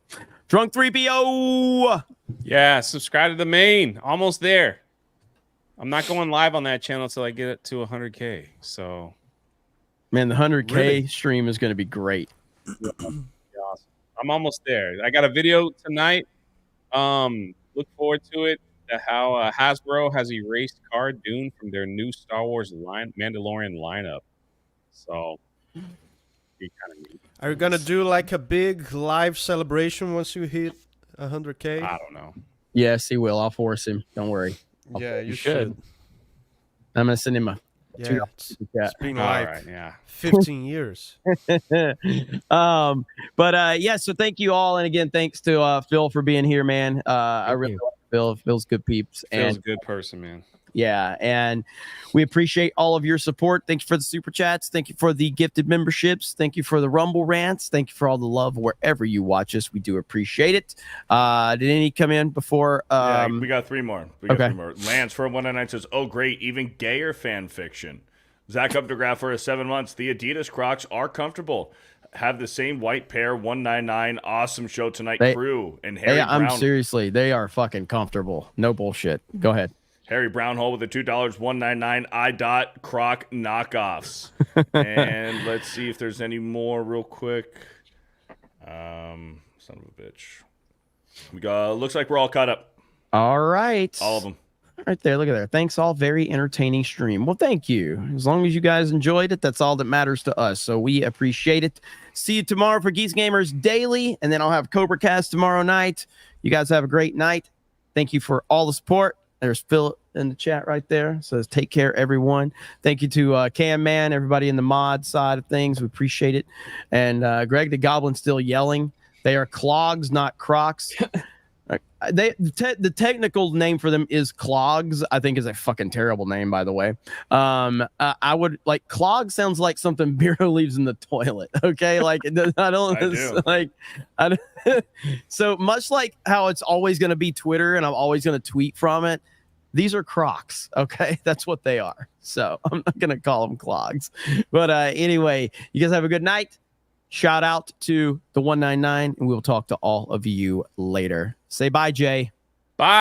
Drunk 3PO. Yeah, subscribe to the main. Almost there. I'm not going live on that channel until I get it to 100K. So, man, the 100K stream is going to be great. Awesome. I'm almost there. I got a video tonight. Look forward to it. How Hasbro has erased Cara Dune from their new Star Wars Mandalorian lineup. So, be kind of neat. Are you gonna do like a big live celebration once you hit 100K? I don't know. Yes, he will. I'll force him. Don't worry. Yeah, you should. I'm gonna send him a. Yeah, it's been like 15 years. Yeah. So thank you all, and again, thanks to Phil for being here, man. I really like Phil. Phil's good peeps. Phil's a good person, man. Yeah, and we appreciate all of your support. Thank you for the super chats. Thank you for the gifted memberships. Thank you for the Rumble rants. Thank you for all the love wherever you watch us. We do appreciate it. Did any come in before? Yeah, we got three more. Lance for 199 says, "Oh, great, even gayer fan fiction." Zach Updegraff for 7 months. The Adidas Crocs are comfortable. Have the same white pair. 199. Awesome show tonight, crew and Harry Brown. Seriously, they are fucking comfortable. No bullshit. Go ahead. Harry Brownhole with the $2, 199 iDot Croc knockoffs. And let's see if there's any more real quick. Son of a bitch. We got. Looks like we're all caught up. All right. All of them. Right there. Look at there. Thanks all. Very entertaining stream. Well, thank you. As long as you guys enjoyed it, that's all that matters to us. So we appreciate it. See you tomorrow for Geeks Gamers Daily. And then I'll have Cobra Cast tomorrow night. You guys have a great night. Thank you for all the support. There's Phil in the chat right there. Says, take care, everyone. Thank you to Cam Man, everybody in the mod side of things. We appreciate it. And Greg the Goblin still yelling. They are clogs, not Crocs. The technical name for them is clogs. I think is a fucking terrible name, by the way. I would like clog sounds like something Bureau leaves in the toilet. Okay, like I don't like. So much like how it's always going to be Twitter, and I'm always going to tweet from it. These are Crocs. Okay, that's what they are. So I'm not going to call them clogs. But anyway, you guys have a good night. Shout out to the 199, and we'll talk to all of you later. Say bye, Jay.